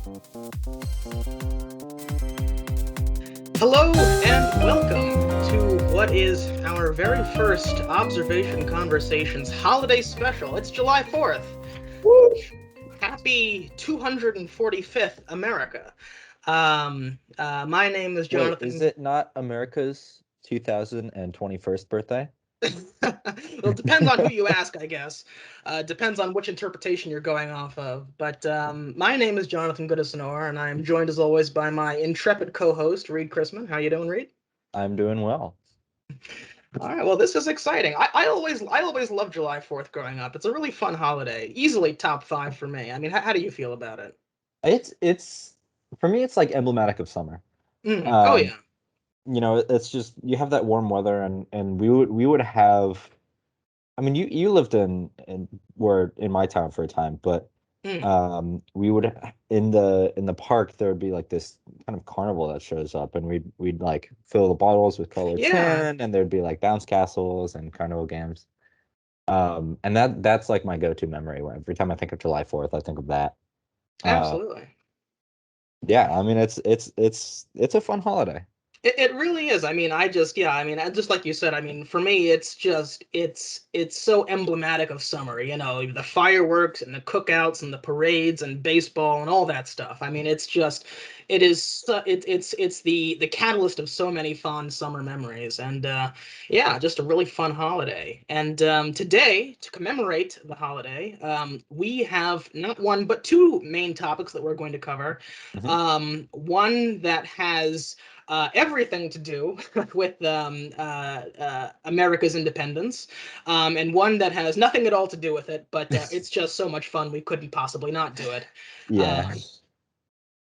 Hello and welcome to what is our very first Observation Conversations holiday special. It's July 4th. Woo! Happy 245th America. My name is Wait, is Jonathan. it not America's 2021st birthday? Well, it depends on who you ask, I guess. Depends on which interpretation you're going off of. But my name is Jonathan Goodisonor, and I am joined as always by my intrepid co-host, Reid Chrisman. How you doing, Reid? I'm doing well. All right, well, this is exciting. I always loved July 4th growing up. It's a really fun holiday. Easily top five for me. I mean, how do you feel about it? It's for me it's like emblematic of summer. Oh Um, yeah. it's just you have that warm weather and we would have I mean you lived in were in my town for a time, but Mm. we would in the park there would be like this kind of carnival that shows up and we'd like fill the bottles with colored Yeah, sand and there'd be like bounce castles and carnival games. And that's like my go-to memory. Every time I think of July 4th, I think of that. Uh, absolutely. yeah, I mean it's a fun holiday. It really is. I mean, just like you said, I mean, for me, it's so emblematic of summer, the fireworks and the cookouts and the parades and baseball and all that stuff. I mean, it's the catalyst of so many fond summer memories. And yeah, just a really fun holiday. And today, to commemorate the holiday, we have not one but two main topics that we're going to cover. Mhm. One that has everything to do with America's independence, and one that has nothing at all to do with it, but it's just so much fun we couldn't possibly not do it. Yeah. Um,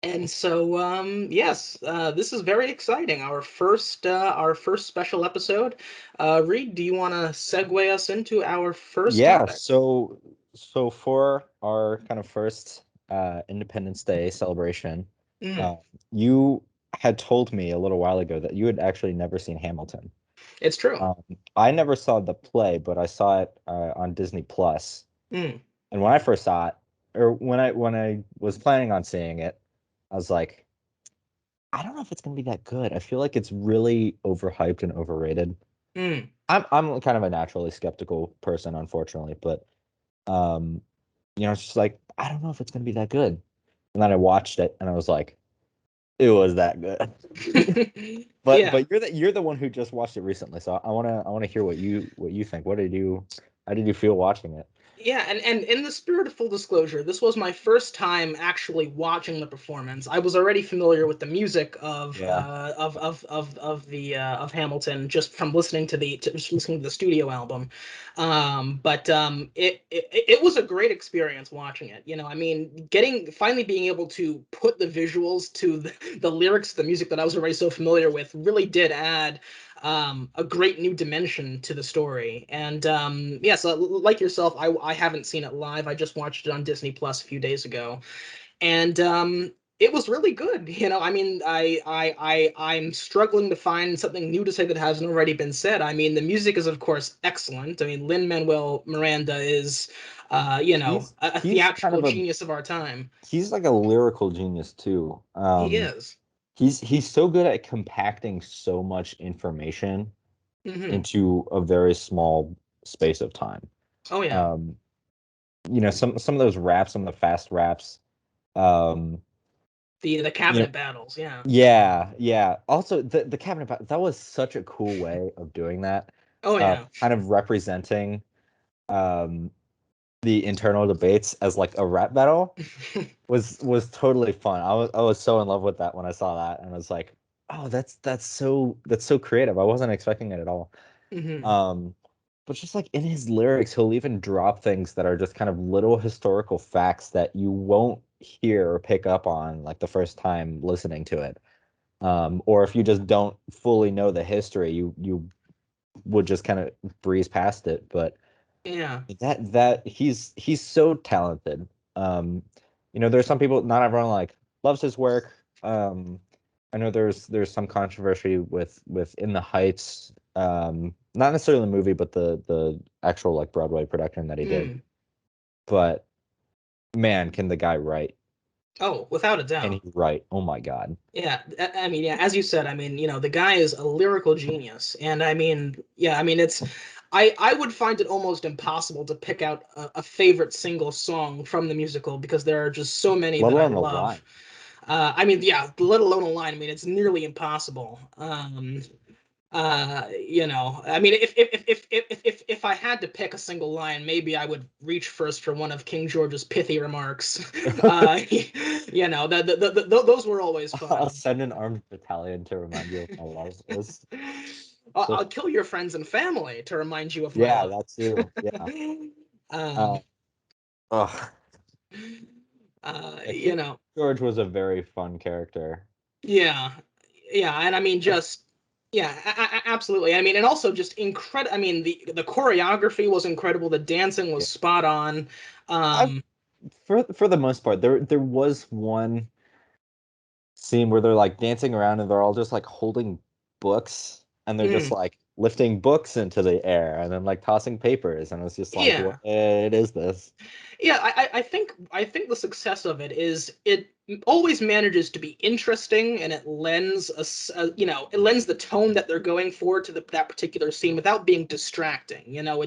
and so, yes, this is very exciting. Our first special episode. Reid, do you want to segue us into our first Yeah, topic? so for our kind of first Independence Day celebration, Mm, uh, you had told me a little while ago that you had actually never seen Hamilton. it's true. Um, I never saw the play, but I saw it on Disney Plus. Mm, And when I first saw it, or when I was planning on seeing it, I was like, I don't know if it's gonna be that good. I feel like it's really overhyped and overrated. mm. I'm kind of a naturally skeptical person, unfortunately, but um, it's just like I don't know if it's gonna be that good. And then I watched it and I was like, it was that good. But Yeah. but you're the one who just watched it recently, so I wanna hear what you think. How did you feel watching it? Yeah, and in the spirit of full disclosure, this was my first time actually watching the performance. I was already familiar with the music Yeah. of Hamilton just from just listening to the studio album. But it was a great experience watching it. I mean, getting finally being able to put the visuals to the lyrics, the music that I was already so familiar with, really did add a great new dimension to the story. And yeah, so like yourself, I haven't seen it live. I just watched it on Disney Plus a few days ago, and it was really good. I mean, I'm struggling to find something new to say that hasn't already been said. I mean, the music is of course excellent. I mean, Lin-Manuel Miranda is, a He's kind theatrical of a genius of our time. he's like a lyrical genius too. He is. He's so good at compacting so much information Hmm. into a very small space of time. Oh yeah. Um, some of those raps, some of the fast raps. Um, The you know, cabinet battles. Yeah. yeah, yeah. Also, the cabinet that was such a cool way of doing that. Oh yeah. Kind of representing um the internal debates as like a rap battle was totally fun. I was so in love with that when I saw that, and I was like, oh, that's so creative. I wasn't expecting it at all. Hmm. Um, but just like in his lyrics, he'll even drop things that are just kind of little historical facts that you won't hear or pick up on like the first time listening to it. Or if you just don't fully know the history, you would just kind of breeze past it. But Yeah. that he's so talented. Um, there's some people, not everyone like loves his work. I know there's some controversy with In the Heights, not necessarily the movie, but the actual like Broadway production that he did. Mm. But man, can the guy write? Oh, without a And doubt. he write. Oh my God. Yeah, I mean, yeah, as you said, I mean, the guy is a lyrical genius, and I mean, yeah, I mean, I would find it almost impossible to pick out a favorite single song from the musical because there are just so many Let that I alone the line. love. I mean, yeah, let alone a line. I mean, it's nearly impossible. I mean, if I had to pick a single line, maybe I would reach first for one of King George's pithy remarks. Those were always I'll fun. send an armed battalion to remind you of my love. So I'll kill your friends and family to remind you of my yeah, love. that too. Yeah. Uh, um, ugh. Yeah, you King know, George was a very fun character. yeah, yeah, and I mean, just yeah, absolutely. I mean, and also just incredible. I mean, the choreography was incredible. The dancing was Yeah. spot on. I've Um, for the most part, there was one scene where they're like dancing around and they're all just like holding books and they're just mm, like lifting books into the air and then like tossing papers and it's just like what yeah, is this? yeah, I think the success of it is it always manages to be interesting and it lends it lends the tone that they're going for to that particular scene without being distracting.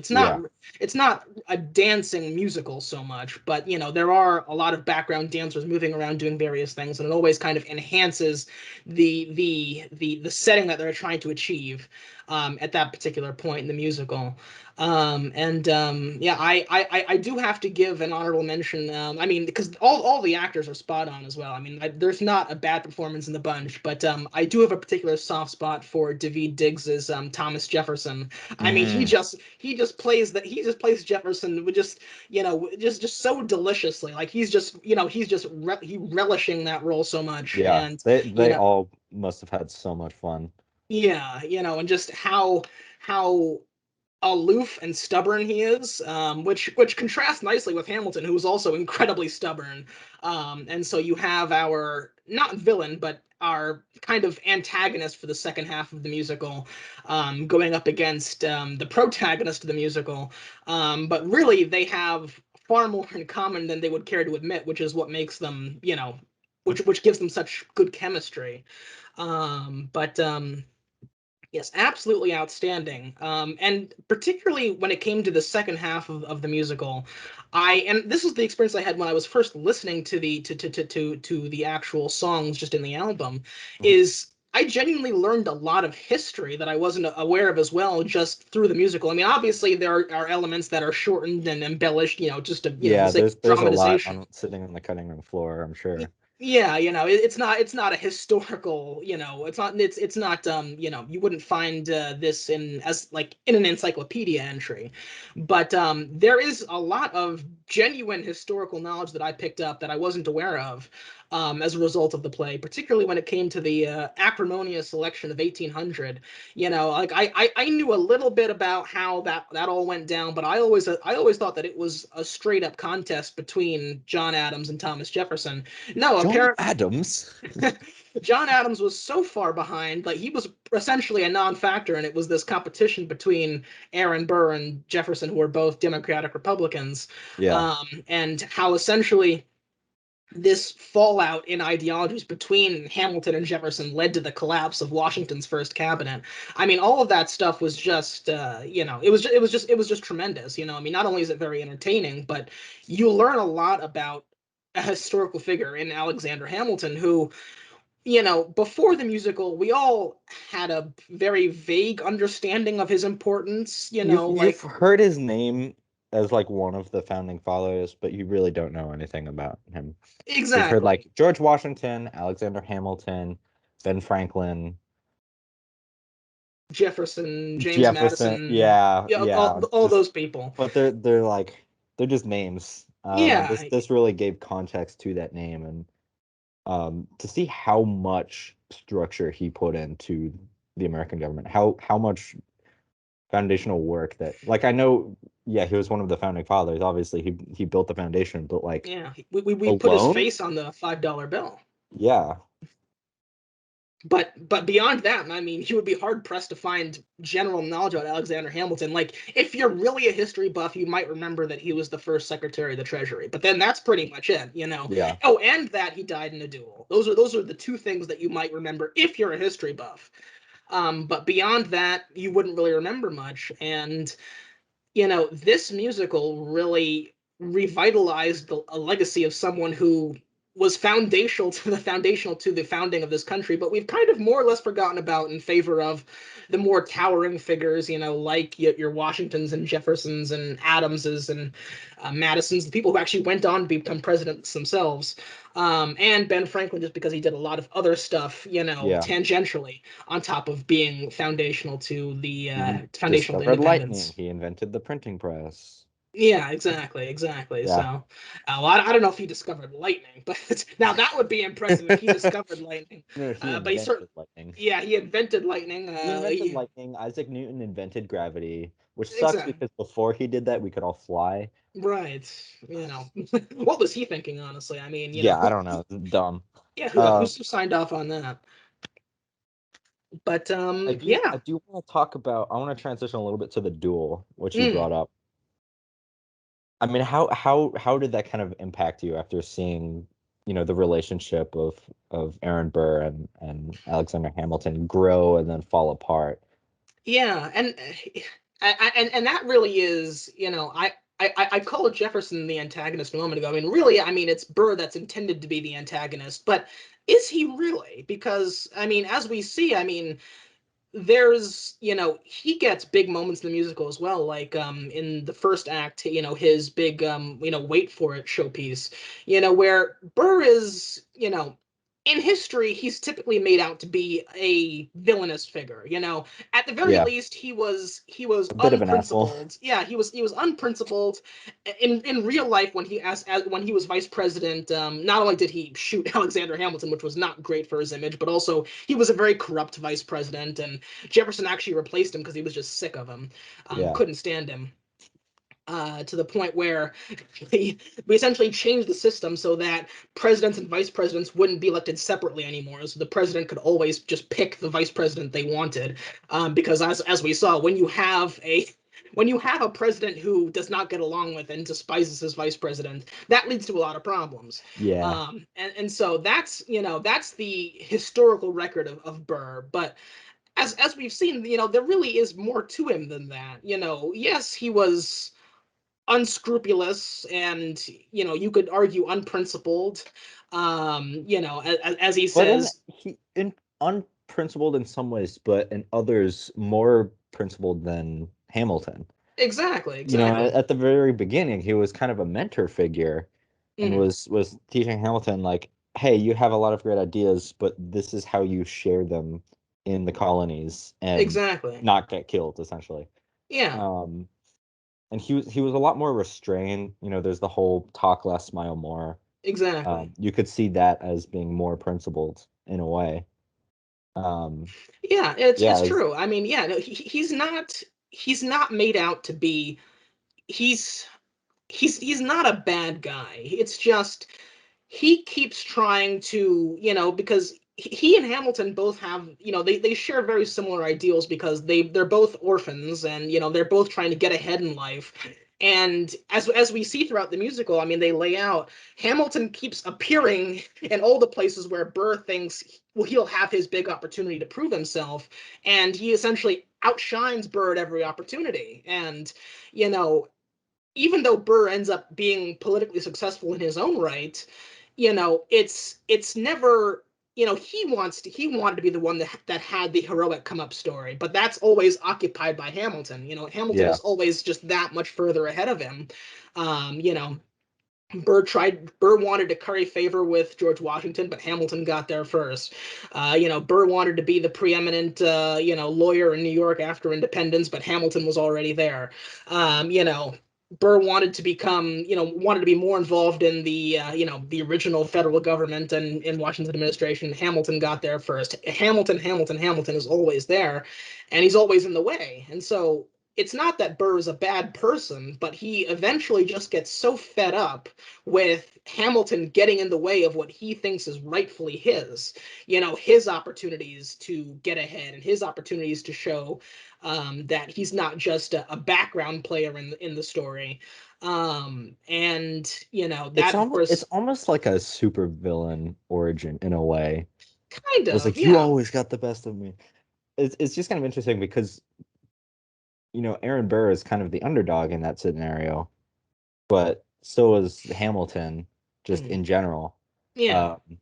Yeah. It's not a dancing musical so much, but there are a lot of background dancers moving around doing various things, and it always kind of enhances the setting that they're trying to achieve at that particular point in the musical. Yeah, I do have to give an honorable mention. I mean, because all the actors are spot on as well. I mean, there's not a bad performance in the bunch, but I do have a particular soft spot for Daveed Diggs's Thomas Jefferson. I mean, Mm, he just plays Jefferson with just just so deliciously. Like he relishing that role so much, yeah. and you They know all must have had so much fun. yeah, and just how aloof and stubborn he is, which contrasts nicely with Hamilton, who is also incredibly stubborn. And so you have our not villain, but our kind of antagonist for the second half of the musical, going up against the protagonist of the musical. But really, they have far more in common than they would care to admit, which is what makes them, which gives them such good chemistry. But Yes, absolutely outstanding. And particularly when it came to the second half of the musical, and this was the experience I had when I was first listening to the actual songs just in the album, Mhm. is I genuinely learned a lot of history that I wasn't aware of as well just through the musical. I mean, obviously there are elements that are shortened and embellished, just to, the Yeah, sake of there's a lot dramatization. on sitting on the cutting room floor, I'm sure. Yeah, it's not a historical, it's not you wouldn't find this in as like in an encyclopedia entry. But there is a lot of genuine historical knowledge that I picked up that I wasn't aware of, as a result of the play, particularly when it came to the acrimonious election of 1800. Like I knew a little bit about how that all went down, but I always thought that it was a straight up contest between John Adams and Thomas Jefferson. No, John apparently Adams. John Adams was so far behind, like he was essentially a non-factor, and it was this competition between Aaron Burr and Jefferson, who were both Democratic Republicans, Yeah. and how essentially this fallout in ideologies between Hamilton and Jefferson led to the collapse of Washington's first cabinet. I mean, all of that stuff was just, it was just tremendous. I mean, not only is it very entertaining, but you learn a lot about a historical figure in Alexander Hamilton, who, before the musical, we all had a very vague understanding of his importance. You've heard his name as like one of the founding fathers, but you really don't know anything about him. You've heard Exactly. like George Washington, Alexander Hamilton, Ben Franklin, Jefferson, James Jefferson. Madison, Yeah, yeah, yeah. all Just those people. but they're like they're just names. And Yeah, this really gave context to that name and to see how much structure he put into the American government, how much foundational work that like I know, yeah, he was one of the founding fathers. Obviously, he built the foundation, but like yeah. We put his alone, face on the $5 bill. yeah, but beyond that, I mean, you would be hard pressed to find general knowledge about Alexander Hamilton. Like, if you're really a history buff, you might remember that he was the first Secretary of the Treasury, but then that's pretty much it, you know. Yeah. Oh, and that he died in a duel. Those are the two things that you might remember if you're a history buff. But beyond that, you wouldn't really remember much. And this musical really revitalized a legacy of someone who was foundational to the founding of this country, but we've kind of more or less forgotten about in favor of the more towering figures, like your Washingtons and Jeffersons and Adamses and Madisons, the people who actually went on to become presidents themselves, and Ben Franklin, just because he did a lot of other stuff, Yeah. tangentially on top of being He foundational to discovered lightning. independence. He invented the printing press. Yeah, exactly. Yeah. So, well, I don't know if he discovered lightning, but now that would be impressive if he discovered lightning. No, he But he invented certainly, lightning. yeah, he invented lightning. He invented lightning. Isaac Newton invented gravity, which sucks Exactly. because before he did that, we could all fly. Right. What was he thinking, honestly? I mean, Yeah, I don't know. Dumb. yeah, who Uh, signed off on that? But I yeah. do want to talk about. I want to transition a little bit to the duel, which you Mm. brought up. I mean, how did that kind of impact you after seeing, the relationship of Aaron Burr and Alexander Hamilton grow and then fall apart? Yeah, and that really is, I called Jefferson the antagonist a moment ago. I mean, really, I mean, it's Burr that's intended to be the antagonist, but is he really? Because I mean, as we see, I mean, he gets big moments in the musical as well, like in the first act, his big wait for it showpiece, where Burr is, in history he's typically made out to be a villainous figure. At the very Yeah, least he was a bit of an asshole. unprincipled. Yeah, he was unprincipled in real life. When when he was vice president, not only did he shoot Alexander Hamilton, which was not great for his image, but also he was a very corrupt vice president, and Jefferson actually replaced him because he was just sick of him, Yeah, couldn't stand him. To the point where we essentially changed the system so that presidents and vice presidents wouldn't be elected separately anymore. So the president could always just pick the vice president they wanted, because as we saw, when you have a president who does not get along with and despises his vice president, that leads to a lot of problems. yeah. And so that's the historical record of Burr. But as we've seen, there really is more to him than that. Yes, he was unscrupulous and you could argue unprincipled. As he But in says. he in unprincipled in some ways, but in others more principled than Hamilton. Exactly, At, exactly. at the very beginning, he was kind of a mentor figure and Hmm. was teaching Hamilton like, hey, you have a lot of great ideas, but this is how you share them in the colonies and Exactly. not get killed, essentially. Yeah. Um, and he was a lot more restrained. There's the whole talk less, smile more. Exactly. You could see that as being more principled in a way. Um, Yeah, it's yeah, true. I mean, yeah, no, he's not made out to be. He's not a bad guy. It's just he keeps trying to, because he and Hamilton both have, they share very similar ideals because they're both orphans, and they're both trying to get ahead in life. And as we see throughout the musical, I mean, they lay out, Hamilton keeps appearing in all the places where Burr thinks, well, he'll have his big opportunity to prove himself, and he essentially outshines Burr at every opportunity. And you know even though Burr ends up being politically successful in his own right, it's never, he wanted to be the one that had the heroic come up story, but that's always occupied by Hamilton. Hamilton yeah, is always just that much further ahead of him. Um, you know, Burr wanted to curry favor with George Washington, but Hamilton got there first. Burr wanted to be the preeminent, lawyer in New York after independence, but Hamilton was already there. Burr wanted to be more involved in the original federal government and in Washington administration. Hamilton got there first. Hamilton is always there, and he's always in the way. And so it's not that Burr is a bad person, but he eventually just gets so fed up with Hamilton getting in the way of what he thinks is rightfully his, his opportunities to get ahead and his opportunities to show that he's not just a background player in the story. And It's that of it's course almost like a super villain origin in a way. kind It's of, like you yeah. always got the best of me. It's just kind of interesting because Aaron Burr is kind of the underdog in that scenario, but so is Hamilton, just Mhm. in general. Yeah. Um,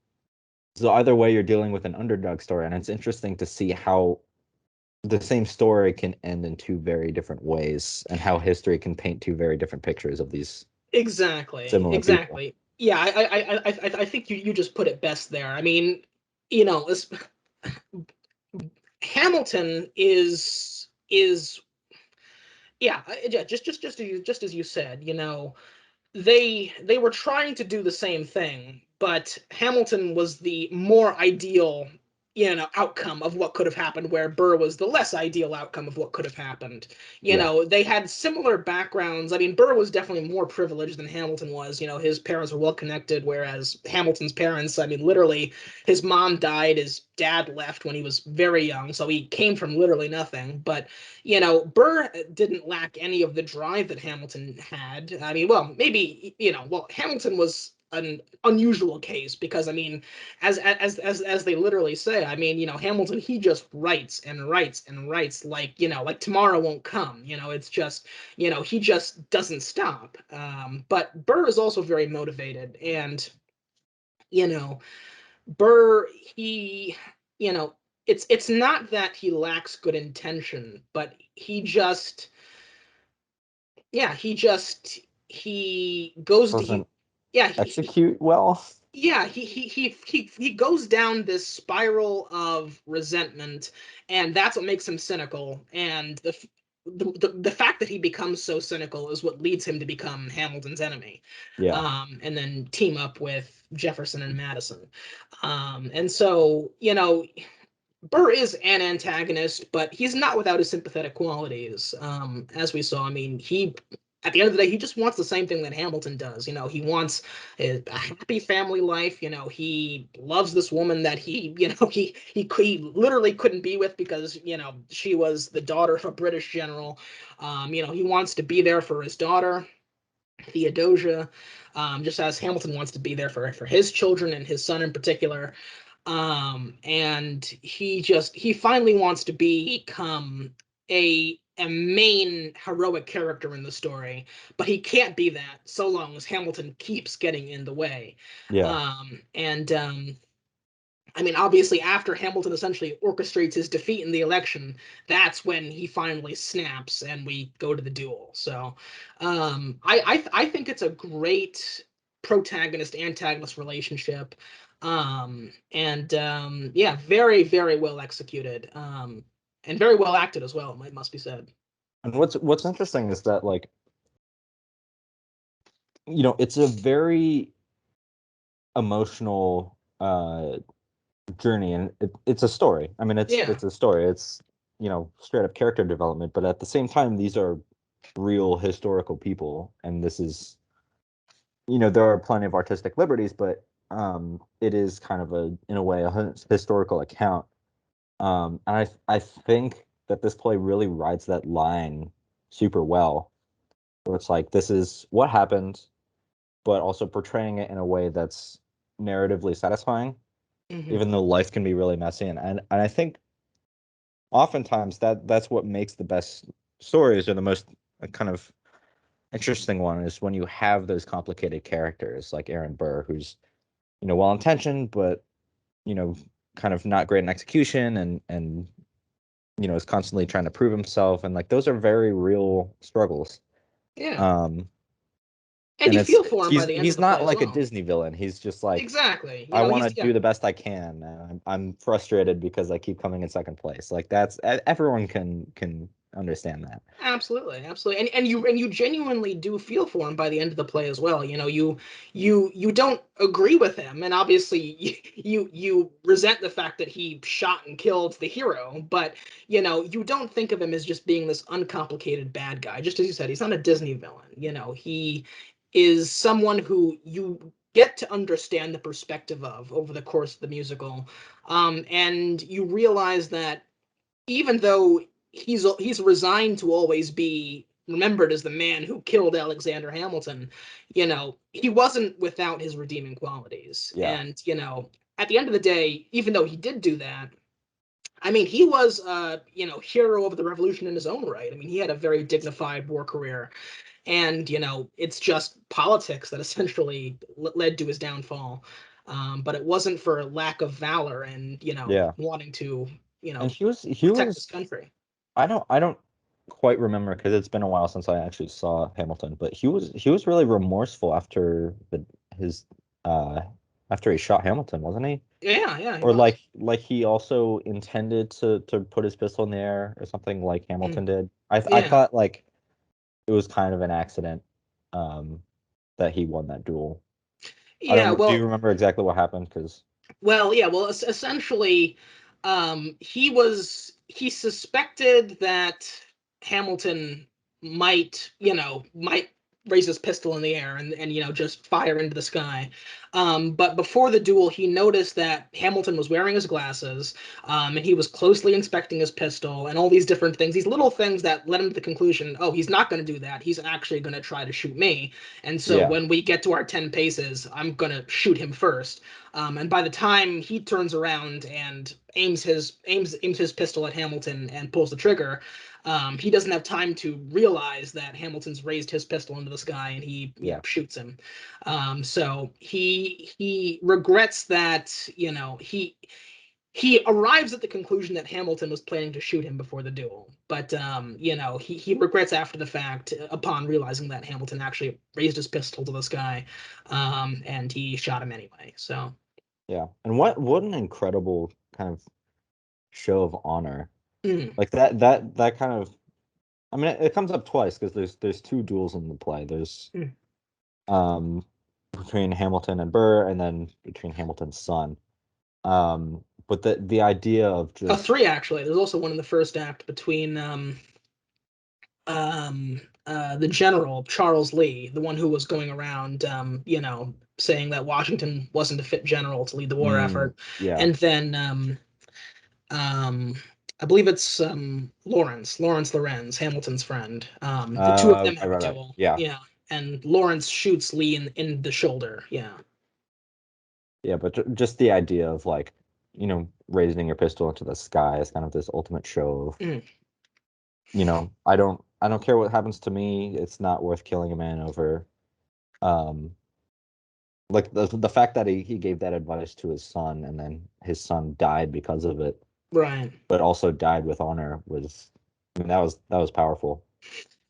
so either way, you're dealing with an underdog story, and it's interesting to see how the same story can end in two very different ways, and how history can paint two very different pictures of these Exactly. similar people. Exactly. Yeah, I think you just put it best there. I mean, you know, Hamilton is yeah, yeah, just as you said, they were trying to do the same thing, but Hamilton was the more ideal, outcome of what could have happened, where Burr was the less ideal outcome of what could have happened. Yeah, They had similar backgrounds. I mean, Burr was definitely more privileged than Hamilton was. His parents were well connected, whereas Hamilton's parents, I mean, literally, his mom died, his dad left when he was very young, so he came from literally nothing. But Burr didn't lack any of the drive that Hamilton had. I mean, well, maybe Hamilton was an unusual case because I mean, as they literally say, I mean, Hamilton, he just writes and writes and writes like tomorrow won't come. It's just he just doesn't stop. But Burr is also very motivated, and you know Burr, he, you know, it's not that he lacks good intention, but he goes to he doesn't yeah execute well. he goes down this spiral of resentment, and that's what makes him cynical. And the fact that he becomes so cynical is what leads him to become Hamilton's enemy, Yeah, and then team up with Jefferson and Madison. And so Burr is an antagonist, but he's not without his sympathetic qualities. As we saw, I mean, at the end of the day, he just wants the same thing that Hamilton does. He wants a happy family life. He loves this woman that he literally couldn't be with because she was the daughter of a British general. He wants to be there for his daughter, Theodosia, just as Hamilton wants to be there for his children and his son in particular. And he finally wants to become a main heroic character in the story, but he can't be that so long as Hamilton keeps getting in the way. yeah. And I mean, obviously, after Hamilton essentially orchestrates his defeat in the election, that's when he finally snaps and we go to the duel. So, I think it's a great protagonist antagonist relationship, and yeah, very very well executed, and very well acted as well. It must be said. And what's interesting is that, like, it's a very emotional journey, and it's a story. I mean, Yeah. it's a story. It's straight up character development, but at the same time, these are real historical people, and this is there are plenty of artistic liberties, but it is kind of in a way a historical account. And I think that this play really rides that line super well, where it's like this is what happened, but also portraying it in a way that's narratively satisfying, Hmm. even though life can be really messy. And I think oftentimes that's what makes the best stories, or the most kind of interesting one, is when you have those complicated characters like Aaron Burr, who's well intentioned, but you know kind of not great in execution, and is constantly trying to prove himself, and like those are very real struggles. Yeah. um And and you it's feel for him by the end of he's the play not as like a well. Disney villain. He's just like, Exactly. I want to Yeah. do the best I can, and I'm frustrated because I keep coming in second place. Like, that's everyone can understand that. Absolutely, absolutely, and you genuinely do feel for him by the end of the play as well. You don't agree with him, and obviously you resent the fact that he shot and killed the hero, but you don't think of him as just being this uncomplicated bad guy. Just as you said, he's not a Disney villain. He is someone who you get to understand the perspective of over the course of the musical, and you realize that even though he's resigned to always be remembered as the man who killed Alexander Hamilton, he wasn't without his redeeming qualities. Yeah, And at the end of the day, even though he did do that, I mean, he was hero of the revolution in his own right. I mean, he had a very dignified war career, and it's just politics that essentially led to his downfall. But it wasn't for lack of valor and yeah. wanting to And he protect his was country. I don't quite remember because it's been a while since I actually saw Hamilton, but he was really remorseful after the his uh after he shot Hamilton, wasn't he? Yeah, yeah, he Or was. like he also intended to put his pistol in the air or something like Mm, Hamilton did. I yeah, thought like it was kind of an accident um that he won that duel. I yeah. don't do you Well, remember exactly what happened? Because yeah. Well, essentially, he suspected that Hamilton might raise his pistol in the air and just fire into the sky. But before the duel, he noticed that Hamilton was wearing his glasses, and he was closely inspecting his pistol and all these different things, these little things that led him to the conclusion, oh, he's not going to do that. He's actually going to try to shoot me. And so yeah, when we get to our 10 paces, I'm going to shoot him first. And by the time he turns around and aims his pistol at Hamilton and pulls the trigger, he doesn't have time to realize that Hamilton's raised his pistol into the sky and he yeah, shoots him. So he regrets that he arrives at the conclusion that Hamilton was planning to shoot him before the duel, but he regrets after the fact upon realizing that Hamilton actually raised his pistol to the sky, and he shot him anyway. So. yeah. And what an incredible kind of show of honor. Mm, Like that kind of I mean it comes up twice because there's two duels in the play. There's mm. um between Hamilton and Burr and then between Hamilton's son. But the idea of just Three actually. There's also one in the first act between the general Charles Lee, the one who was going around, saying that Washington wasn't a fit general to lead the war effort, yeah. and then um, I believe it's Lawrence Lorenz, Hamilton's friend. The two of them Right, have a right, right. duel, Yeah. yeah, and Lawrence shoots Lee in the shoulder, yeah. Yeah, but just the idea of like, raising your pistol into the sky is kind of this ultimate show of, Mm, I don't care what happens to me. It's not worth killing a man over. Um, like the fact that he gave that advice to his son and then his son died because of it, right. but also died with honor was, I mean, that was powerful.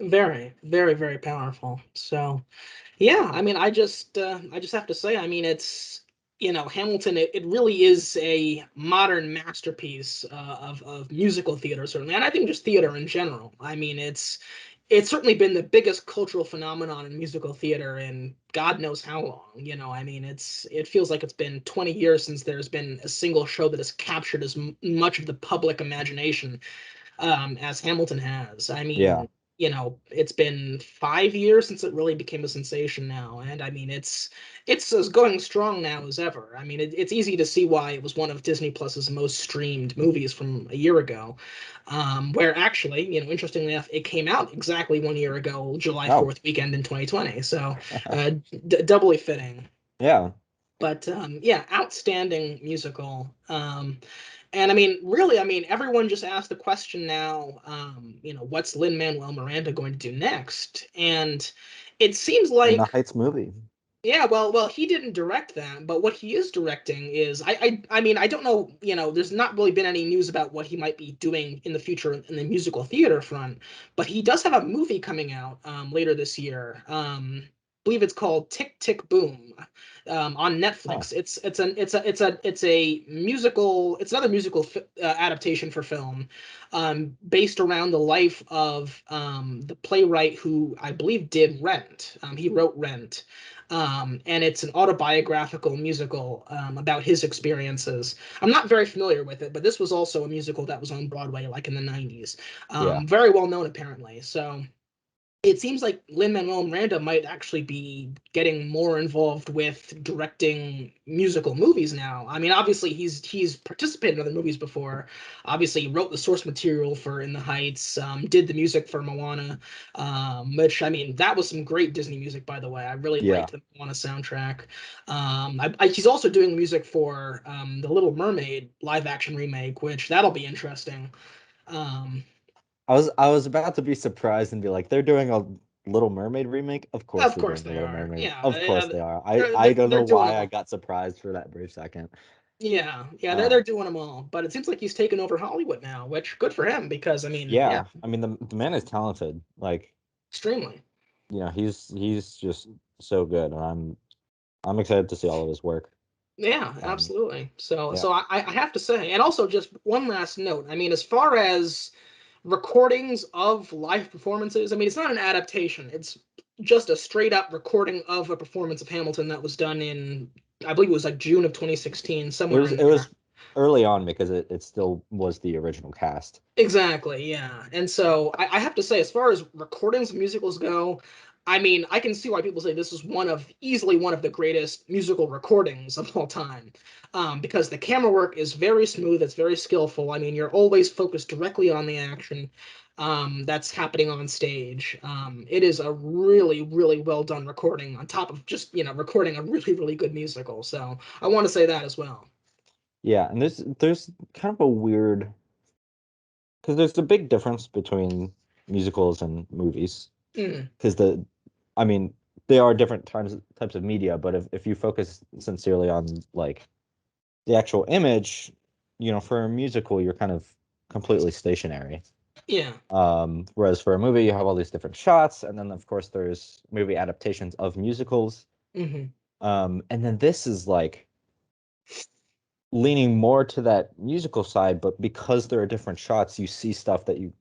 Very, very, very powerful. So, yeah, I mean, I just have to say, I mean, it's Hamilton. It really is a modern masterpiece of musical theater, certainly, and I think just theater in general. I mean, it's certainly been the biggest cultural phenomenon in musical theater in God knows how long. I mean, it feels like it's been 20 years since there's been a single show that has captured as much of the public imagination as Hamilton has. I Yeah. mean, it's been 5 years since it really became a sensation now, and I mean, it's as going strong now as ever. I mean, it's easy to see why it was one of Disney Plus's most streamed movies from a year ago, where actually, interestingly enough, it came out exactly 1 year ago, July Oh, 4th weekend in 2020. So, uh, doubly fitting. yeah. But yeah, outstanding musical. And I mean, really, I mean, everyone just asked the question now, what's Lin-Manuel Miranda going to do next? And it seems In the like, Heights movie. yeah, well, he didn't direct that, but what he is directing is, I mean, I don't know, there's not really been any news about what he might be doing in the future in the musical theater front, but he does have a movie coming out later this year. believe it's called Tick Tick Boom, on Huh. Netflix. It's musical. It's another musical adaptation for film, based around the life of the playwright who I believe did Rent. He wrote Rent. And it's an autobiographical musical about his experiences. I'm not very familiar with it, but this was also a musical that was on Broadway like in the 90s. Yeah. Very well known apparently. So it seems like Lin-Manuel Miranda might actually be getting more involved with directing musical movies now. I mean, obviously he's participated in other movies before. Obviously, he wrote the source material for In the Heights, did the music for Moana, which I mean that was some great Disney music, by the way. I really Yeah. liked the Moana soundtrack. He's also doing music for the Little Mermaid live action remake, which that'll be interesting. Um, I was about to be surprised and be like, they're doing a Little Mermaid remake? Of course of they're course doing a they Little are. Mermaid. Yeah, Of course they are. I they're I don't they're know doing why them I all. got surprised for that brief second. Yeah, they're Um, doing them all. But it seems like he's taken over Hollywood now, which good for him because I mean, yeah, yeah, I mean the man is talented. Like, extremely. he's just so good, and I'm excited to see all of his work. Yeah, Um, absolutely. So yeah. so I have to say, and also just one last note. I mean, as far as recordings of live performances, I mean, it's not an adaptation. It's just a straight up recording of a performance of Hamilton that was done in, I believe it was like June of 2016, It somewhere was in it there. was early on because it still was the original cast. Exactly, yeah. And so I have to say, as far as recordings of musicals go, I mean, I can see why people say this is easily one of the greatest musical recordings of all time. Because the camera work is very smooth, it's very skillful. I mean, you're always focused directly on the action that's happening on stage. It is a really, really well done recording on top of just, recording a really, really good musical. So I want to say that as well. Yeah, and there's kind of a weird because there's a big difference between musicals and movies. Mm, Because I mean, they are different types of media, but if you focus sincerely on like the actual image, for a musical, you're kind of completely stationary. yeah. Whereas for a movie, you have all these different shots, and then of course there's movie adaptations of musicals. Hmm. And then this is like leaning more to that musical side, but because there are different shots, you see stuff that you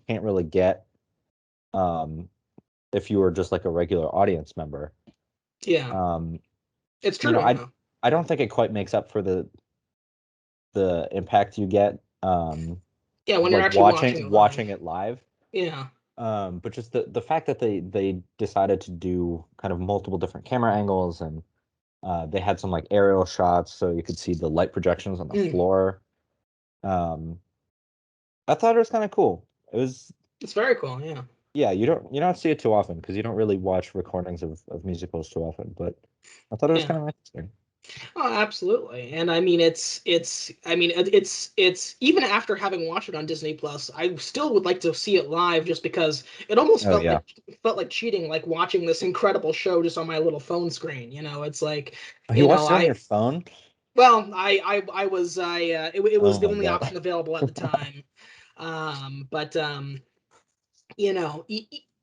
can't really get um, if you were just like a regular audience member. Yeah. Um, It's you know, true, I yeah. I don't think it quite makes up for the impact you get Yeah, when you're like actually watching it live. watching it live. Yeah. But just the fact that they decided to do kind of multiple different camera angles and they had some like aerial shots so you could see the light projections on the Mm. floor. Um, I thought it was kind of cool. It was It's very cool, yeah. Yeah, you don't see it too often because you don't really watch recordings of musicals too often, but I thought it was Yeah. kind of interesting. Oh, absolutely. And I mean it's even after having watched it on Disney Plus, I still would like to see it live just because it almost Oh yeah. felt like cheating, like watching this incredible show just on my little phone screen. It's like, Oh, you watched it on I your phone? well, I was I it was Oh the my only God. option available at the time. But you know,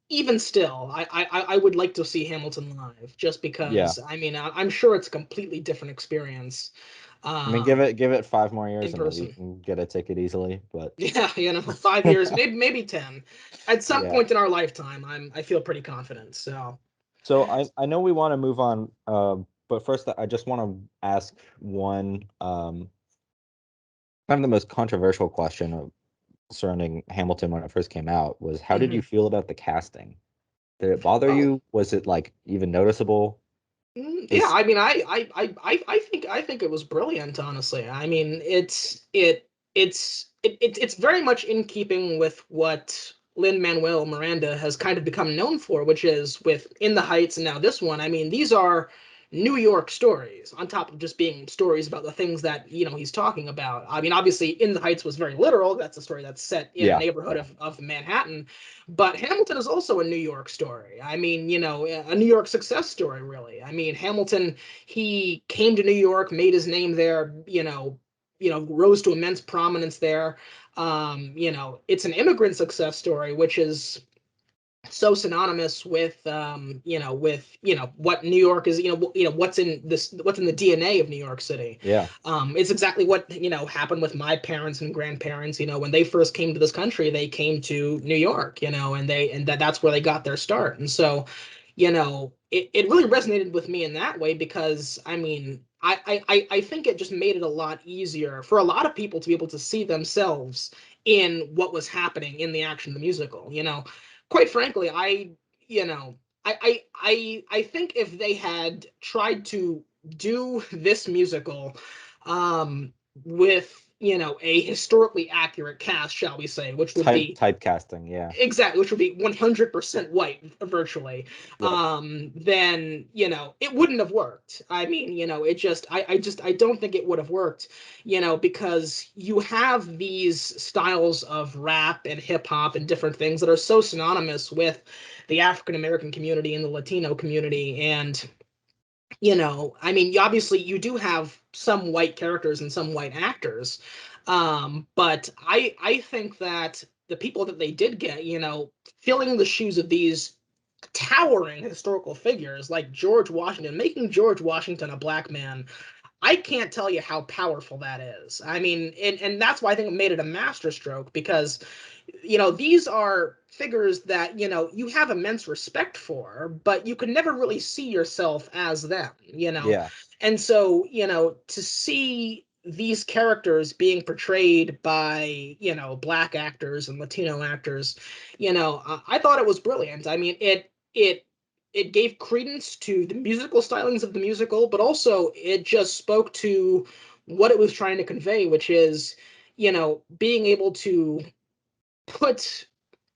even still, I would like to see Hamilton live just Yeah. because I mean I'm sure it's a completely different experience I mean, give um it give it 5 more years in and maybe you person. can get a ticket easily, but Yeah, 5 years, maybe 10. At some yeah. point in our lifetime, I feel pretty confident. So, So I know we want to move on, but first I just want to ask one kind of the most controversial question surrounding Hamilton when it first came out was how did you mhm. feel about the casting? Did it bother Oh, you? Was it like even noticeable? yeah, Because I mean, I think it was brilliant, honestly. I mean, it's very much in keeping with what Lin-Manuel Miranda has kind of become known for, which is with In the Heights and now this one. I mean, these are New York stories on top of just being stories about the things that, he's talking about. I mean, obviously, In the Heights was very literal. That's a story that's set in a yeah, neighborhood yeah, of Manhattan. But Hamilton is also a New York story. I mean, a New York success story, really. I mean, Hamilton, he came to New York, made his name there, rose to immense prominence there. It's an immigrant success story, which is so synonymous with what New York is, what's in the DNA of New York City. Yeah. It's exactly what happened with my parents and grandparents. When they first came to this country, they came to New York, and that's where they got their start. And so, it really resonated with me in that way, because I mean, I think it just made it a lot easier for a lot of people to be able to see themselves in what was happening in the action of the musical. Quite frankly, you know, I think if they had tried to do this musical, um, with a historically accurate cast, shall we say, which would be Typecasting, yeah. exactly, which would be 100% white virtually, Yep. then it wouldn't have worked. I mean, it just I don't think it would have worked, because you have these styles of rap and hip hop and different things that are so synonymous with the African American community and the Latino community. And I mean, obviously you do have some white characters and some white actors, but I think that the people that they did get, filling the shoes of these towering historical figures like George Washington, making George Washington a black man, I can't tell you how powerful that is. I mean, and that's why I think it made it a masterstroke, because these are figures that you have immense respect for, but you can never really see yourself as them. Yeah. And so to see these characters being portrayed by black actors and Latino actors, I thought it was brilliant. I mean, it gave credence to the musical stylings of the musical, but also it just spoke to what it was trying to convey, which is being able to put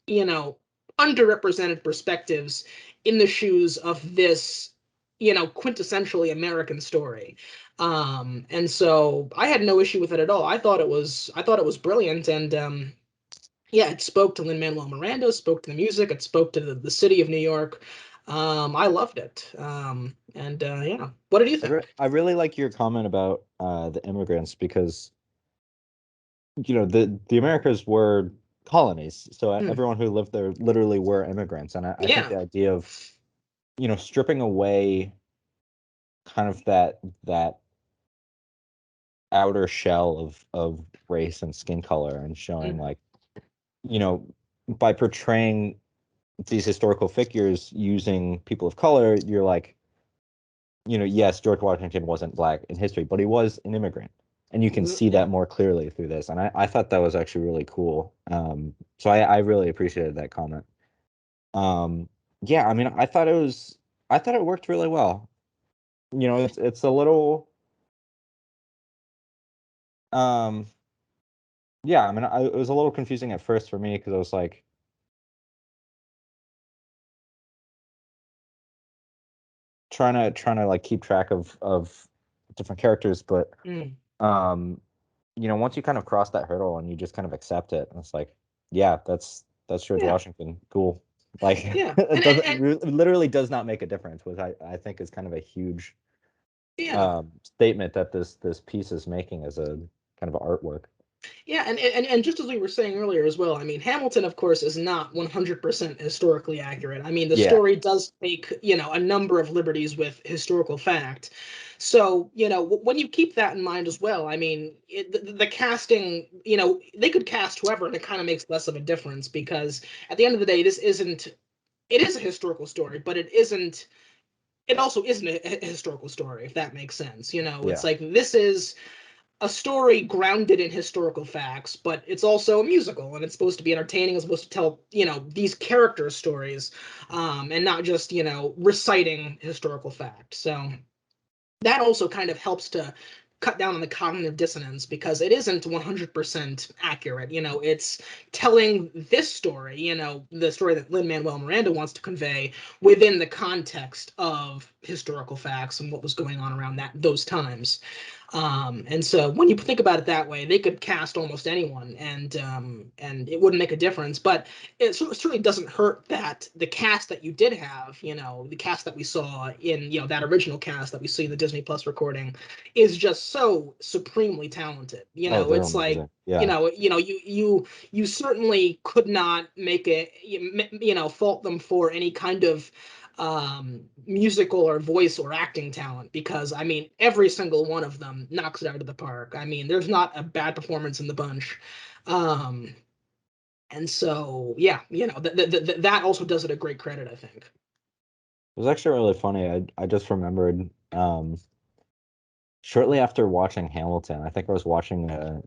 you know underrepresented perspectives in the shoes of this quintessentially American story. And so I had no issue with it at all. I thought it was brilliant. And yeah, it spoke to Lin Manuel Miranda, spoke to the music, it spoke to the city of New York. I loved it. And yeah, what did you think? I really like your comment about the immigrants, because the Americas were colonies, so Mm, everyone who lived there literally were immigrants, and I think yeah. the idea of stripping away kind of that outer shell of race and skin color, and showing Mm, like you know by portraying these historical figures using people of color, you're like, yes, George Washington wasn't black in history, but he was an immigrant. And you can see yeah. that more clearly through this. And I thought that was actually really cool. So I really appreciated that comment. Yeah, I mean, I thought it worked really well. It's a little, um, yeah, I mean, it was a little confusing at first for me, because I was like trying to like keep track of different characters, but Mm, um once you kind of cross that hurdle and you just kind of accept it, and it's like, yeah, that's George yeah. Washington. Cool. Like Yeah. it and, doesn't and, it literally does not make a difference, which I think is kind of a huge yeah. statement that this piece is making as a kind of artwork. Yeah, and just as we were saying earlier as well, I mean, Hamilton, of course, is not 100% historically accurate. I mean, the Yeah. story does take, a number of liberties with historical fact. So, when you keep that in mind as well, I mean, the casting, they could cast whoever, and it kind of makes less of a difference, because at the end of the day, it is a historical story, but it also isn't a historical story, if that makes sense. It's Yeah. like this is a story grounded in historical facts, but it's also a musical, and it's supposed to be entertaining. It's supposed to tell, these character stories, and not just, reciting historical fact. So that also kind of helps to cut down on the cognitive dissonance, because it isn't 100% accurate. It's telling this story, the story that Lin Manuel Miranda wants to convey within the context of historical facts and what was going on around those times. And so when you think about it that way, they could cast almost anyone, and it wouldn't make a difference. But it certainly doesn't hurt that the cast that you did have, the cast that we saw in, that original cast that we see in the Disney Plus recording, is just so supremely talented. Oh, they're It's like, amazing. Yeah. you certainly could not make it, fault them for any kind of musical or voice or acting talent, because I mean every single one of them knocks it out of the park. I mean, there's not a bad performance in the bunch. um and so yeah, that also does it a great credit, I think. It was actually really funny. I just remembered shortly after watching Hamilton, I think I was watching it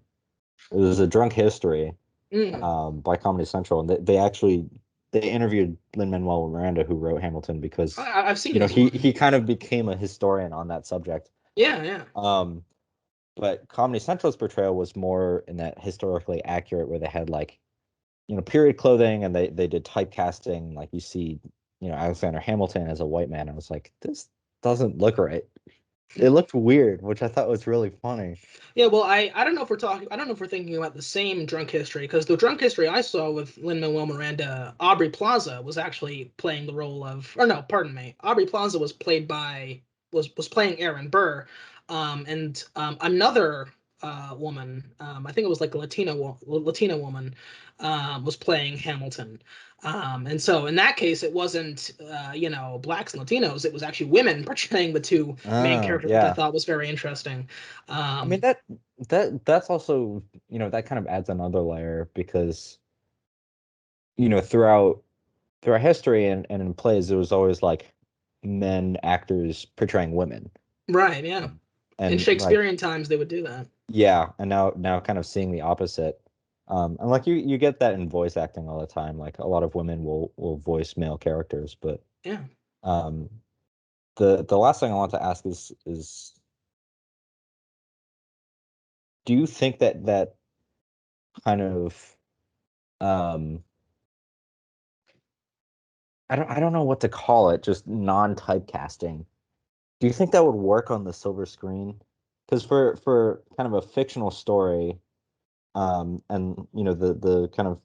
was a Drunk History Mm. by Comedy Central, and they actually they interviewed Lin-Manuel Miranda, who wrote Hamilton, because I've seen this he one. kind of became a historian on that subject. Yeah, yeah. Um, but Comedy Central's portrayal was more in that historically accurate, where they had like period clothing, and they did typecasting, like you see Alexander Hamilton as a white man. I was like, this doesn't look right. It looked weird, which I thought was really funny. Yeah, well, I don't know if we're talking. I don't know if we're thinking about the same Drunk History, because the Drunk History I saw with Lin-Manuel Miranda, Aubrey Plaza was actually playing the role of, or no, pardon me, Aubrey Plaza was played by was playing Aaron Burr, and another woman, I think it was like a Latina woman, was playing Hamilton. And so in that case, it wasn't blacks and Latinos; it was actually women portraying the two main Oh, characters, which I yeah. thought was very interesting. I mean Um, that's also, that kind of adds another layer, because, throughout history and in plays, it was always like men actors portraying women. right, yeah. Um, In and like, Shakespearean times, they would do that. yeah, and now kind of seeing the opposite. And like you get that in voice acting all the time. Like a lot of women will voice male characters, but Yeah. um the last thing I want to ask is do you think that kind of um I don't know what to call it, just non-typecasting. Do you think that would work on the silver screen? Because for kind of a fictional story, and the kind of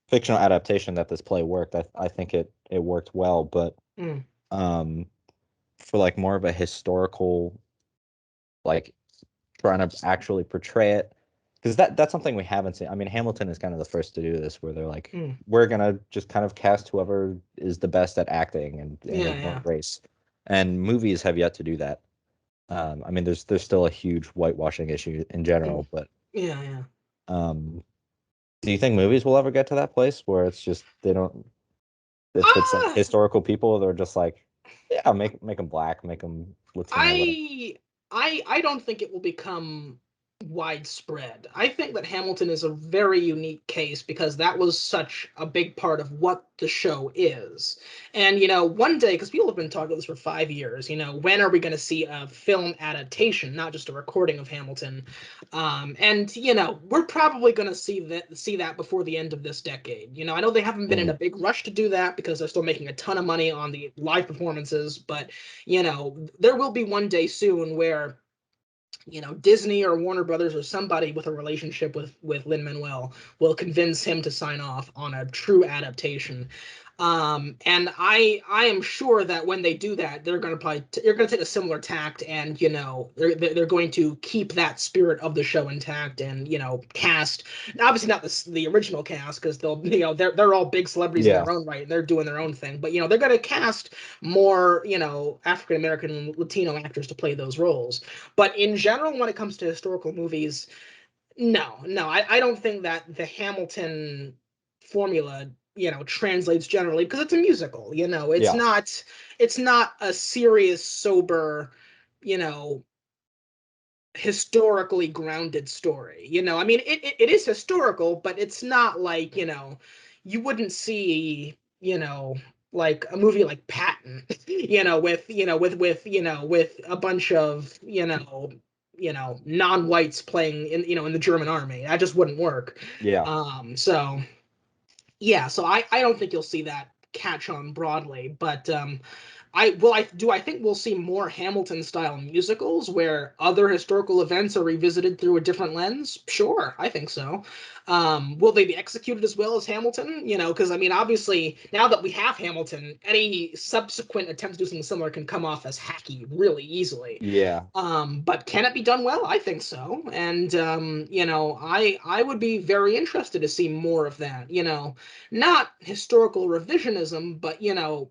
fictional adaptation that this play worked, I think it worked well, but Mm, um, for like more of a historical, like trying to actually portray it, because that's something we haven't seen. I mean, Hamilton is kind of the first to do this, where they're like, mm. we're gonna just kind of cast whoever is the best at acting and Yeah, ignore yeah. race. And movies have yet to do that. I mean, there's still a huge whitewashing issue in Mm. general, but Yeah, yeah. um, do you think movies will ever get to that place where it's just they don't, if it's like Ah, historical people, they're just like, yeah, make them black, make them Latino, whatever. I I don't think it will become widespread. I think that Hamilton is a very unique case because that was such a big part of what the show is. And one day, because people have been talking about this for 5 years, when are we going to see a film adaptation, not just a recording of Hamilton? And we're probably going to see that before the end of this decade. I know they haven't been in Mm, a big rush to do that because they're still making a ton of money on the live performances, but there will be one day soon where Disney or Warner Brothers or somebody with a relationship with Lin Manuel will convince him to sign off on a true adaptation. And I am sure that when they do that, they're going to take a similar tact, and they're going to keep that spirit of the show intact, and cast, obviously not the original cast, because they're all big celebrities in yeah, their own right, and they're doing their own thing, but they're going to cast more African American and Latino actors to play those roles. But in general, when it comes to historical movies, no, no, I don't think that the Hamilton formula, translates generally, because it's a musical. yeah, It's not a serious, sober, you know, historically grounded story. I mean, it is historical, but it's not like, you wouldn't see, like a movie like Patton, with a bunch of, non-whites playing in the German army. That just wouldn't work. yeah. So yeah, so I don't think you'll see that catch on broadly, but I think we'll see more Hamilton style musicals where other historical events are revisited through a different lens? Sure, I think so. Will they be executed as well as Hamilton? Because I mean, obviously, now that we have Hamilton, any subsequent attempt to do something similar can come off as hacky really easily. Yeah. But can it be done well? I think so. And I would be very interested to see more of that. Not historical revisionism, but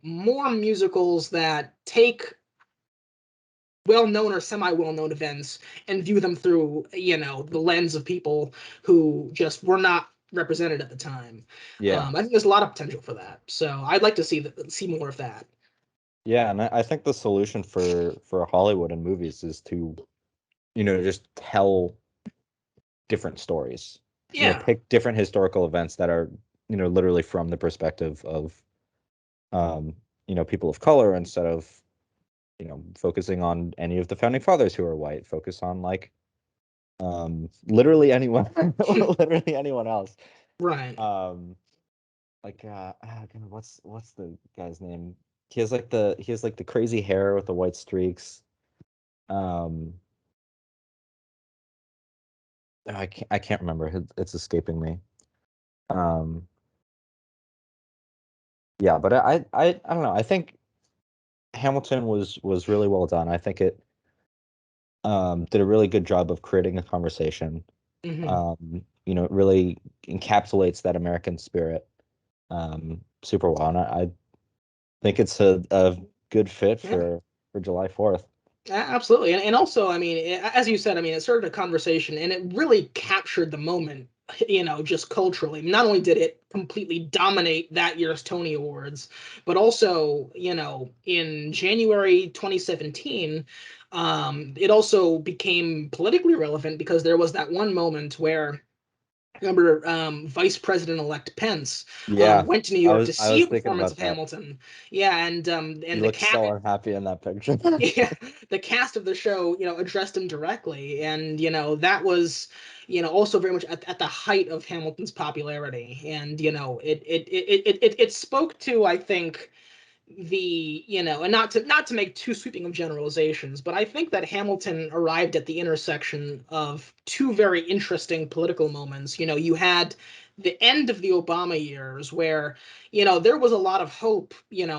more musicals that take well-known or semi-well-known events and view them through the lens of people who just were not represented at the time. Yeah. I think there's a lot of potential for that. So I'd like to see more of that. Yeah, and I think the solution for Hollywood and movies is to, just tell different stories. Yeah. Pick different historical events that are, literally from the perspective of people of color instead of, focusing on any of the founding fathers who are white. Focus on like literally anyone literally anyone else. Right. Um God, what's the guy's name? He has like the crazy hair with the white streaks. Um I can't remember. It's escaping me. Um yeah, but I don't know. I think Hamilton was really well done. I think it did a really good job of creating a conversation. Hmm. It really encapsulates that American spirit super well. And I think it's a good fit Yeah. for July 4th. Absolutely. And also, I mean, as you said, I mean, it started a conversation and it really captured the moment, just culturally. Not only did it completely dominate that year's Tony Awards, but also, in January 2017, it also became politically relevant because there was that one moment where remember Vice President-elect Pence Yeah, went to New I York was to I see was a thinking performance of about that. Hamilton. Yeah, He and looks so unhappy in that picture. yeah, the cast of the show, addressed him directly, and that was, also very much at the height of Hamilton's popularity, and it spoke to, I think, and not to make too sweeping of generalizations, but I think that Hamilton arrived at the intersection of two very interesting political moments. You had the end of the Obama years where there was a lot of hope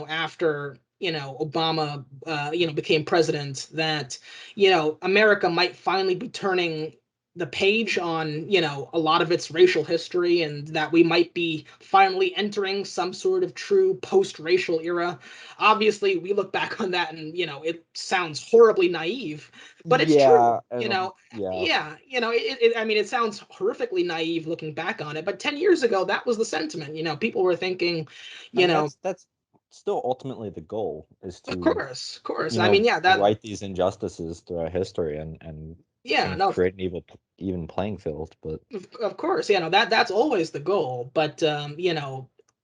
after Obama became president that America might finally be turning the page on a lot of its racial history, and that we might be finally entering some sort of true post-racial era. Obviously, we look back on that and it sounds horribly naive, but it's true. Yeah, and yeah. Yeah, I mean, it sounds horrifically naive looking back on it, but 10 years ago that was the sentiment. People were thinking, I you mean, know that's still ultimately the goal is of to, course, of course, I mean, yeah, that, right these injustices throughout history and yeah, kind of no, create an even playing field. But of course, that's always the goal. But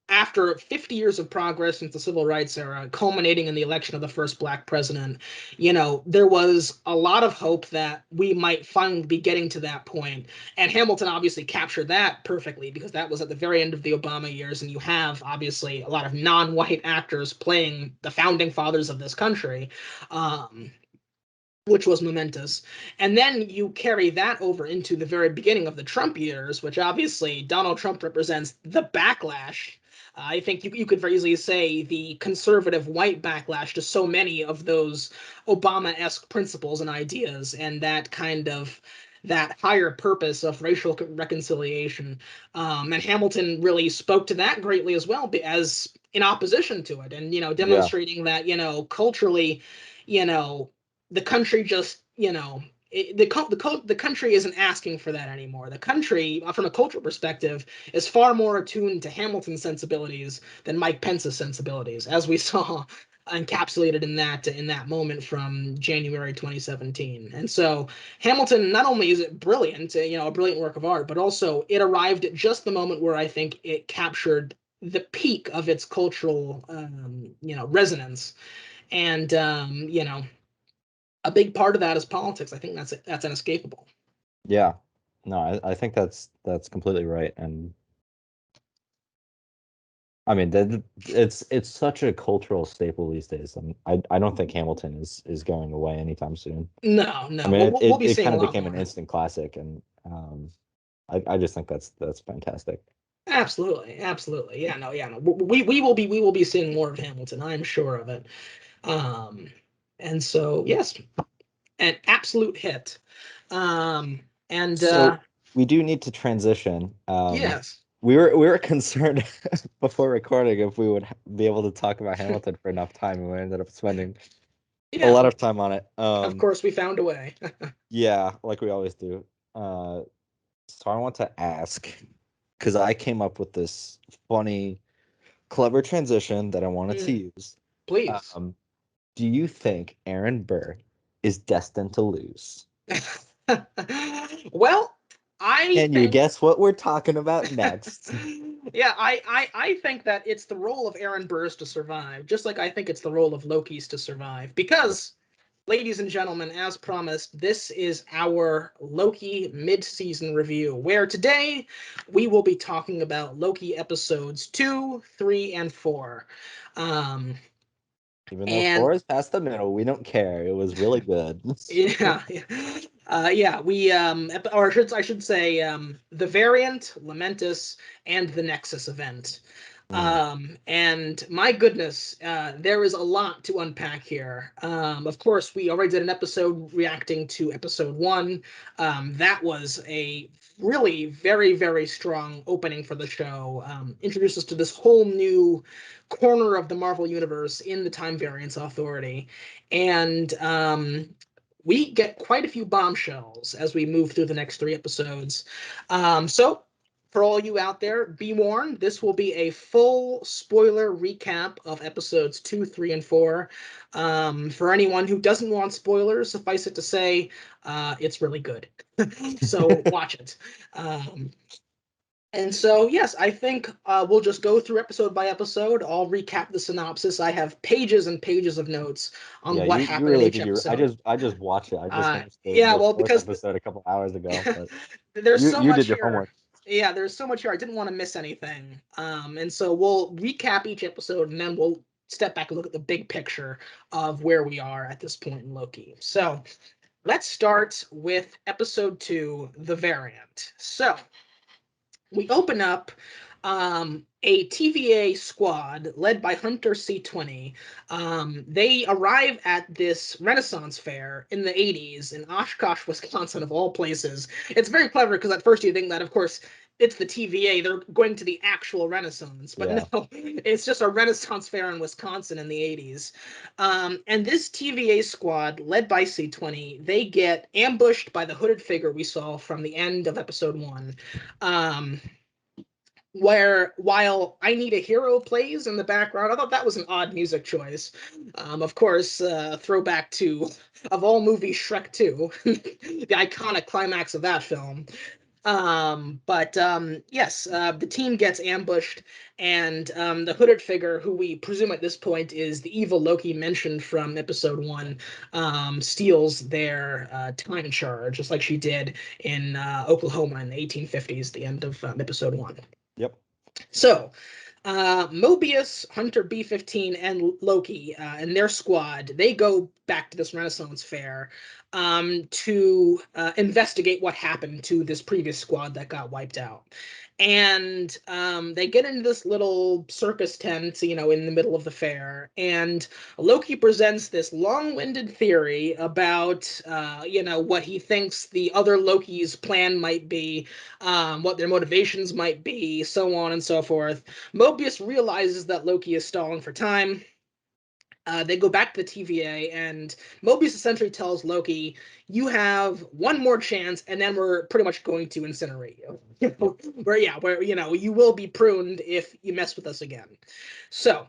after 50 years of progress since the civil rights era, culminating in the election of the first black president, there was a lot of hope that we might finally be getting to that point. And Hamilton obviously captured that perfectly because that was at the very end of the Obama years, and you have obviously a lot of non-white actors playing the founding fathers of this country. Um, which was momentous. And then you carry that over into the very beginning of the Trump years, which obviously Donald Trump represents the backlash. I think you could very easily say the conservative white backlash to so many of those Obama-esque principles and ideas, and that higher purpose of racial reconciliation. And Hamilton really spoke to that greatly as well, as in opposition to it, and yeah, demonstrating that culturally, you know the country just the country isn't asking for that anymore. The country, from a cultural perspective, is far more attuned to Hamilton's sensibilities than Mike Pence's sensibilities, as we saw encapsulated in that moment from January 2017. And so Hamilton, not only is it brilliant, a brilliant work of art, but also it arrived at just the moment where I think it captured the peak of its cultural resonance. And a big part of that is politics. I think that's inescapable. yeah. No, I think that's completely right. And I mean, it's such a cultural staple these days, and I don't think Hamilton is going away anytime soon. No, I no, mean, we'll be it seeing kind a of lot became more an of him. instant classic, and I just think that's fantastic. Absolutely, absolutely. Yeah, no, yeah, no. We will be seeing more of Hamilton. I'm sure of it. Um, and so yes, an absolute hit. Um, and So we do need to transition. yes, We were concerned before recording if we would be able to talk about Hamilton for enough time, and we ended up spending a yeah. lot of time on it. Of course, we found a way. Yeah, like we always do. Uh, so I want to ask, because I came up with this funny, clever transition that I wanted to Mm, use. please. Um, do you think Aaron Burr is destined to lose? Well, I Can you think guess what we're talking about next? yeah, I think that it's the role of Aaron Burrs to survive, just like I think it's the role of Loki's to survive. Because, ladies and gentlemen, as promised, this is our Loki mid-season review, where today we will be talking about Loki episodes 2, 3, and 4. Um, Even though and four is past the middle, we don't care. It was really good. yeah, yeah. We or I should say, the variant, Lamentus, and the Nexus event. Mm, And my goodness, there is a lot to unpack here. Of course, we already did an episode reacting to episode one. That was a really very, very strong opening for the show. Introduced us to this whole new corner of the Marvel Universe in the Time Variance Authority. And we get quite a few bombshells as we move through the next three episodes. So, for all you out there, be warned, this will be a full spoiler recap of episodes 2, 3, and 4. For anyone who doesn't want spoilers, suffice it to say, it's really good. So, watch it. Um, and so, yes, I think we'll just go through episode by episode. I'll recap the synopsis. I have pages and pages of notes on yeah, what you happened in really each did episode. I just watched it. I just finished Yeah, the well, fourth because episode a couple hours ago, but there's so you much did your here. homework. Yeah, there's so much here. I didn't want to miss anything. And so we'll recap each episode and then we'll step back and look at the big picture of where we are at this point in Loki. So let's start with episode 2, The Variant. So we open up a TVA squad led by Hunter C20. They arrive at this Renaissance fair in the 80s in Oshkosh, Wisconsin, of all places. It's very clever because at first you think that, of course, it's the TVA. They're going to the actual Renaissance. But Yeah. no, it's just a Renaissance fair in Wisconsin in the 80s. And this TVA squad, led by C20, they get ambushed by the hooded figure we saw from the end of episode 1. Um, where while I Need a Hero plays in the background, I thought that was an odd music choice. Of course, throwback to, of all movies, Shrek 2, the iconic climax of that film. But yes, the team gets ambushed, and the hooded figure, who we presume at this point is the evil Loki mentioned from episode 1, steals their time charge, just like she did in Oklahoma in the 1850s, the end of episode 1. Yep. So, Mobius, Hunter B-15, and Loki and their squad, they go back to this Renaissance fair to investigate what happened to this previous squad that got wiped out. And they get into this little circus tent, in the middle of the fair. And Loki presents this long-winded theory about, what he thinks the other Loki's plan might be, what their motivations might be, so on and so forth. Mobius realizes that Loki is stalling for time. They go back to the TVA, and Mobius essentially tells Loki, "You have one more chance, and then we're pretty much going to incinerate you. Yep. Where you will be pruned if you mess with us again." So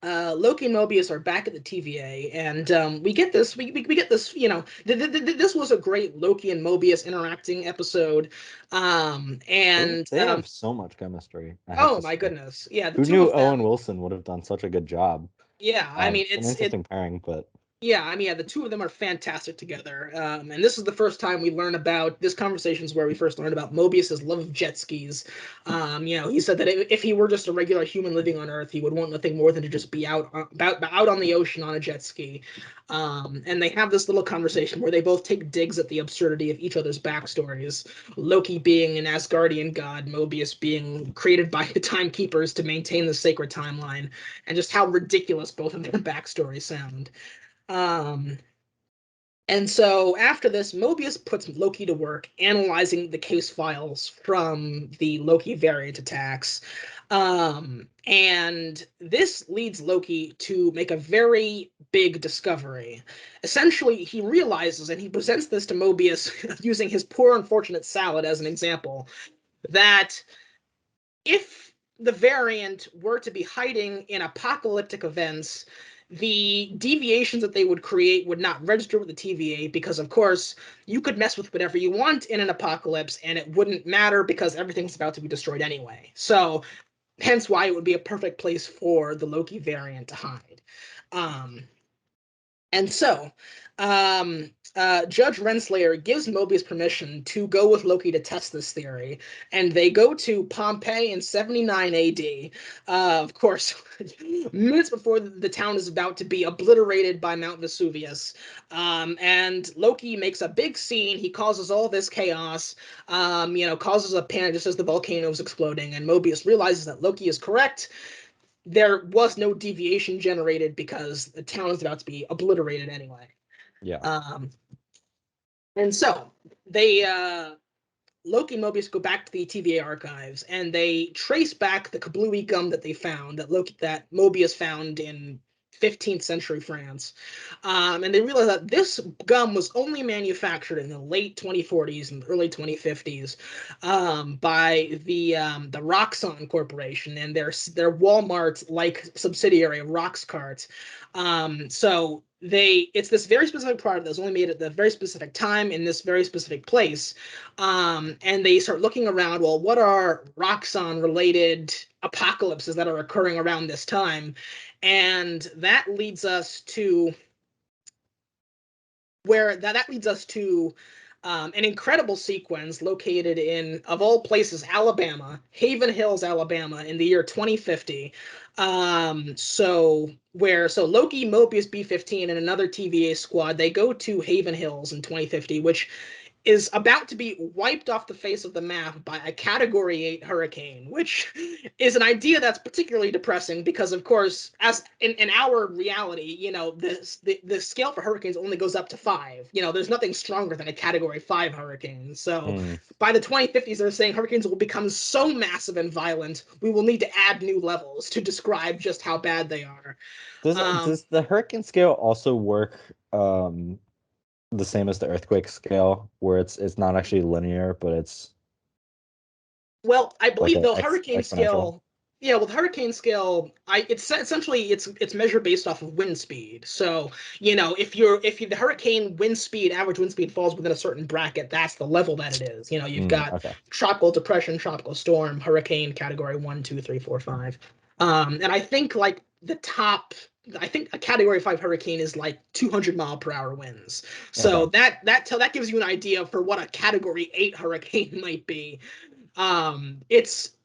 Loki and Mobius are back at the TVA, and we get this. We get this. This was a great Loki and Mobius interacting episode, and They have so much chemistry, I have oh to my say. goodness, yeah, the Who two knew of Owen them. Wilson would have done such a good job? Yeah, I mean It's an interesting pairing, but Yeah, I mean, yeah, the two of them are fantastic together. And this is the first time we learn about this conversation is where we first learned about Mobius's love of jet skis. He said that if he were just a regular human living on Earth, he would want nothing more than to just be out on the ocean on a jet ski. And they have this little conversation where they both take digs at the absurdity of each other's backstories. Loki being an Asgardian god, Mobius being created by the Timekeepers to maintain the sacred timeline, and just how ridiculous both of their backstories sound. Um, and so after this, Mobius puts Loki to work analyzing the case files from the Loki variant attacks. And this leads Loki to make a very big discovery. Essentially, he realizes, and he presents this to Mobius using his poor unfortunate salad as an example, that if the variant were to be hiding in apocalyptic events, the deviations that they would create would not register with the TVA because, of course, you could mess with whatever you want in an apocalypse and it wouldn't matter because everything's about to be destroyed anyway. So, hence why it would be a perfect place for the Loki variant to hide. Um, and so, Judge Renslayer gives Mobius permission to go with Loki to test this theory, and they go to Pompeii in 79 AD. Of course, minutes before the town is about to be obliterated by Mount Vesuvius. And Loki makes a big scene. He causes all this chaos, causes a panic just as the volcano is exploding, and Mobius realizes that Loki is correct. There was no deviation generated because the town is about to be obliterated anyway. Yeah. Um, and so they Loki and Mobius go back to the TVA archives and they trace back the kablooey gum that they found that Mobius found in 15th century France. And they realize that this gum was only manufactured in the late 2040s and early 2050s by the Roxxon Corporation and their Walmart like subsidiary of Roxcart. So it's this very specific product that's only made at the very specific time in this very specific place. And they start looking around. Well, what are Roxxon related apocalypses that are occurring around this time? And that leads us to an incredible sequence located in, of all places, Alabama, Haven Hills, Alabama, in the year 2050. So Loki, Mobius, B-15, and another TVA squad, they go to Haven Hills in 2050, which is about to be wiped off the face of the map by a Category 8 hurricane, which is an idea that's particularly depressing because, of course, as in our reality, the scale for hurricanes only goes up to 5. There's nothing stronger than a Category 5 hurricane. So Mm. by the 2050s, they're saying hurricanes will become so massive and violent, we will need to add new levels to describe just how bad they are. Does the hurricane scale also work the same as the earthquake scale, where it's not actually linear, but it's Well, I like believe an the hurricane exponential? scale. Yeah, with hurricane scale, it's essentially it's measured based off of wind speed. So if the hurricane wind speed, average wind speed falls within a certain bracket, that's the level that it is. You've got Okay. tropical depression, tropical storm, hurricane category 1, 2, 3, 4, 5. And I think like the top. I think a Category 5 hurricane is like 200-mile-per-hour winds. So Okay. that gives you an idea for what a Category 8 hurricane might be. It's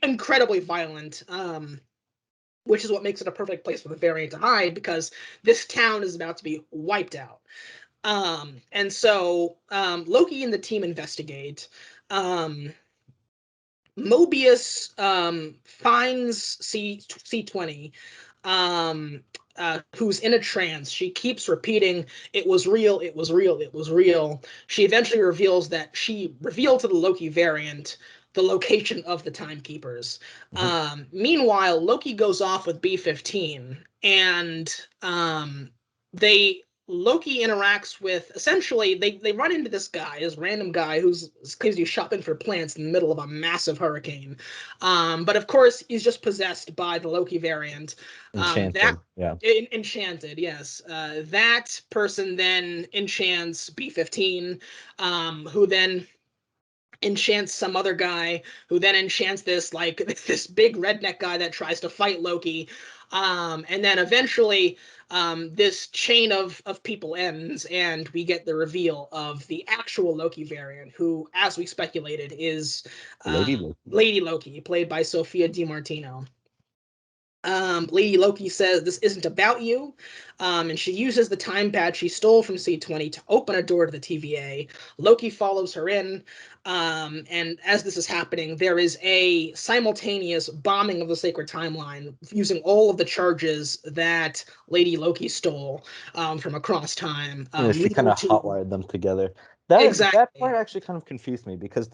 incredibly violent, which is what makes it a perfect place for the variant to hide because this town is about to be wiped out. And so Loki and the team investigate. Um, Mobius finds C20, who's in a trance. She keeps repeating, "It was real, it was real, it was real." She eventually reveals that she revealed to the Loki variant the location of the Timekeepers. Mhm. Meanwhile, Loki goes off with B-15, and they Loki interacts with, essentially they run into this random guy who's crazy shopping for plants in the middle of a massive hurricane. But of course he's just possessed by the Loki variant. That Enchanted. Yeah. enchanted, yes. That person then enchants B-15, who then enchants some other guy, who then enchants this big redneck guy that tries to fight Loki. And then eventually, this chain of people ends, and we get the reveal of the actual Loki variant, who, as we speculated, is Lady Loki. Lady Loki, played by Sophia DiMartino. Lady Loki says this isn't about you, and she uses the time pad she stole from C20 to open a door to the TVA. Loki follows her in, and as this is happening, there is a simultaneous bombing of the sacred timeline using all of the charges that Lady Loki stole from across time, Yeah, she kind leading of to hotwired them together. That part exactly, actually kind of confused me because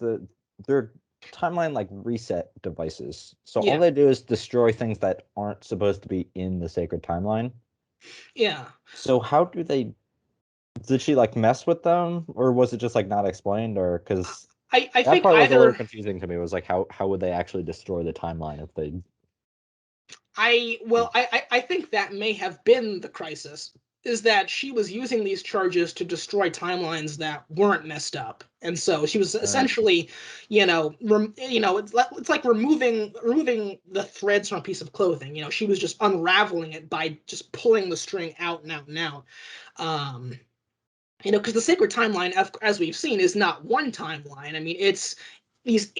they're timeline like reset devices. So all yeah, they do is destroy things that aren't supposed to be in the sacred timeline. yeah. So how do they did she like mess with them or was it just like not explained or because I that think part was a little either confusing to me. It was like how would they actually destroy the timeline if they I think that may have been the crisis, is that she was using these charges to destroy timelines that weren't messed up, and so she was essentially, it's like removing the threads from a piece of clothing. She was just unraveling it by just pulling the string out and out and out. Um, because the sacred timeline, as we've seen, is not one timeline. I mean, it's these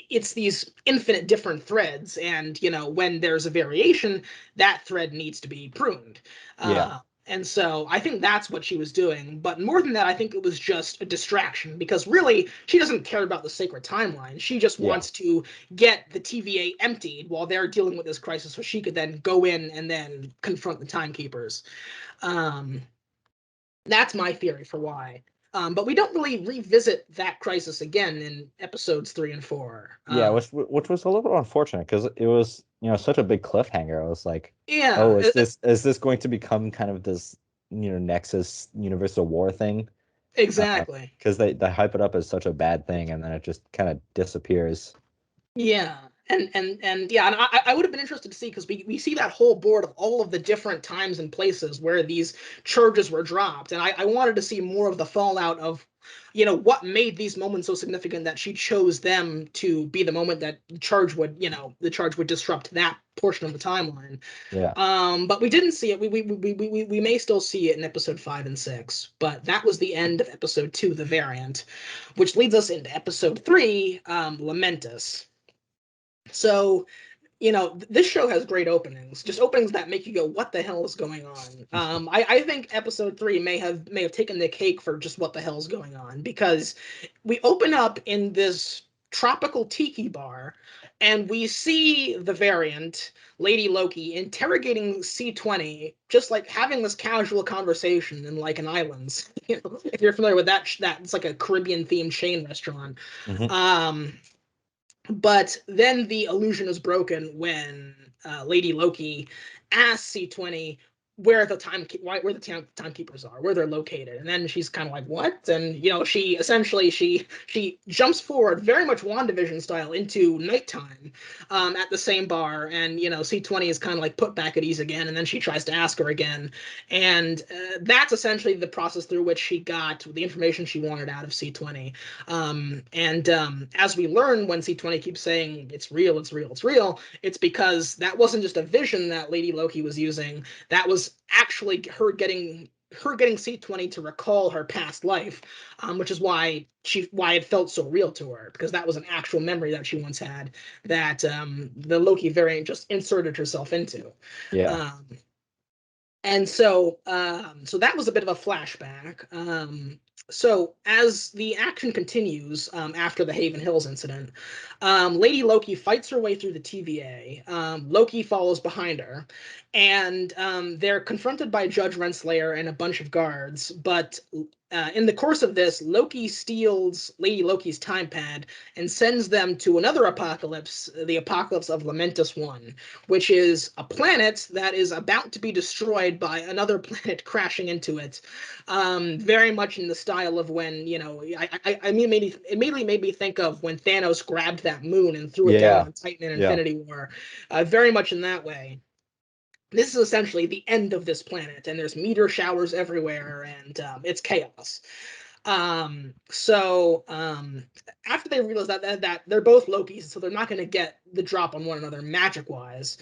infinite different threads, and when there's a variation, that thread needs to be pruned. yeah. And so I think that's what she was doing. But more than that, I think it was just a distraction, because really she doesn't care about the sacred timeline. She just Yeah. wants to get the TVA emptied while they're dealing with this crisis, so she could then go in and then confront the timekeepers. Um, that's my theory for why. But we don't really revisit that crisis again in episodes 3 and 4. Yeah, which was a little unfortunate because it was, such a big cliffhanger. I was like, Yeah, oh, is this going to become kind of this, Nexus Universal War thing? exactly. Because they hype it up as such a bad thing and then it just kind of disappears. Yeah, and yeah, and I would have been interested to see, because we see that whole board of all of the different times and places where these charges were dropped, and I wanted to see more of the fallout of, what made these moments so significant that she chose them to be the moment that the charge would disrupt that portion of the timeline. Yeah. But we didn't see it. We may still see it in episode 5 and 6, but that was the end of episode 2, the variant, which leads us into episode 3, Lamentus. So, this show has great openings, just openings that make you go, "What the hell is going on?" I think episode 3 may have taken the cake for just what the hell is going on, because we open up in this tropical tiki bar, and we see the variant, Lady Loki, interrogating C20, just like having this casual conversation in like an islands. If you're familiar with that it's like a Caribbean themed chain restaurant. Hmm. Um, but then the illusion is broken when Lady Loki asks C20 where the timekeepers are, where they're located, and then she's kind of like, "What?" And she essentially she jumps forward, very much WandaVision style, into nighttime, at the same bar, and C20 is kind of like put back at ease again, and then she tries to ask her again, and that's essentially the process through which she got the information she wanted out of C20. And as we learn, when C20 keeps saying it's real, it's real, it's real, it's because that wasn't just a vision that Lady Loki was using. That was actually her getting C20 to recall her past life, which is why it felt so real to her, because that was an actual memory that she once had, that the Loki variant just inserted herself into. Yeah. Um, and so that was a bit of a flashback. So as the action continues, after the Haven Hills incident, Lady Loki fights her way through the TVA. Loki follows behind her, and they're confronted by Judge Renslayer and a bunch of guards. But in the course of this, Loki steals Lady Loki's time pad and sends them to another apocalypse, the apocalypse of Lamentus One, which is a planet that is about to be destroyed by another planet crashing into it. Very much in the style of when, I mean, it immediately made me think of when Thanos grabbed that moon and threw it down Yeah. on Titan in Yeah. Infinity War. Very much in that way. This is essentially the end of this planet, and there's meteor showers everywhere, and it's chaos. So after they realize that they're both Lokis, so they're not going to get the drop on one another magic wise,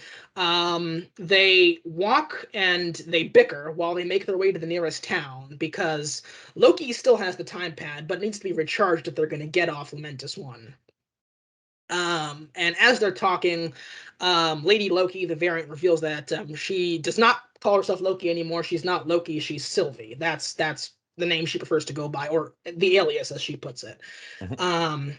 they walk and they bicker while they make their way to the nearest town because Loki still has the time pad, but needs to be recharged if they're going to get off Lamentis One. And as they're talking, Lady Loki, the variant, reveals that she does not call herself Loki anymore. She's not Loki. She's Sylvie. That's the name she prefers to go by, or the alias, as she puts it. Mhm. Um,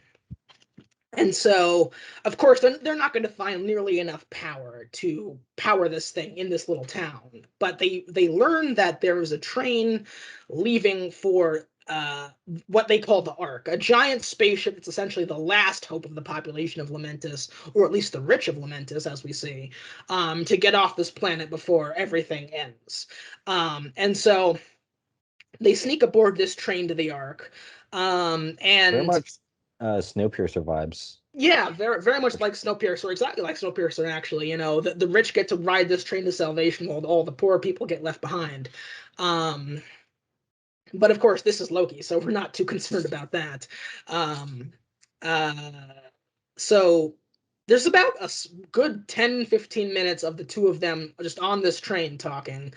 and so, of course, they're not going to find nearly enough power to power this thing in this little town. But they learn that there is a train leaving for what they call the Ark, a giant spaceship that's essentially the last hope of the population of Lamentis, or at least the rich of Lamentis, as we see, to get off this planet before everything ends. And so they sneak aboard this train to the Ark. Very And much Snowpiercer vibes. yeah, very very much like Snowpiercer, exactly like Snowpiercer. Actually, the rich get to ride this train to salvation, while all the poor people get left behind. Um, but of course, this is Loki, so we're not too concerned about that. Um, uh, so there's about a good 10-15 minutes of the two of them just on this train talking.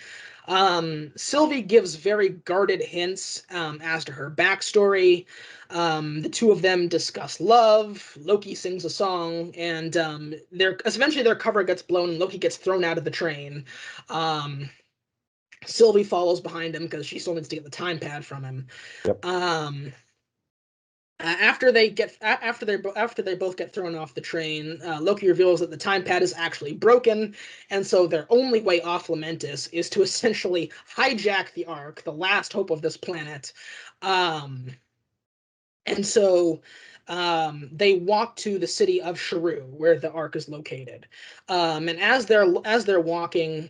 Sylvie gives very guarded hints as to her backstory. The two of them discuss love. Loki sings a song, and eventually their cover gets blown, and Loki gets thrown out of the train. Um, Sylvie follows behind him because she still needs to get the time pad from him. Yep. Um, after they both get thrown off the train, Loki reveals that the time pad is actually broken, and so their only way off Lamentis is to essentially hijack the Ark, the last hope of this planet. Um, and so they walk to the city of Sharu, where the Ark is located. And as they're walking,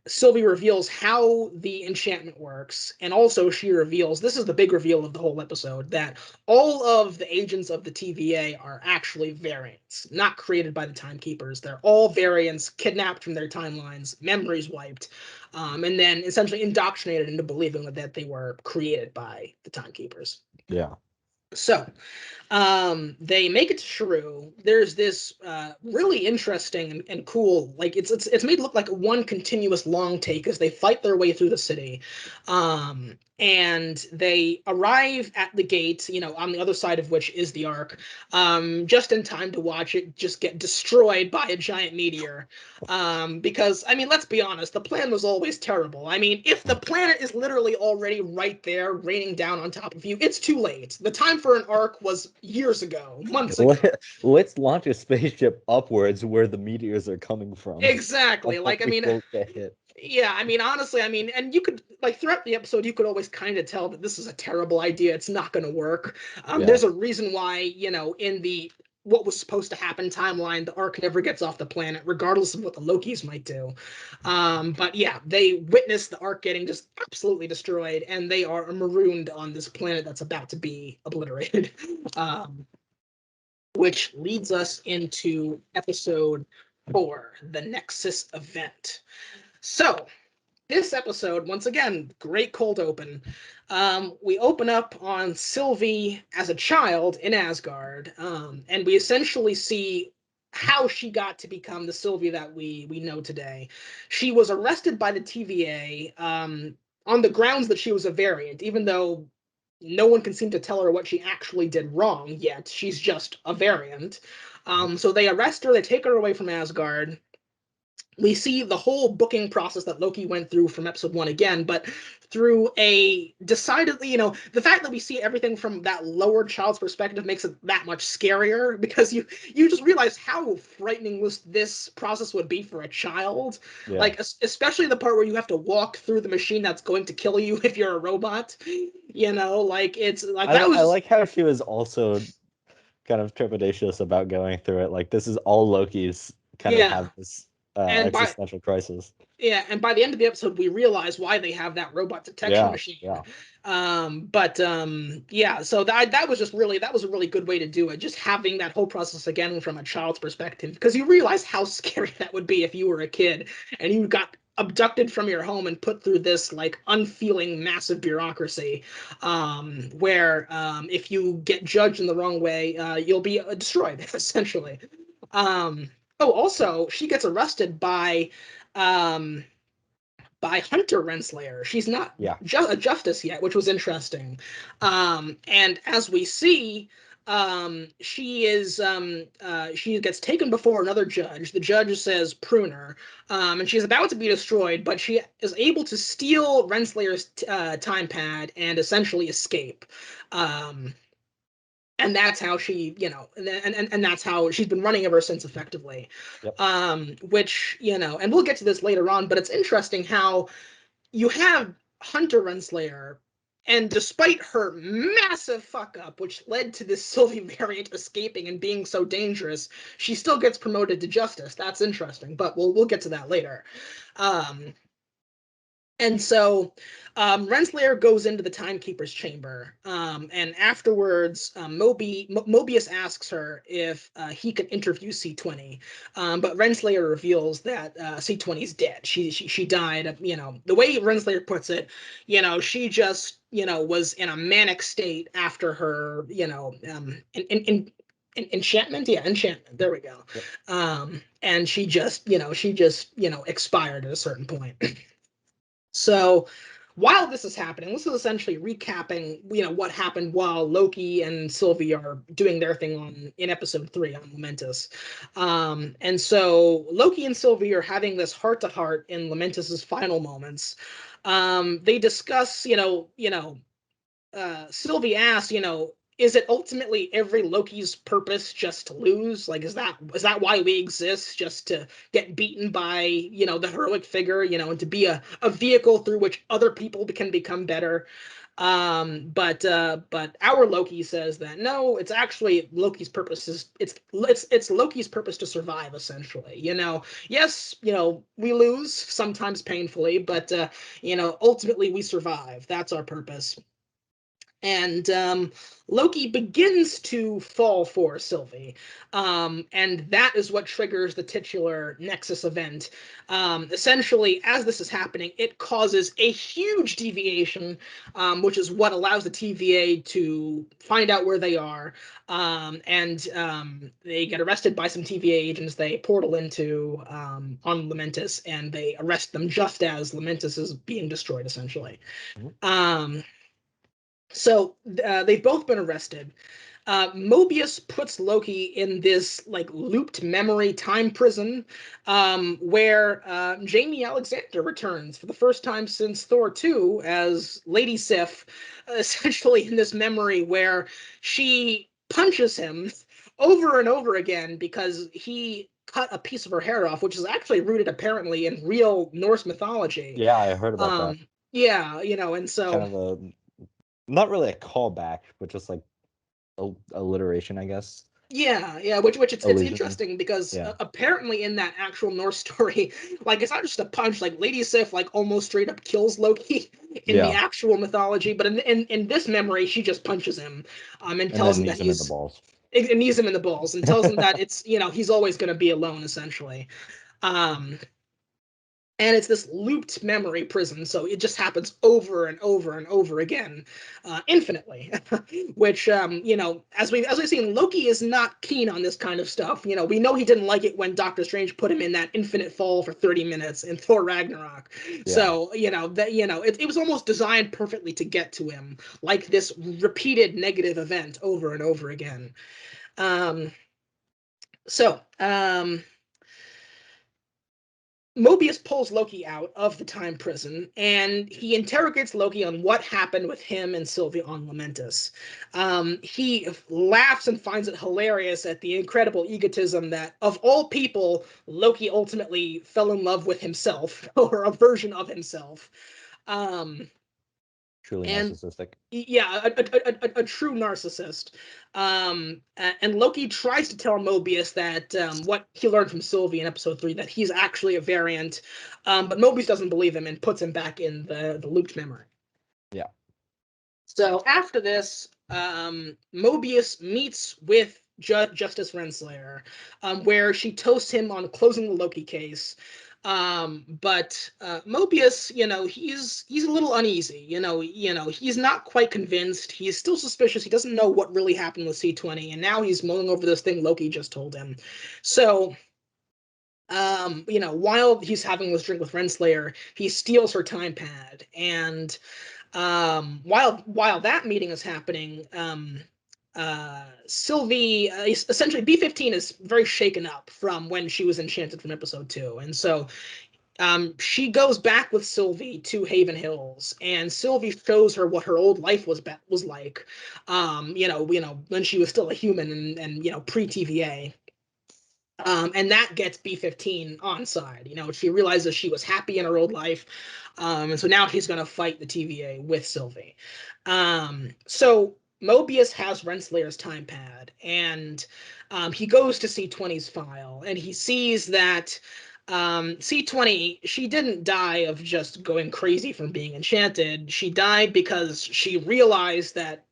Sylvie reveals how the enchantment works, and also she reveals, this is the big reveal of the whole episode, that all of the agents of the TVA are actually variants, not created by the Timekeepers. They're all variants kidnapped from their timelines, memories wiped, and then essentially indoctrinated into believing that they were created by the Timekeepers. Yeah. So they make it to Sharu. There's this really interesting and cool, like it's made look like one continuous long take as they fight their way through the city. And they arrive at the gate, on the other side of which is the Ark, just in time to watch it just get destroyed by a giant meteor. Because, I mean, let's be honest, the plan was always terrible. I mean, if the planet is literally already right there, raining down on top of you, it's too late. The time for an Ark was years ago, months ago. Let's launch a spaceship upwards where the meteors are coming from. And Exactly. Like, I hopefully mean, won't get hit. yeah, I mean, honestly, I mean, and you could, like, throughout the episode, you could always kind of tell that this is a terrible idea. It's not going to work. Yeah. There's a reason why, in the what was supposed to happen timeline, the Ark never gets off the planet, regardless of what the Lokis might do. But yeah, they witness the Ark getting just absolutely destroyed, and they are marooned on this planet that's about to be obliterated. Um, which leads us into episode 4, the Nexus event. So, this episode, once again, great cold open. We open up on Sylvie as a child in Asgard, and we essentially see how she got to become the Sylvie that we know today. She was arrested by the TVA on the grounds that she was a variant, even though no one can seem to tell her what she actually did wrong yet. She's just a variant. So they arrest her, they take her away from Asgard. We see the whole booking process that Loki went through from episode 1 again, but through a decidedly, the fact that we see everything from that lower child's perspective makes it that much scarier because you just realize how frightening this process would be for a child. Yeah. Like, especially the part where you have to walk through the machine that's going to kill you if you're a robot. Like it's like that was I just like how she was also kind of trepidatious about going through it. Like this is all Loki's kind of yeah. have this And by existential crisis. Yeah, and by the end of the episode, we realize why they have that robot detection Yeah, machine. yeah. Yeah, so that was just really that was a really good way to do it. Just having that whole process again from a child's perspective, because you realize how scary that would be if you were a kid and you got abducted from your home and put through this like unfeeling massive bureaucracy, where if you get judged in the wrong way, you'll be destroyed essentially. Oh, also, she gets arrested um, by Hunter Renslayer. She's not Yeah. a justice yet, which was interesting. And as we see, she gets taken before another judge. The judge says pruner, and she's about to be destroyed, but she is able to steal Renslayer's time pad and essentially escape. Um, and that's how she, and that's how she's been running ever since, effectively. Yep. Which, and we'll get to this later on, but it's interesting how you have Hunter Renslayer, and despite her massive fuck up, which led to this Sylvie variant escaping and being so dangerous, she still gets promoted to justice. That's interesting, but we'll get to that later. Um, and so Renslayer goes into the Timekeeper's chamber, and afterwards, Mobius asks her if he can interview C20, but Renslayer reveals that C20 is dead. She died. The way Renslayer puts it, she just was in a manic state after her enchantment. Yeah, enchantment. There we go. Yep. And she just expired at a certain point. So while this is happening, this is essentially recapping, what happened while Loki and Sylvie are doing their thing in episode 3 on Lamentus. And so Loki and Sylvie are having this heart to heart in Lamentus's final moments. They discuss, Sylvie asks, is it ultimately every Loki's purpose just to lose? Like, is that why we exist? Just to get beaten by, the heroic figure, and to be a vehicle through which other people can become better. But our Loki says that no, it's actually Loki's purpose is it's Loki's purpose to survive, essentially. Yes, we lose sometimes painfully, but ultimately we survive. That's our purpose. And Loki begins to fall for Sylvie, and that is what triggers the titular Nexus event. Essentially, as this is happening, it causes a huge deviation, which is what allows the TVA to find out where they are, and they get arrested by some TVA agents. They portal into on Lamentus, and they arrest them just as Lamentus is being destroyed, essentially. Mhm. Um, so they've both been arrested. Mobius puts Loki in this like looped memory time prison, where Jamie Alexander returns for the first time since Thor 2 as Lady Sif, essentially in this memory where she punches him over and over again because he cut a piece of her hair off, which is actually rooted apparently in real Norse mythology. Yeah, I heard about that. Yeah, and Kind so of a not really a callback, but just like alliteration, I guess. yeah, which it's Illusion. interesting because Yeah. apparently in that actual Norse story, like it's not just a punch. Like Lady Sif like almost straight up kills Loki in the Yeah. actual mythology, but in this memory, she just punches him, and And tells then him that knees him in the he's balls. it knees him in the balls and tells him that it's he's always going to be alone, essentially. Um, and it's this looped memory prison, so it just happens over and over and over again, infinitely. Which as we've seen, Loki is not keen on this kind of stuff. We know he didn't like it when Doctor Strange put him in that infinite fall for 30 minutes in Thor Ragnarok. Yeah. So it was almost designed perfectly to get to him, like this repeated negative event over and over again. um so Mobius pulls Loki out of the time prison, and he interrogates Loki on what happened with him and Sylvie on Lamentus. He laughs and finds it hilarious at the incredible egotism that, of all people, Loki ultimately fell in love with himself, or a version of himself. Um, Truly and narcissistic. yeah, a true narcissist. And Loki tries to tell Mobius that what he learned from Sylvie in episode 3, that he's actually a variant, but Mobius doesn't believe him and puts him back in the looped memory. Yeah. So after this, Mobius meets with Justice Renslayer, where she toasts him on closing the Loki case. But Mobius, he's a little uneasy. He's not quite convinced. He's still suspicious. He doesn't know what really happened with C20, and now he's mulling over this thing Loki just told him. So, while he's having this drink with Renslayer, he steals her time pad, and while that meeting is happening, Sylvie, essentially B15 is very shaken up from when she was enchanted from episode 2, and so she goes back with Sylvie to Haven Hills, and Sylvie shows her what her old life was like, when she was still a human and pre TVA. And that gets B15 on side. She realizes she was happy in her old life, and so now she's going to fight the TVA with Sylvie. So Mobius has Renslayer's time pad, and he goes to C20's file, and he sees that C20, she didn't die of just going crazy from being enchanted. She died because she realized that,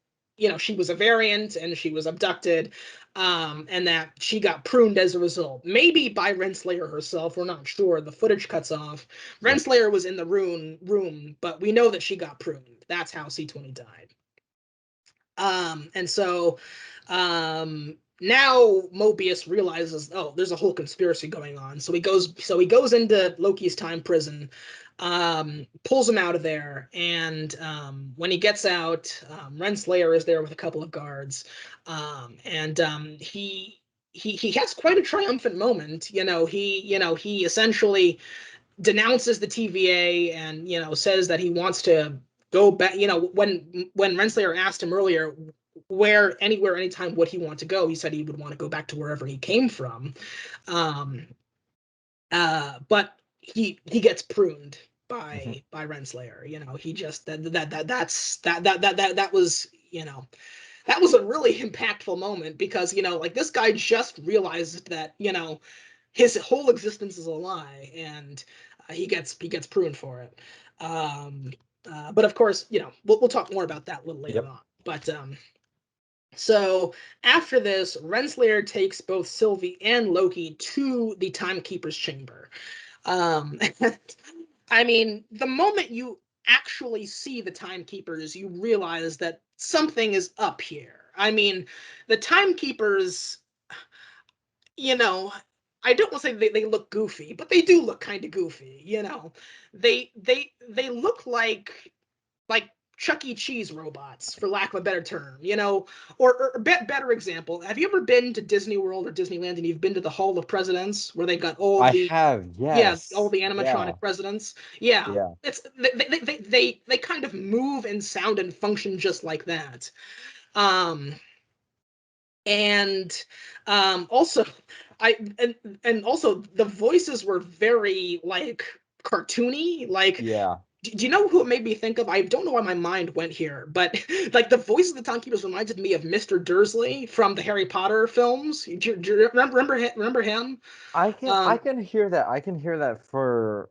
she was a variant and she was abducted, and that she got pruned as a result. Maybe by Renslayer herself, we're not sure. The footage cuts off. Yep. Renslayer was in the room, but we know that she got pruned. That's how C20 died. And so now Mobius realizes, oh, there's a whole conspiracy going on. So he goes into Loki's time prison, pulls him out of there, and when he gets out, Renslayer is there with a couple of guards, and he has quite a triumphant moment. He essentially denounces the TVA and says that he wants to go back. When Renslayer asked him earlier anywhere, anytime, would he want to go, he said he would want to go back to wherever he came from. Um, but he gets pruned Mm-hmm. by Renslayer. He just that was that was a really impactful moment because like this guy just realized that his whole existence is a lie, and he gets pruned for it. Um, but of course, we'll talk more about that a little later Yep. on. But so after this, Renslayer takes both Sylvie and Loki to the Timekeeper's chamber. And, I mean, the moment you actually see the Timekeepers, you realize that something is up here. I mean, the Timekeepers, you know, I don't want to say they look goofy, but they do look kind of goofy. They look like Chuck E. Cheese robots, for lack of a better term. Or better example, have you ever been to Disney World or Disneyland and you've been to the Hall of Presidents where they got all I the have, yeah, all yes. the Yeah. animatronic presidents? Yeah, Yeah. it's they kind of move and sound and function just like that. Um, and also I and also the voices were very like cartoony. Like, Yeah. do you know who it made me think of? I don't know why my mind went here, but like the voice of the timekeepers reminded me of Mr. Dursley from the Harry Potter films. Do you remember him? I um can hear that. I can hear that for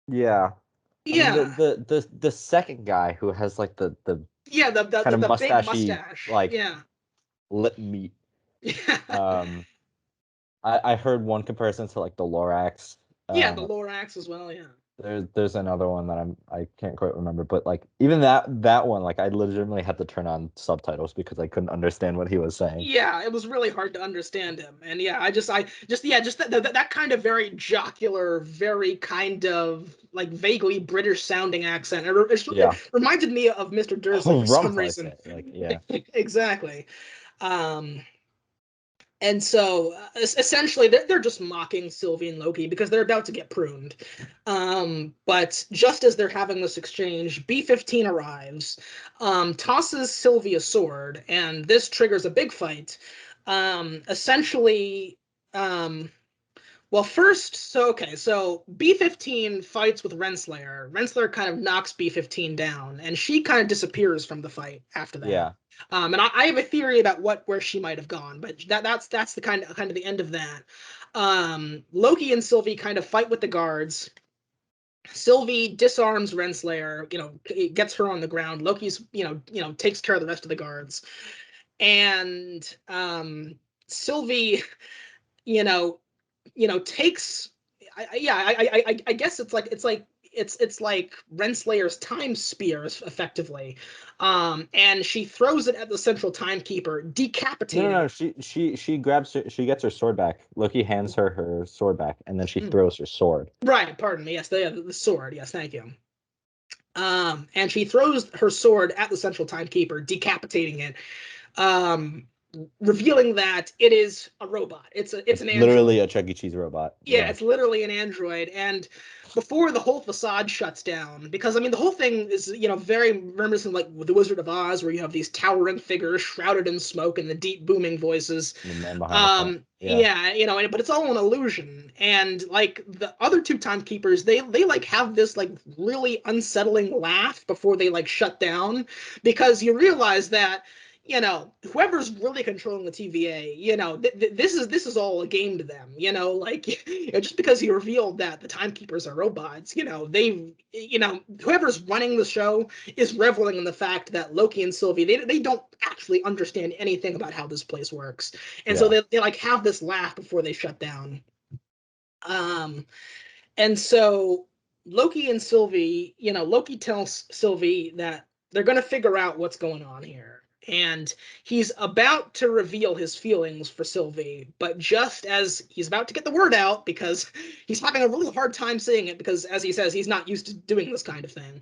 yeah. I mean yeah, the second guy who has like the yeah, the, kind the of the big mustachy mustache, like yeah. lip meat. Yeah. Um I heard one comparison to like the Lorax. Yeah, the Uh Lorax as well, yeah. there's another one that I can't quite remember, but like even that one, like I legitimately had to turn on subtitles because I couldn't understand what he was saying. Yeah, it was really hard to understand him. And yeah, just that kind of very jocular, very kind of like vaguely British sounding accent. It Yeah. reminded me of Mr. Dursley for some Rumpless reason. it. Like yeah. Exactly. Um, and so essentially, they're just mocking Sylvie and Loki because they're about to get pruned. But just as they're having this exchange, B15 arrives, tosses Sylvie a sword, and this triggers a big fight. Essentially, um, well, first, so B15 fights with Renslayer. Renslayer kind of knocks B15 down, and she kind of disappears from the fight after that. Yeah. And I have a theory about where she might have gone, but that's the kind of the end of that. Loki and Sylvie kind of fight with the guards. Sylvie disarms Renslayer, gets her on the ground. Loki's, takes care of the rest of the guards, and Sylvie, you know, takes I guess it's like Renslayer's time spear effectively, and she throws it at the central timekeeper, decapitating No. it. She grabs she gets her sword back. Loki hands her sword back, and then she Mm. throws her sword. Right, pardon me. Yes, the sword. Yes, thank you. And she throws her sword at the central timekeeper, decapitating it, um, revealing that it is a robot. It's It's an android. literally a Chuck E. Cheese robot. Yeah, Yeah. it's literally an android. And before the whole facade shuts down, because I mean the whole thing is, very reminiscent like with the Wizard of Oz, where you have these towering figures shrouded in smoke and the deep booming voices. The man behind the curtain. Yeah. Yeah, but it's all an illusion. And like the other two timekeepers, they like have this like really unsettling laugh before they like shut down, because you realize that whoever's really controlling the TVA, this is all a game to them, like just because he revealed that the timekeepers are robots, whoever's running the show is reveling in the fact that Loki and Sylvie, they don't actually understand anything about how this place works, and so Yeah. they like have this laugh before they shut down. Um, and so Loki and Sylvie, Loki tells Sylvie that they're going to figure out what's going on here. And he's about to reveal his feelings for Sylvie, but just as he's about to get the word out, because he's having a really hard time saying it, because as he says, he's not used to doing this kind of thing.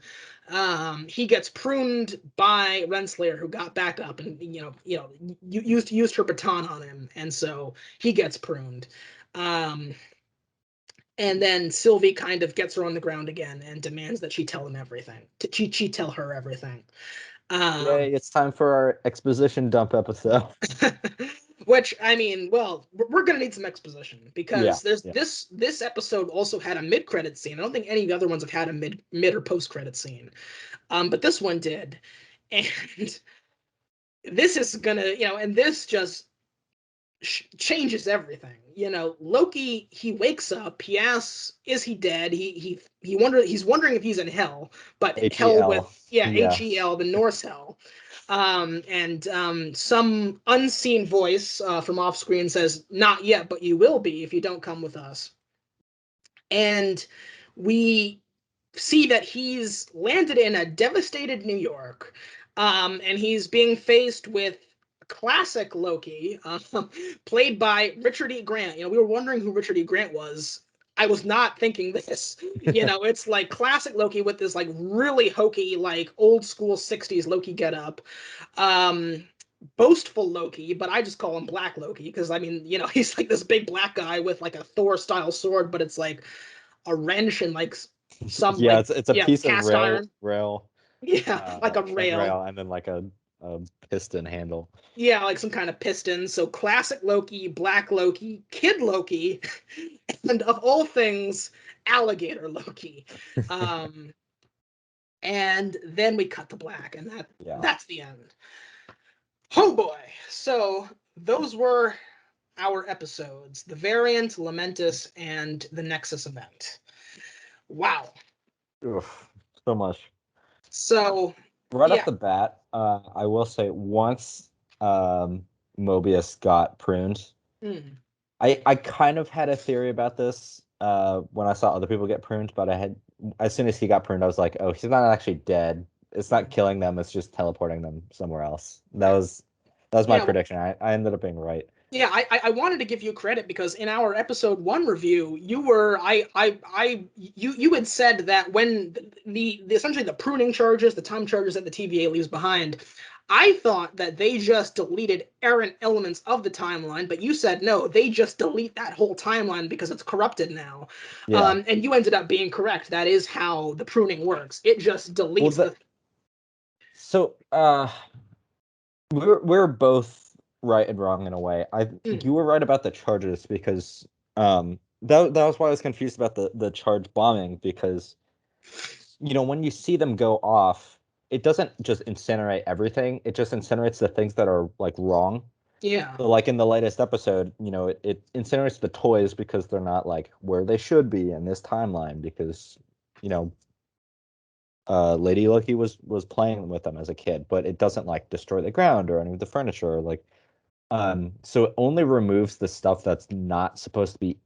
He gets pruned by Renslayer, who got back up and used her baton on him, and so he gets pruned. Um, and then Sylvie kind of gets her on the ground again and demands that she tell him everything. She tell her everything. Um, Yay, it's time for our exposition dump episode. which I mean, well, we're gonna need some exposition, Yeah. because there's Yeah. this episode also had a mid credit scene. I don't think any of the other ones have had a mid or post credit scene. But this one did, and this is gonna and this just changes everything. Loki, he wakes up, he asks, is he dead? He's wondering if he's in hell, but hell with, HEL. yeah, Yeah. HEL, the Norse hell. And some unseen voice from off screen says, "Not yet, but you will be if you don't come with us." And we see that he's landed in a devastated New York, and he's being faced with classic Loki, played by Richard E. Grant. We were wondering who Richard E. Grant was. I was not thinking this. It's like classic Loki with this like really hokey, like old school '60s Loki getup. Um, boastful Loki, but I just call him Black Loki, because I mean, he's like this big black guy with like a Thor style sword, but it's like a wrench and like some Yeah, like, it's a yeah, piece of cast iron. rail Yeah, like a chain rail. rail and then like a piston handle. Yeah, like some kind of piston. So classic Loki, Black Loki, Kid Loki, and of all things, Alligator Loki. Um, and then we cut to black, and Yeah. that's the end. Oh boy. So those were our episodes: the Variant, Lamentus, and the Nexus event. Wow. Oof, so much. So Right off yeah. the bat, I will say once Mobius got pruned, Mm, I kind of had a theory about this when I saw other people get pruned, but I had as soon as he got pruned, I was like, oh, he's not actually dead. It's not mm. killing them, it's just teleporting them somewhere else. That was my Yeah, prediction. I ended up being right. yeah, I wanted to give you credit, because in our episode 1 review, you were you had said that when the essentially the pruning charges, the time charges that the TVA leaves behind, I thought that they just deleted errant elements of the timeline, but you said no, they just delete that whole timeline because it's corrupted now. Yeah. And you ended up being correct. That is how the pruning works. It just Well, deletes the. so we're both right and wrong in a way. Mm, You were right about the charges because that was why I was confused about the charge bombing because when you see them go off, it doesn't just incinerate everything. It just incinerates the things that are like wrong. yeah. So like in the latest episode, it incinerates the toys because they're not like where they should be in this timeline because you know Lady Loki was playing with them as a kid, but it doesn't like destroy the ground or any of the furniture or like so it only removes the stuff that's not supposed to be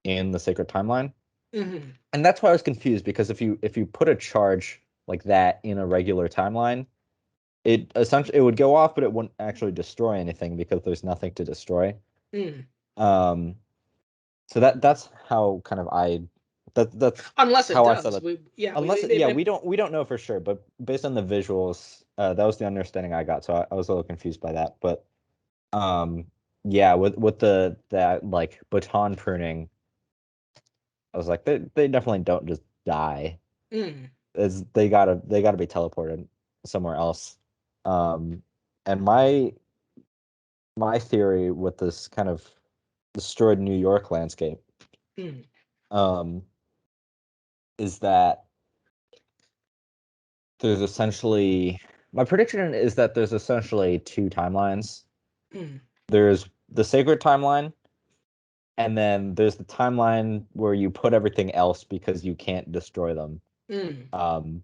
in the sacred timeline. Hmm. And that's why I was confused, because if you put a charge like that in a regular timeline, it would go off, but it wouldn't actually destroy anything because there's nothing to destroy. Mm. Um, so that's how kind of that's Unless it how I saw does. that. We yeah, Unless yeah, we don't know for sure, but based on the visuals, that was the understanding I got. So I was a little confused by that. But um, yeah, with that like baton pruning, I was like, they definitely don't just die. mm, They gotta be teleported somewhere else. Um, and my theory with this kind of destroyed New York landscape, mm, um, is that there's essentially my prediction is that there's essentially two timelines. mm, There's the sacred timeline, and then there's the timeline where you put everything else because you can't destroy them. mm, Um,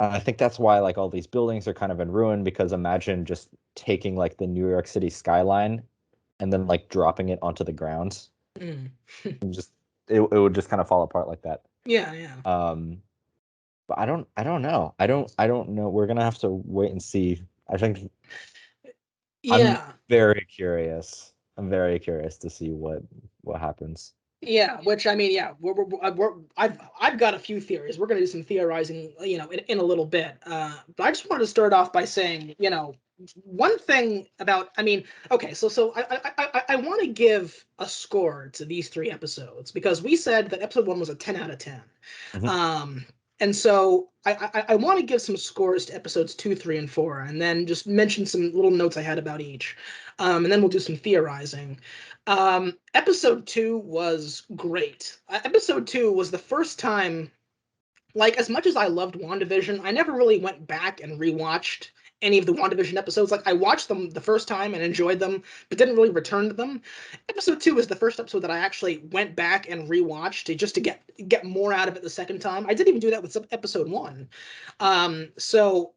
and I think that's why like all these buildings are kind of in ruin, because imagine just taking like the New York City skyline and then like dropping it onto the ground. mm. And just it would just kind of fall apart like that. Yeah, yeah. Um, but I don't know. I don't know. We're gonna have to wait and see. I think I'm Yeah. very curious. I'm very curious to see what happens. Yeah, which I mean, yeah, I've got a few theories. We're going to do some theorizing, in a little bit. But I just wanted to start off by saying, one thing about, I mean, okay, so I want to give a score to these three episodes because we said that episode one was a 10 out of 10. Mhm. Um, and so I want to give some scores to episodes two, three, and four, and then just mention some little notes I had about each. And then we'll do some theorizing. Episode two was great. Episode two was the first time, like, as much as I loved WandaVision, I never really went back and rewatched any of the WandaVision episodes. Like, I watched them the first time and enjoyed them, but didn't really return to them. Episode two is the first episode that I actually went back and rewatched just to get more out of it the second time. I didn't even do that with episode one. So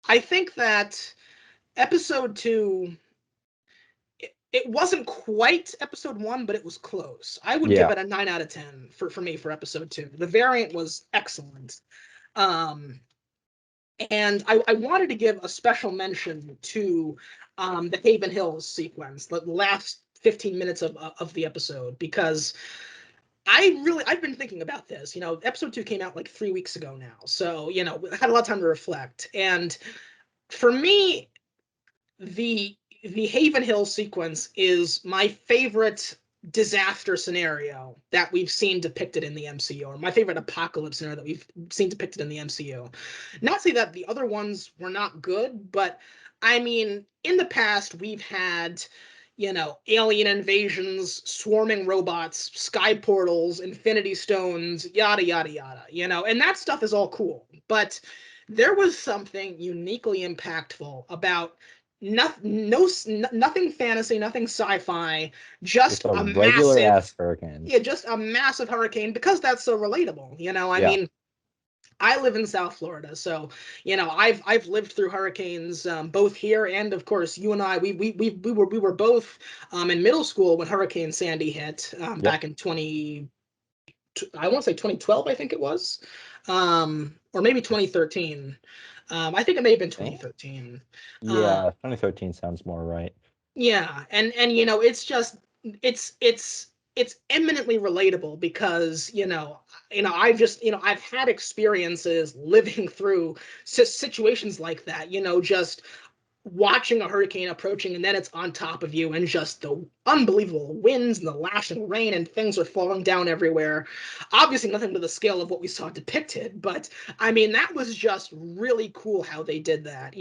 I think that episode two it wasn't quite episode one, but it was close. I would give Yeah. it a 9 out of 10 for me for episode two. The variant was excellent. Um, and I wanted to give a special mention to the Haven Hills sequence, the last 15 minutes of the episode, because I've been thinking about this. Episode two came out like 3 weeks ago now. So, I had a lot of time to reflect. And for me, the the Haven Hill sequence is my favorite disaster scenario that we've seen depicted in the MCU, or my favorite apocalypse scenario that we've seen depicted in the MCU. Not to say that the other ones were not good, but I mean, in the past we've had, alien invasions, swarming robots, sky portals, infinity stones, yada yada yada, and that stuff is all cool. But there was something uniquely impactful about nothing fantasy, nothing sci-fi, Just just a a regular massive, ass hurricane. yeah, just a massive hurricane because that's so relatable. I Yeah. mean, I live in South Florida, so I've lived through hurricanes, both here and of course you and I. We were both in middle school when Hurricane Sandy hit, Yep. back in 20. I want to say 2012, I think it was, or maybe 2013. I think it may have been Eh? 2013. Uh, Yeah, 2013 sounds more right. yeah, and it's just it's eminently relatable because I've had experiences living through situations like that. Just watching a hurricane approaching and then it's on top of you and just the unbelievable winds and the lashing rain and things are falling down everywhere. Obviously nothing to the scale of what we saw depicted, but I mean that was just really cool how they did that.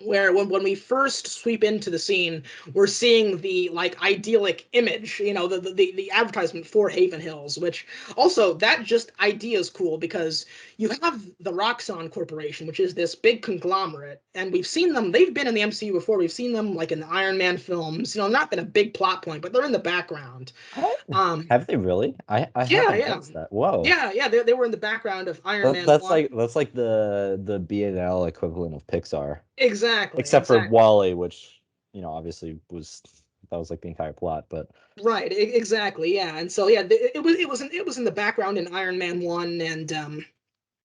Where when we first sweep into the scene, we're seeing the like idyllic image, the advertisement for Haven Hills, which also that just idea is cool because you have the Roxxon Corporation, which is this big conglomerate, and we've seen them. They've been in the MCU before. We've seen them like in the Iron Man films. Not been a big plot point, but they're in the background. What? Um, Have they really? I yeah, haven't yeah, noticed that. Whoa. yeah. They were in the background of Iron Man That's like One. that's like the B&L equivalent of Pixar. Exactly, Except for exactly. Wally, which, obviously was that was like the entire plot. But Right, exactly, yeah. And so yeah, it was in the background in Iron Man 1, and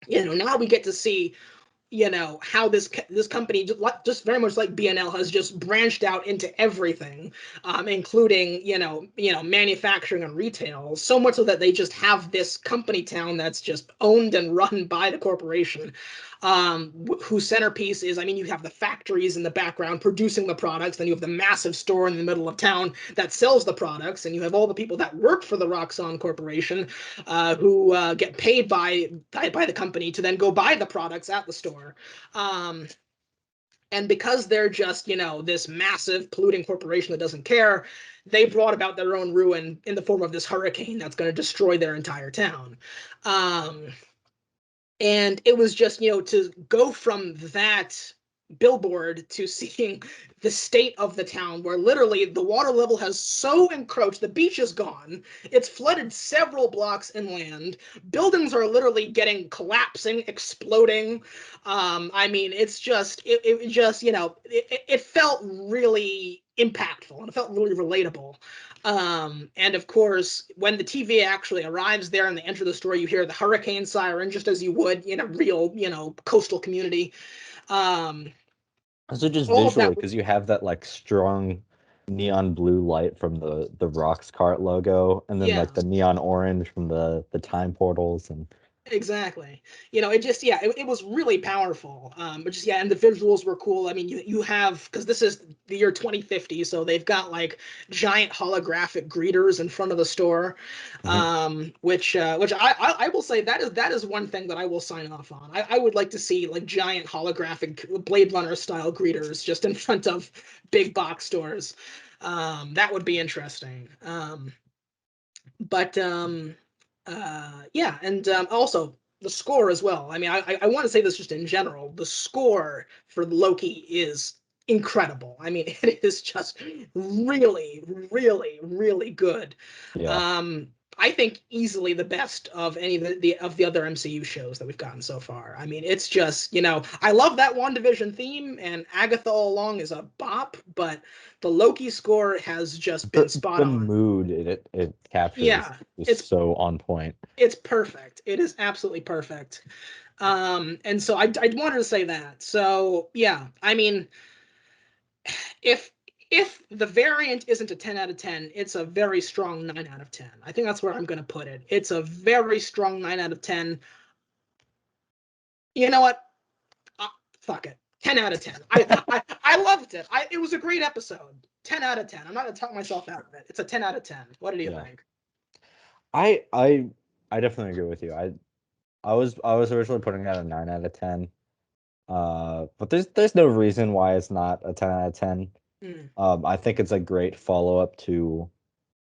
now we get to see how this company, just very much like BNL, has just branched out into everything, including manufacturing and retail, so much so that they just have this company town that's just owned and run by the corporation, whose centerpiece is, I mean, you have the factories in the background producing the products, then you have the massive store in the middle of town that sells the products, and you have all the people that work for the Roxxon Corporation, who get paid by the company to then go buy the products at the store. Um, and because they're just, this massive polluting corporation that doesn't care, they brought about their own ruin in the form of this hurricane that's going to destroy their entire town. Um, and it was just, to go from that billboard to seeing the state of the town, where literally the water level has so encroached, the beach is gone, it's flooded several blocks inland, buildings are literally collapsing, exploding. I mean, it just, it felt really impactful, and it felt really relatable. And of course, when the TVA actually arrives there and they enter the store, you hear the hurricane siren, just as you would in a real, coastal community. Um, also just all of that. visually, because you have that like strong neon blue light from the Rocks Cart logo, and then Yeah. like the neon orange from the time portals, and Exactly. It just, yeah, it was really powerful. But just, yeah, and the visuals were cool. I mean, you have, because this is the year 2050, so they've got like giant holographic greeters in front of the store, Mhm. which I will say that is one thing that I will sign off on. I would like to see like giant holographic Blade Runner style greeters just in front of big box stores. That would be interesting. But yeah, and also the score as well. I mean, I want to say this just in general. The score for Loki is incredible. I mean, it is just really, really, really good. Yeah. Um, I think easily the best of any of the other MCU shows that we've gotten so far. I mean, it's just, I love that WandaVision theme, and Agatha all along is a bop, but the Loki score has just been spot The on. mood it captures Yeah, is it's so on point. it's perfect. It is absolutely perfect. And so I wanted to say that. So yeah, I mean, if if the variant isn't a 10 out of 10, it's a very strong 9 out of 10. I think that's where I'm going to put it. It's a very strong 9 out of 10. You know what? Uh, Fuck it. 10 out of 10. I loved it. It was a great episode. 10 out of 10. I'm not going to talk myself out of it. It's a 10 out of 10. What did you Yeah. think? I I I definitely agree with you. I was originally putting that a 9 out of 10. But there's no reason why it's not a 10 out of 10. Mm, I think it's a great follow up to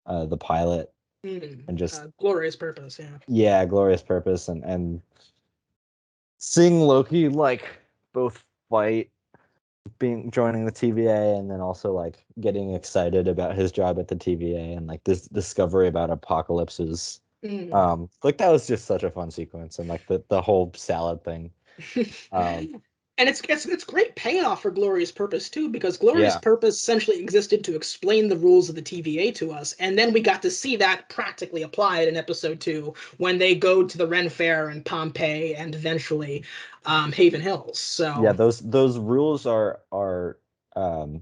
the pilot, and just glorious purpose. Yeah. yeah, glorious purpose, and seeing Loki like both fight, being joining the TVA, and then also like getting excited about his job at the TVA, and like this discovery about apocalypses. Mm. Like that was just such a fun sequence, and like the whole salad thing. Um, And it's great payoff for Glorious Purpose too, because Glorious yeah, Purpose essentially existed to explain the rules of the TVA to us, and then we got to see that practically applied in episode 2 when they go to the Ren Fair and Pompeii and eventually Haven Hills. yeah, So those rules are um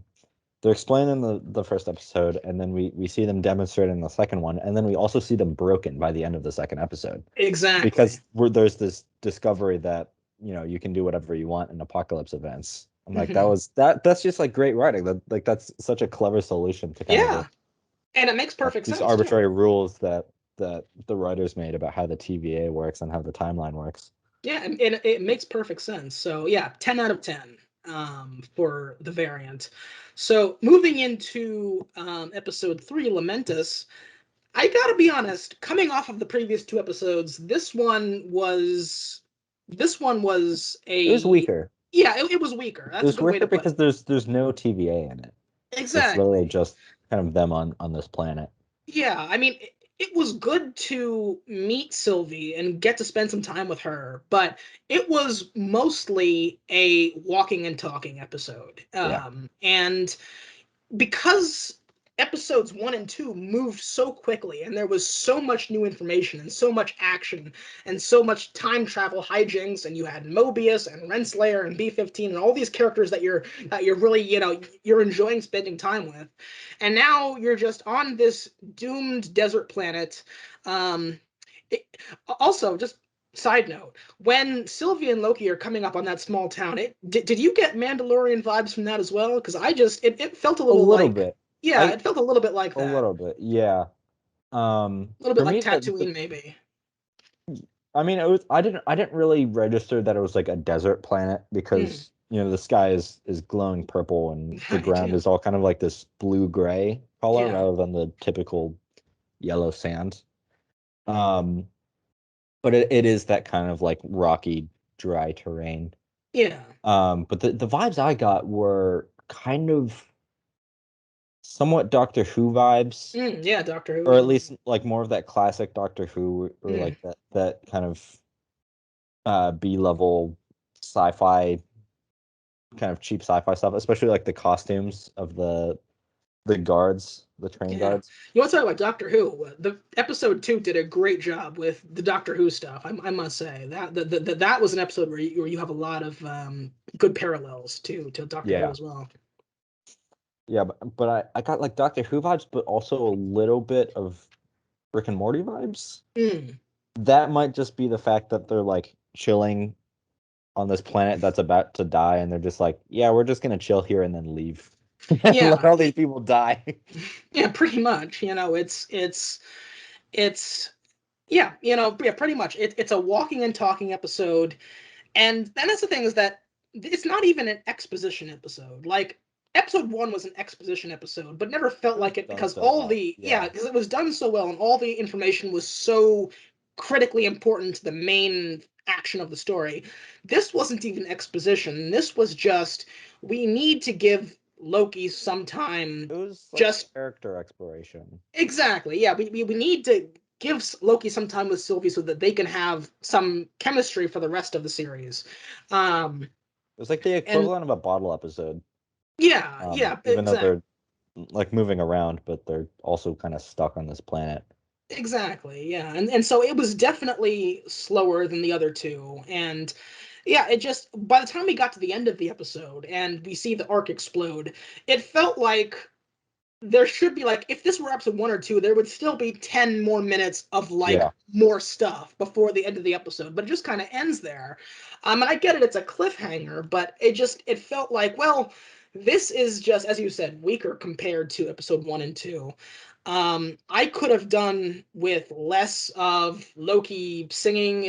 they're explained in the first episode, and then we see them demonstrated in the second one, and then we also see them broken by the end of the second episode, exactly. because there's this discovery that you can do whatever you want in apocalypse events. I'm like, Hmm. that's just like great writing. That's such a clever solution to kind of Yeah, and it makes perfect these sense too. arbitrary rules that the writers made about how the TVA works and how the timeline works. Yeah, and it makes perfect sense. So yeah, 10 out of 10 for the variant. So moving into episode 3, Lamentus, I gotta be honest, coming off of the previous 2 episodes, this one was It was a, weaker. yeah, it was weaker. It That's a was good way weaker to put because it. there's no TVA in it. It's literally Exactly. just kind of them on this planet. Yeah, I mean, it was good to meet Sylvie and get to spend some time with her, but it was mostly a walking and talking episode. Yeah. And because episodes 1 and 2 moved so quickly, and there was so much new information and so much action and so much time travel hijinks, and you had Mobius and Renslayer and B-15 and all these characters that you're really, you're enjoying spending time with. And now you're just on this doomed desert planet. um it, Also, just side note, when Sylvie and Loki are coming up on that small town, did you get Mandalorian vibes from that as well? Because it felt a A little little like, bit. yeah, I it felt a little bit like a that. little bit, yeah. A little bit For like me, the Tatooine, maybe. I mean, I didn't really register that it was like a desert planet Mm, because the sky is glowing purple and the right, ground yeah. is all kind of like this blue gray color Yeah. rather than the typical yellow sand. Um, but it is that kind of like rocky, dry terrain. Yeah. But the vibes I got were kind of somewhat Doctor Who vibes, Yeah, Doctor Who or as at well. least like more of that classic Doctor Who, or Mm, like that kind of B-level sci-fi, kind of cheap sci-fi stuff, especially like the costumes of the guards, the train yeah. guards. You want to talk about Doctor Who? The episode 2 did a great job with the Doctor Who stuff. I must say that was an episode where you have a lot of good parallels to Doctor Who Yeah. as well. Yeah, but I got like Doctor Who vibes, but also a little bit of Rick and Morty vibes. Mm, That might just be the fact that they're like chilling on this planet that's about to die, and they're just like, yeah, we're just gonna chill here and then leave and let yeah. all these people die. Yeah, pretty much. It's yeah, yeah, pretty much. It's a walking and talking episode. And then that's the thing, is that it's not even an exposition episode. Like, episode 1 was an exposition episode, but never felt It was like it, done because so all well. the yeah, Yeah. because it was done so well and all the information was so critically important to the main action of the story. This wasn't even exposition. This was just, we need to give Loki some time. It was like Just character exploration. exactly, yeah. We need to give Loki some time with Sylvie so that they can have some chemistry for the rest of the series. Um, It was like the and equivalent of a bottle episode. yeah, yeah, Even though exactly. they're like moving around, but they're also kind of stuck on this planet. Exactly, yeah. And so it was definitely slower than the other two. And yeah, it just, by the time we got to the end of the episode and we see the arc explode, it felt like there should be, like, if this were episode 1 or 2, there would still be 10 more minutes of like Yeah. more stuff before the end of the episode, but it just kind of ends there. And I get it, it's a cliffhanger, but it felt like, well, this is just, as you said, weaker compared to episode 1 and 2. I could have done with less of Loki singing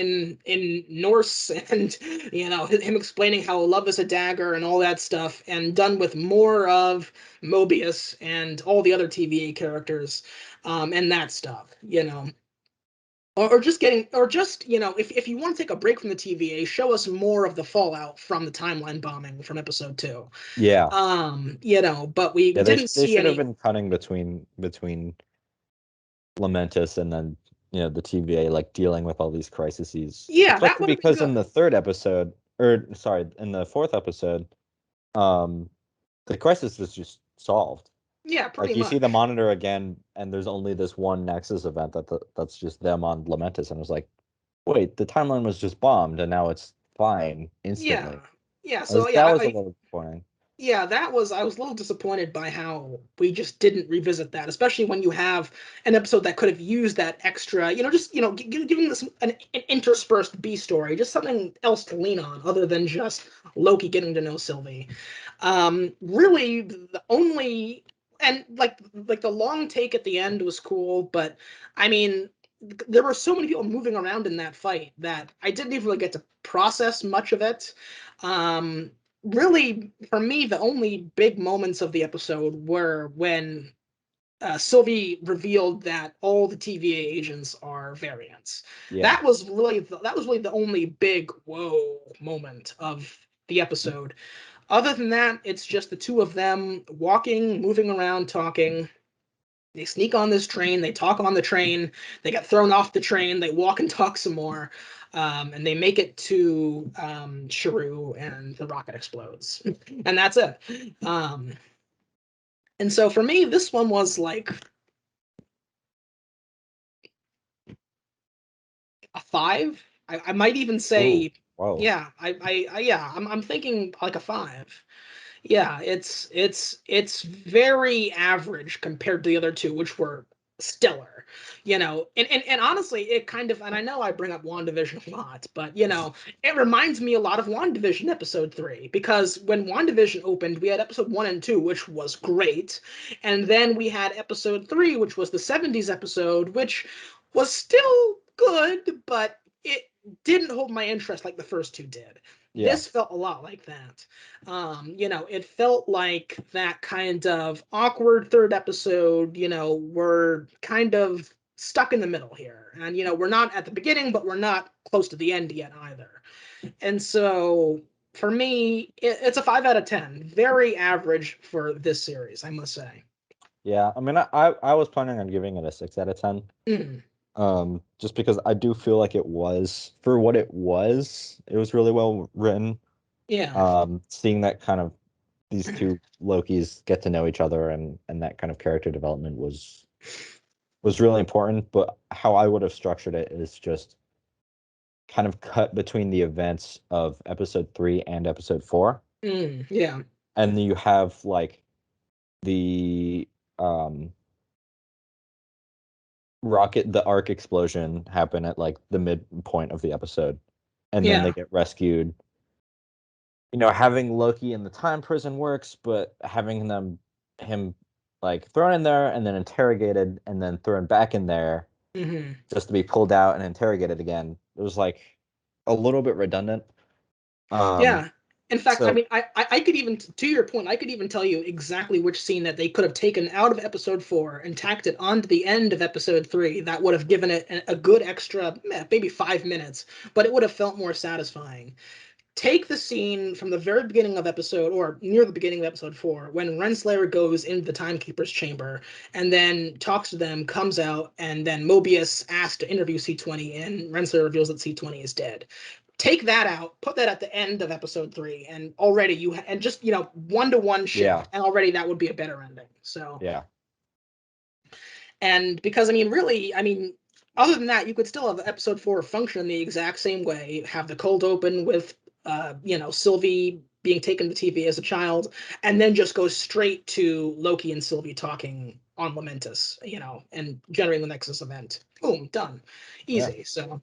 in Norse and him explaining how love is a dagger and all that stuff, and done with more of Mobius and all the other TVA characters, and that stuff, or just getting, or just, if you want to take a break from the TVA, show us more of the fallout from the timeline bombing from episode 2. Yeah. But we Yeah, they didn't they see should have any. been cutting between Lamentus and then the TVA, like dealing with all these crises. Yeah, that Especially would have been because in the good. third episode, or sorry, in the fourth episode, um, the crisis was just solved. Yeah, Like pretty you see the much. monitor again, and there's only this one Nexus event that's just them on Lamentus, and I was like, wait, the timeline was just bombed, and now it's fine instantly. Yeah, yeah. I was, So yeah, that was a little disappointing. yeah, I was a little disappointed by how we just didn't revisit that, especially when you have an episode that could have used that extra, just, giving this an interspersed B story, just something else to lean on other than just Loki getting to know Sylvie. Really, the only, and like the long take at the end was cool, but I mean, there were so many people moving around in that fight that I didn't even really get to process much of it. Um, Really, for me, the only big moments of the episode were when Sylvie revealed that all the TVA agents are variants. Yeah. That was really the only big whoa moment of the episode. Other than that, it's just the two of them walking, moving around, talking. They sneak on this train, they talk on the train, they get thrown off the train, they walk and talk some more, and they make it to Sharu, and the rocket explodes. And that's it. Um, And so for me, this one was like a five. I might even Ooh, say, whoa. yeah, yeah, I'm thinking like a five. Yeah, it's very average compared to the other two, which were stellar. And honestly, it kind of, and I know I bring up WandaVision a lot, but it reminds me a lot of WandaVision episode 3, because when WandaVision opened, we had episode 1 and 2, which was great, and then we had episode 3, which was the 70s episode, which was still good, but it didn't hold my interest like the first two did. Yeah. This felt a lot like that. It felt like that kind of awkward third episode. We're kind of stuck in the middle here. And, we're not at the beginning, but we're not close to the end yet either. And so for me, it's a 5 out of 10. Very average for this series, I must say. Yeah. I mean, I was planning on giving it a 6 out of 10. Mm, Just because I do feel like it was, for what it was really well written. yeah. Seeing that kind of these two Lokis get to know each other, and that kind of character development was really important. But how I would have structured it is just kind of cut between the events of episode 3 and episode 4, Yeah. and then you have like the um the arc explosion happen at like the midpoint of the episode, and then they Yeah. get rescued. Having Loki in the time prison works, but having him like thrown in there and then interrogated and then thrown back in there Hmm. just to be pulled out and interrogated again, it was like a little bit redundant. Um, Yeah. In fact, I so mean, I could even, to your point, I could even tell you exactly which scene that they could have taken out of episode 4 and tacked it onto the end of episode 3. That would have given it a good extra, maybe 5 minutes, but it would have felt more satisfying. Take the scene from the very beginning of episode, or near the beginning of episode 4, when Renslayer goes into the Timekeeper's chamber and then talks to them, comes out, and then Mobius asks to interview C20, and Renslayer reveals that C20 is dead. Take that out, put that at the end of episode 3, and already and just, 1-to-1 yeah, shift, and already that would be a better ending. So, yeah, and because, I mean, really, I mean, other than that, you could still have episode 4 function the exact same way. Have the cold open with, Sylvie being taken to TV as a child, and then just go straight to Loki and Sylvie talking on Lamentus, and generating the Nexus event. Boom, done, yeah, easy. So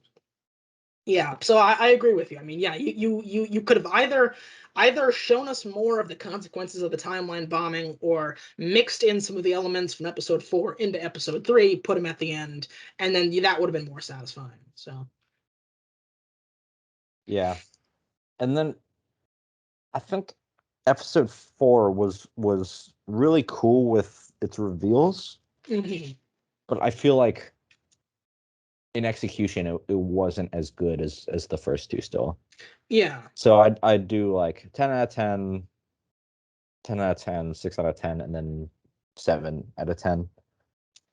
yeah, so I agree with you. I mean, yeah, you could have either shown us more of the consequences of the timeline bombing, or mixed in some of the elements from episode 4 into episode 3, put them at the end, and then that would have been more satisfying. So yeah. And then I think episode 4 was really cool with its reveals, mhm. but I feel like in execution it wasn't as good as the first two still. Yeah. So I'd do like 10 out of 10, 10 out of 10, 6 out of 10, and then 7 out of 10.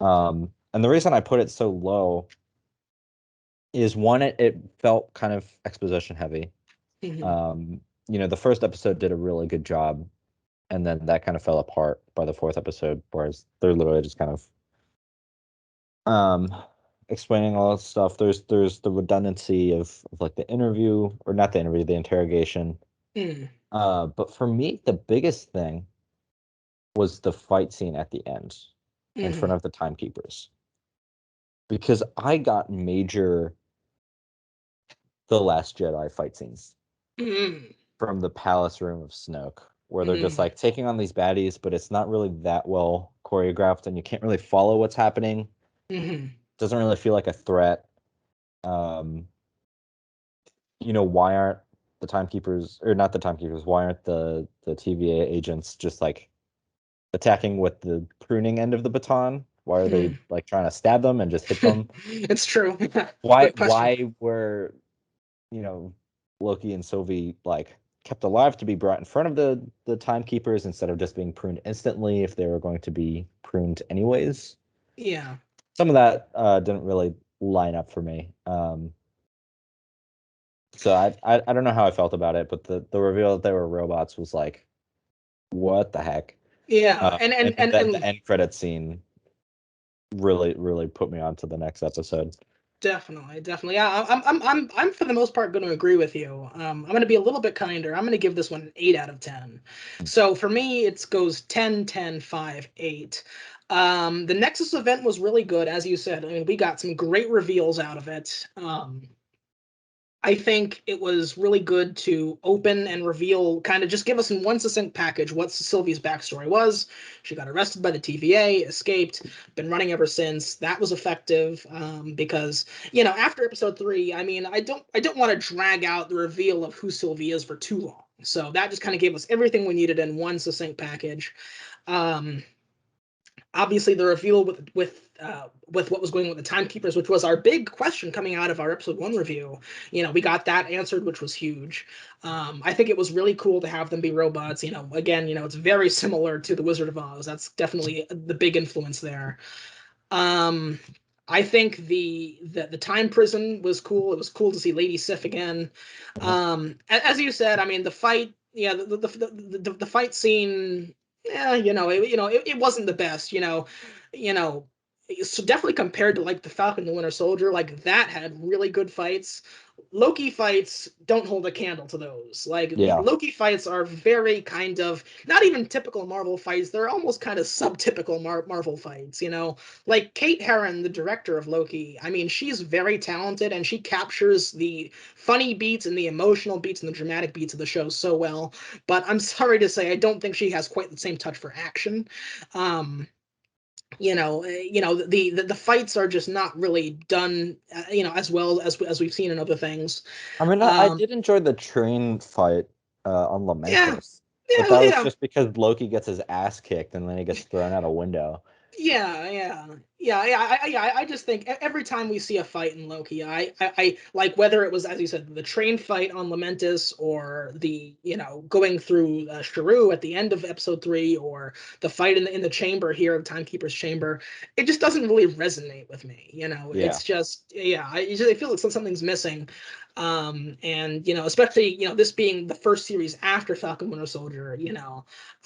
And the reason I put it so low is one, it felt kind of exposition heavy. Mhm. Um, the first episode did a really good job, and then that kind of fell apart by the fourth episode, whereas they're literally just kind of um explaining all that stuff. There's the redundancy of like the interview, or not the interview, the interrogation. Mhm. But for me, the biggest thing was the fight scene at the end in front Mhm. of the timekeepers, because I got major The Last Jedi fight scenes Mhm. from the palace room of Snoke, where they're just Mhm. like taking on these baddies, but it's not really that well choreographed, and you can't really follow what's happening. Mhm. Doesn't really feel like a threat. Um, why aren't the timekeepers, or not the timekeepers, why aren't the TVA agents just like attacking with the pruning end of the baton? Why are they Mhm. like trying to stab them and just hit them? It's true. Why Good question. were, you know, Loki and Sylvie like kept alive to be brought in front of the timekeepers instead of just being pruned instantly if they were going to be pruned anyways? Yeah. Some of that didn't really line up for me. So I don't know how I felt about it, but the reveal that they were robots was like, what the heck? Yeah, And then the end credit scene really put me on to the next episode. definitely, definitely. Yeah, I'm for the most part going to agree with you. I'm going to be a little bit kinder. I'm going to give this one an 8 out of 10. So for me, it goes 10, 10, 5, 8. The Nexus event was really good, as you said. I mean, we got some great reveals out of it. I think it was really good to open and reveal, kind of just give us in one succinct package what Sylvie's backstory was. She got arrested by the TVA, escaped, been running ever since. That was effective because after episode 3, I mean, I don't want to drag out the reveal of who Sylvie is for too long. So that just kind of gave us everything we needed in one succinct package. Um, Obviously the reveal with what was going on with the timekeepers, which was our big question coming out of our episode 1 review. We got that answered, which was huge. I think it was really cool to have them be robots. Again, it's very similar to the Wizard of Oz. That's definitely the big influence there. um I think the time prison was cool. It was cool to see Lady Sif again. Mhm. As you said, I mean, the fight, yeah, the fight scene, yeah, it wasn't the best, you know. So definitely compared to like the Falcon and the Winter Soldier, like that had really good fights. Loki fights don't hold a candle to those. Like the Yeah. Loki fights are very kind of not even typical Marvel fights. They're almost kind of subtypical Marvel fights. Like Kate Herron, the director of Loki. I mean, she's very talented and she captures the funny beats and the emotional beats and the dramatic beats of the show so well. But I'm sorry to say, I don't think she has quite the same touch for action. Um, the fights are just not really done, as well as we've seen in other things. I mean, I Um, did enjoy the train fight on yeah, Lamentis, but yeah, that was yeah. just because Loki gets his ass kicked and then he gets thrown out a window. Yeah. I just think every time we see a fight in Loki, I like whether it was, as you said, the train fight on Lamentis, or the going through Sharu at the end of episode 3, or the fight in the chamber here of Timekeeper's chamber. It just doesn't really resonate with me. Yeah. It's just, yeah, I feel like something's missing. And especially this being the first series after Falcon Winter Soldier.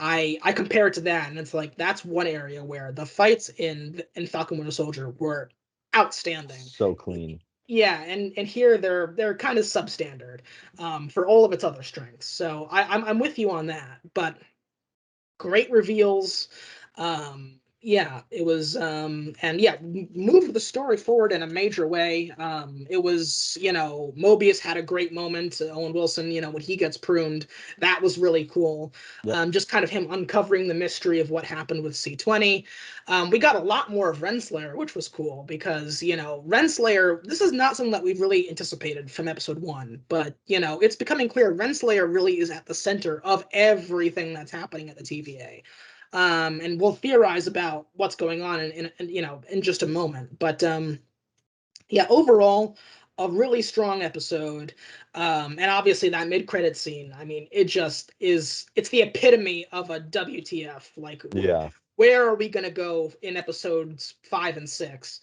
I compare it to that, and it's like that's one area where the fights in Falcon Winter Soldier were outstanding. So clean. Yeah, and here they're kind of substandard, for all of its other strengths. So I'm with you on that. But great reveals. Yeah, it was, and yeah, moved the story forward in a major way. It was, Mobius had a great moment. Owen Wilson, when he gets pruned, that was really cool. Yep. Just kind of him uncovering the mystery of what happened with C20. We got a lot more of Renslayer, which was cool because, Renslayer, this is not something that we've really anticipated from episode 1, but, it's becoming clear Renslayer really is at the center of everything that's happening at the TVA. And we'll theorize about what's going on in just a moment. But yeah, overall, a really strong episode. And obviously that mid-credit scene, I mean, it's the epitome of a WTF. Like, Yeah. where are we going to go in episodes 5 and 6?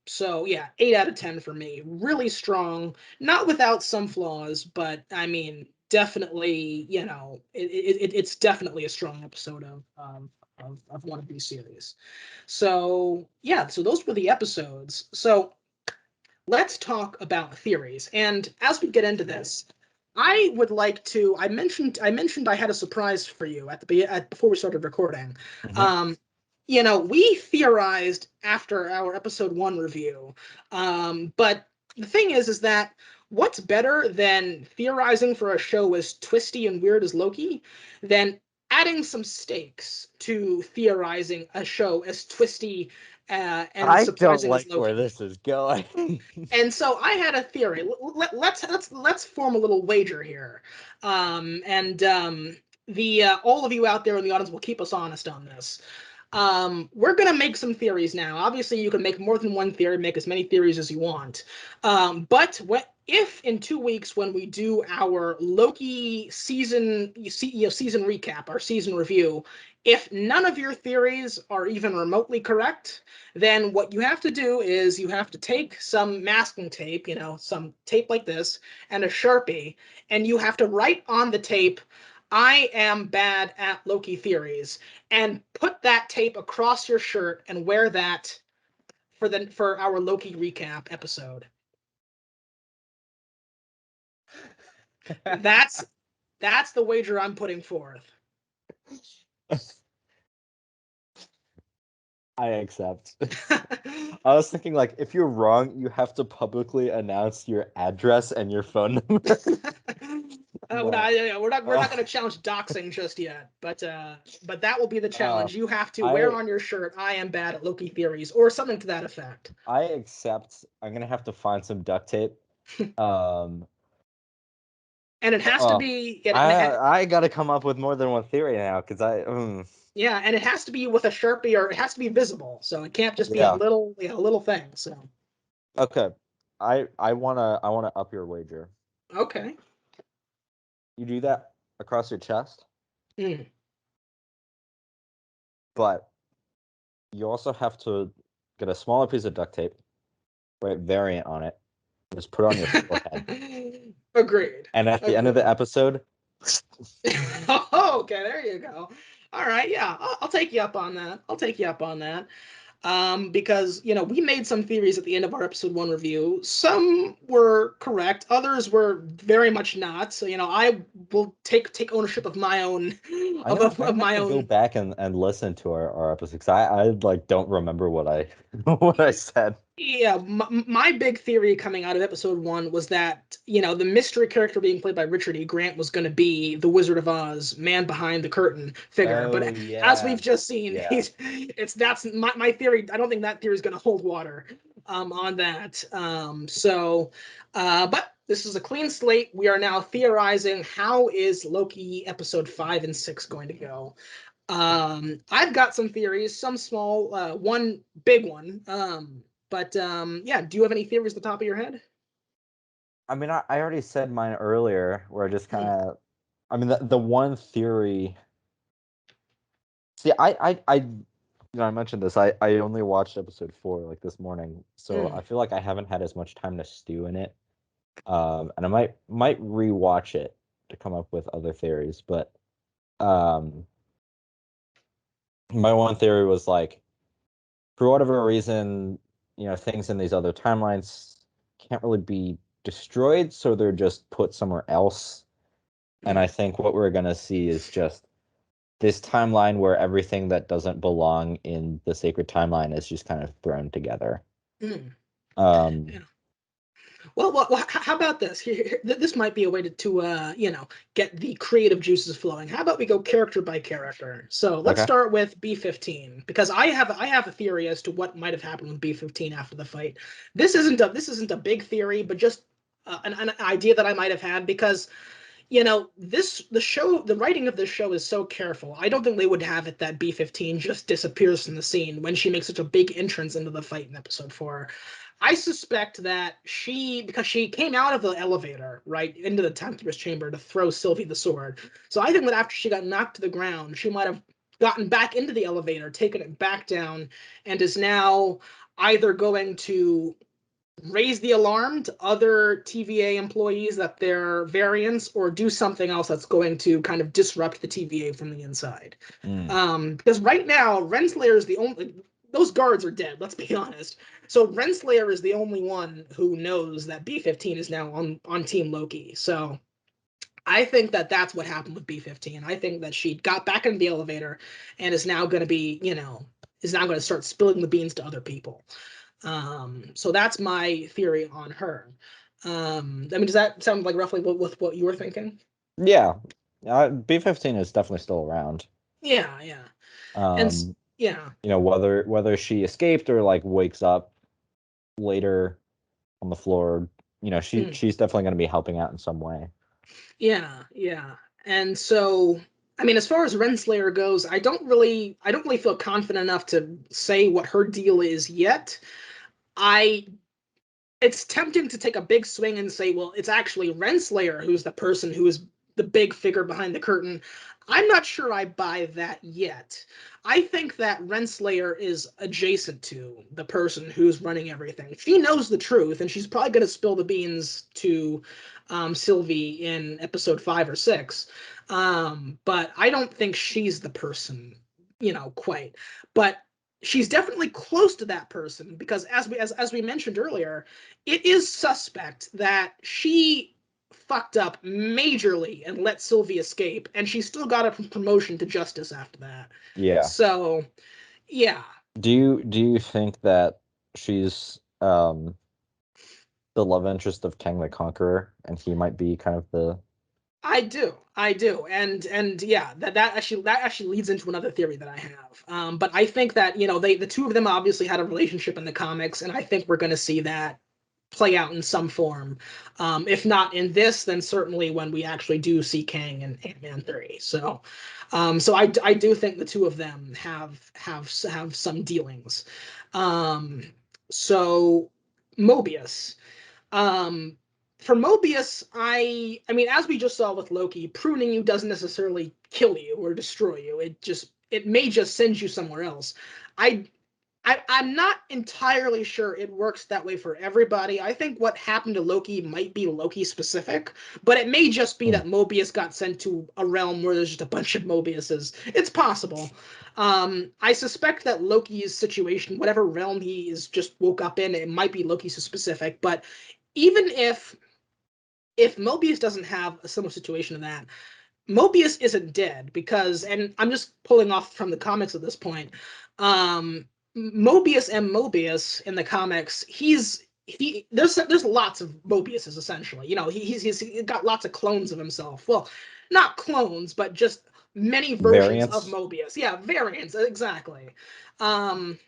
So yeah, 8 out of 10 for me. Really strong, not without some flaws, but I mean, definitely, it's definitely a strong episode of one of these series. So yeah, so those were the episodes. So let's talk about theories. And as we get into this, I would like to. I mentioned I had a surprise for you before we started recording. Hmm. Um, we theorized after our episode 1 review, but the thing is that what's better than theorizing for a show as twisty and weird as Loki than adding some stakes to theorizing a show as twisty and I don't surprising as like where Loki? this is going. And so I had a theory. Let's form a little wager here, and the all of you out there in the audience will keep us honest on this. We're gonna make some theories now. Obviously, you can make more than one theory, make as many theories as you want. But if in 2 weeks, when we do our Loki season recap, our season review, if none of your theories are even remotely correct, then what you have to do is you have to take some masking tape, some tape like this, and a Sharpie, and you have to write on the tape, I am bad at Loki theories, and put that tape across your shirt and wear that for our Loki recap episode. That's that's the wager I'm putting forth. I accept. I was thinking, like, if you're wrong, you have to publicly announce your address and your phone number. We're But, not going to challenge doxing just yet, but that will be the uh, challenge. You have to wear I on your shirt "I am bad at Loki theories" or something to that effect. I accept. I'm gonna have to find some duct tape. Um, And it has to oh, be I gotta come up with more than one theory now because yeah, and it has to be with a Sharpie, or it has to be visible. So it can't just be a yeah. little thing. So Okay, I wanna up your wager. okay. You do that across your chest, Mm. but you also have to get a smaller piece of duct tape, write variant on it, just put it on your forehead, Agreed. and at the end of the Agreed. episode, Oh, okay, there you go. All right, yeah, I'll take you up on that. I'll take you up on that. Because we made some theories at the end of our episode 1 review. Some were correct, others were very much not. So I will take ownership of my own I'm of gonna have my to go own. back and listen to our episode because I like don't remember what I what I said. Yeah, my big theory coming out of episode 1 was that, the mystery character being played by Richard E. Grant was going to be the Wizard of Oz, man behind the curtain figure. Oh But as we've yeah, just seen, yeah. that's my theory. I don't think that theory is going to hold water on that. But this is a clean slate. We are now theorizing, how is Loki episode 5 and 6 going to go? I've got some theories, some small, one big one. Yeah, do you have any theories at the top of your head? I mean, I already said mine earlier, where I just kind Hmm. of, I mean, the one theory. See, I mentioned this. I only watched episode 4 like this morning, so Hmm. I feel like I haven't had as much time to stew in it. And I might rewatch it to come up with other theories, but um, my one theory was like, for whatever reason, things in these other timelines can't really be destroyed, so they're just put somewhere else. And I Hmm. think what we're gonna see is just this timeline where everything that doesn't belong in the sacred timeline is just kind of thrown together. Hmm. Um, Yeah. Well, how about this? This might be a way to get the creative juices flowing. How about we go character by character? So let's okay. start with B-15, because I have a theory as to what might have happened with B-15 after the fight. This isn't a big theory, but just an idea that I might have had, because the writing of this show is so careful. I don't think they would have it that B-15 just disappears from the scene when she makes such a big entrance into the fight in episode 4. I suspect that because she came out of the elevator right into the Temptress chamber to throw Sylvie the sword. So I think that after she got knocked to the ground, she might have gotten back into the elevator, taken it back down, and is now either going to raise the alarm to other TVA employees that they're variants, or do something else that's going to kind of disrupt the TVA from the inside. Mm. Because right now, Renslayer is the only. Those guards are dead. Let's be honest. So Renslayer is the only one who knows that B-15 is now on Team Loki. So I think that that's what happened with B-15. I think that she got back into the elevator and is now going to start spilling the beans to other people. So that's my theory on her. I mean, does that sound like roughly what you were thinking? Yeah. B-15 is definitely still around. Yeah, yeah, and Um, yeah, whether she escaped or like wakes up later on the floor, mm, she's definitely going to be helping out in some way. yeah, yeah. And so, I mean, as far as Renslayer goes, I don't really feel confident enough to say what her deal is yet. I It's tempting to take a big swing and say, well, it's actually Renslayer who's the person who is the big figure behind the curtain. I'm not sure I buy that yet. I think that Renslayer is adjacent to the person who's running everything. She knows the truth, and she's probably going to spill the beans to Sylvie in episode 5 or 6. But I don't think she's the person, quite. But she's definitely close to that person because, as we mentioned earlier, it is suspect that she fucked up majorly and let Sylvie escape, and she still got a promotion to justice after that. Yeah. So, yeah, Do you think that she's the love interest of Kang the Conqueror, and he might be kind of the I do, and yeah, that actually leads into another theory that I have. But I think that the two of them obviously had a relationship in the comics, and I think we're going to see that play out in some form. If not in this, then certainly when we actually do see Kang and Ant-Man 3. So I do think the two of them have some dealings. Um, so Mobius. Um, for Mobius, I mean, as we just saw with Loki, pruning you doesn't necessarily kill you or destroy you. It may just send you somewhere else. I I'm not entirely sure it works that way for everybody. I think what happened to Loki might be Loki specific, but it may just be Hmm. that Mobius got sent to a realm where there's just a bunch of Mobiuses. It's possible. I suspect that Loki's situation, whatever realm he is just woke up in, it might be Loki specific. But even if Mobius doesn't have a similar situation to that, Mobius isn't dead because, and I'm just pulling off from the comics at this point. Um, Mobius and Mobius in the comics, there's lots of Mobiuses essentially. He's got lots of clones of himself. Well, not clones, but just many versions of variants? Mobius. Yeah, variants exactly. Um,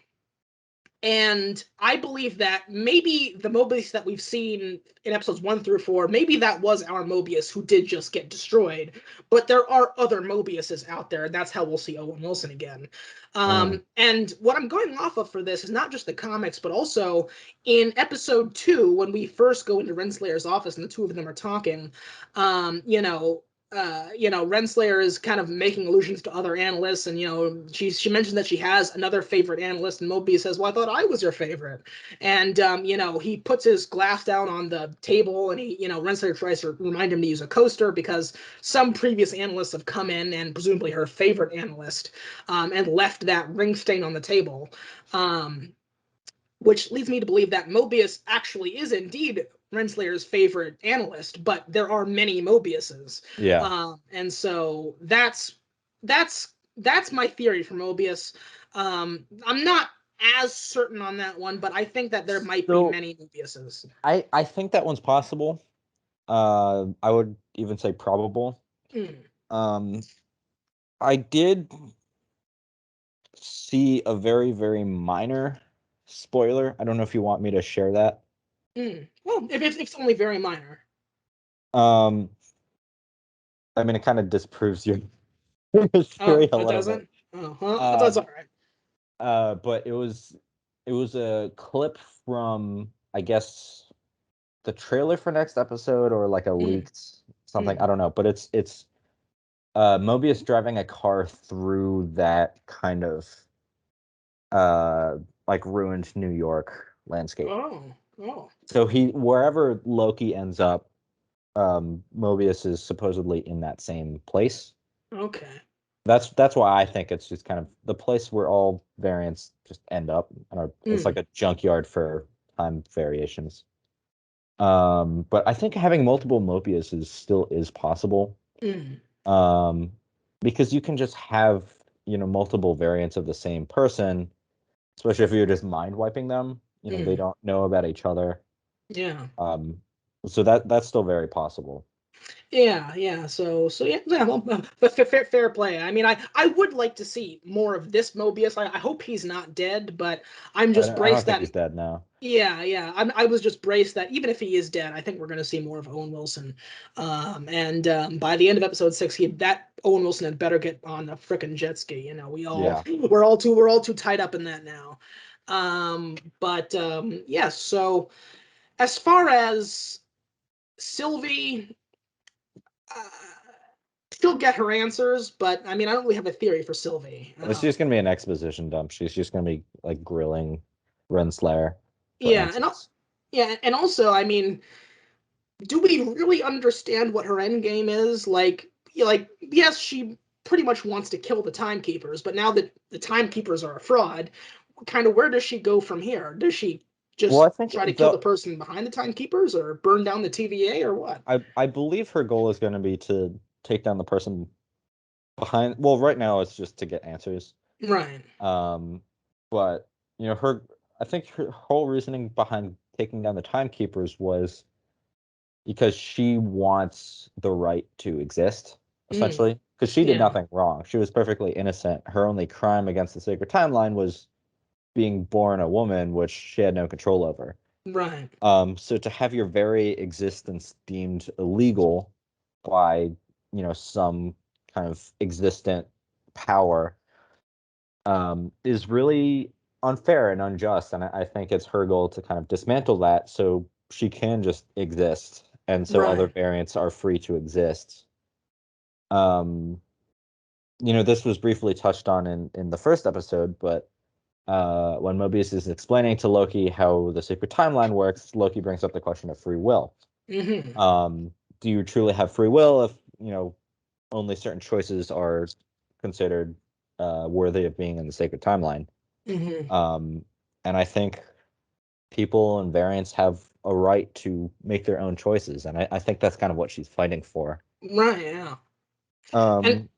and I believe that maybe the Mobius that we've seen in episodes 1 through 4, maybe that was our Mobius who did just get destroyed. But there are other Mobiuses out there, and that's how we'll see Owen Wilson again. Mm, And what I'm going off of for this is not just the comics, but also in episode 2, when we first go into Renslayer's office and the two of them are talking, um, you know, Renslayer is kind of making allusions to other analysts, and she mentioned that she has another favorite analyst, and Mobius says, "Well, I thought I was your favorite." And he puts his glass down on the table, and Renslayer tries to remind him to use a coaster because some previous analysts have come in, and presumably her favorite analyst, and left that ring stain on the table. Um, which leads me to believe that Mobius actually is indeed Renslayer's favorite analyst, but there are many Mobiuses, yeah. and so that's my theory for Mobius. I'm not as certain on that one, but I think that there might be So many Mobiuses. I think that one's possible. I would even say probable. Mm, Um, I did see a very, very minor spoiler. I don't know if you want me to share that. Well, if it's only very minor. Um, I mean, it kind of disproves your Oh, theory a it little bit. doesn't. Oh, well, that's Um, all right. but it was a clip from, I guess, the trailer for next episode or like a Mm, leaked something. I mm. don't know, but it's Mobius driving a car through that kind of uh like ruined New York landscape. Oh, oh, So he wherever Loki ends up, Mobius is supposedly in that same place. okay. That's why I think it's just kind of the place where all variants just end up, and it's like Mm, a junkyard for time variations. But I think having multiple Mobiuses still is possible. mm, Um, because you can just have, multiple variants of the same person, especially if you're just mind wiping them. They mm. don't know about each other. Yeah. Um, so that's still very possible. Yeah. So yeah, yeah. Well, fair play. I mean, I would like to see more of this Mobius. I hope he's not dead, but I'm I just don't, I don't braced think that. he's dead now. Yeah. I was just braced that even if he is dead, I think we're going to see more of Owen Wilson. And by the end of episode 6, that Owen Wilson had better get on a frickin' jet ski. Yeah. We're all too tied up in that now. But yeah. So as far as Sylvie. she'll get her answers, but I mean, I don't really have a theory for Sylvie. It's just gonna be an exposition dump. She's just gonna be like grilling Renslayer for Yeah, answers. yeah, and also, I mean, do we really understand what her end game is? Like, yes, she pretty much wants to kill the timekeepers, but now that the timekeepers are a fraud, kind of where does she go from here? Does she Well, I just think try to kill the person behind the timekeepers, or burn down the TVA, or what? I believe her goal is going to be to take down the person behind. Well, right now it's just to get answers. Right. Um, but her I think her whole reasoning behind taking down the timekeepers was because she wants the right to exist, Mm, essentially. Because she did yeah. nothing wrong. She was perfectly innocent. Her only crime against the sacred timeline was being born a woman, which she had no control over. Right. So to have your very existence deemed illegal by, some kind of existent power, is really unfair and unjust. And I think it's her goal to kind of dismantle that so she can just exist and so other Right. variants are free to exist. Um, this was briefly touched on in the first episode, but when Mobius is explaining to Loki how the sacred timeline works, Loki brings up the question of free will. Mm-hmm. Do you truly have free will if, only certain choices are considered worthy of being in the sacred timeline? Mm-hmm. Um, and I think people and variants have a right to make their own choices, and I think that's kind of what she's fighting for. Right. Yeah. And Um,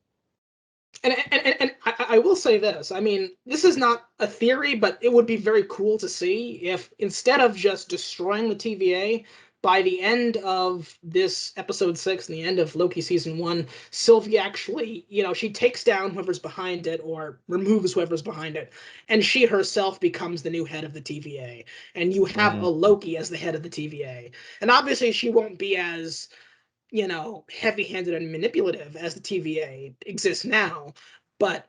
and I will say this. I mean, this is not a theory, but it would be very cool to see if instead of just destroying the TVA, by the end of this episode 6 and the end of Loki season 1, Sylvie actually, she takes down whoever's behind it or removes whoever's behind it, and she herself becomes the new head of the TVA. And you have a mm, Loki as the head of the TVA. And obviously, she won't be as heavy-handed and manipulative as the TVA exists now, but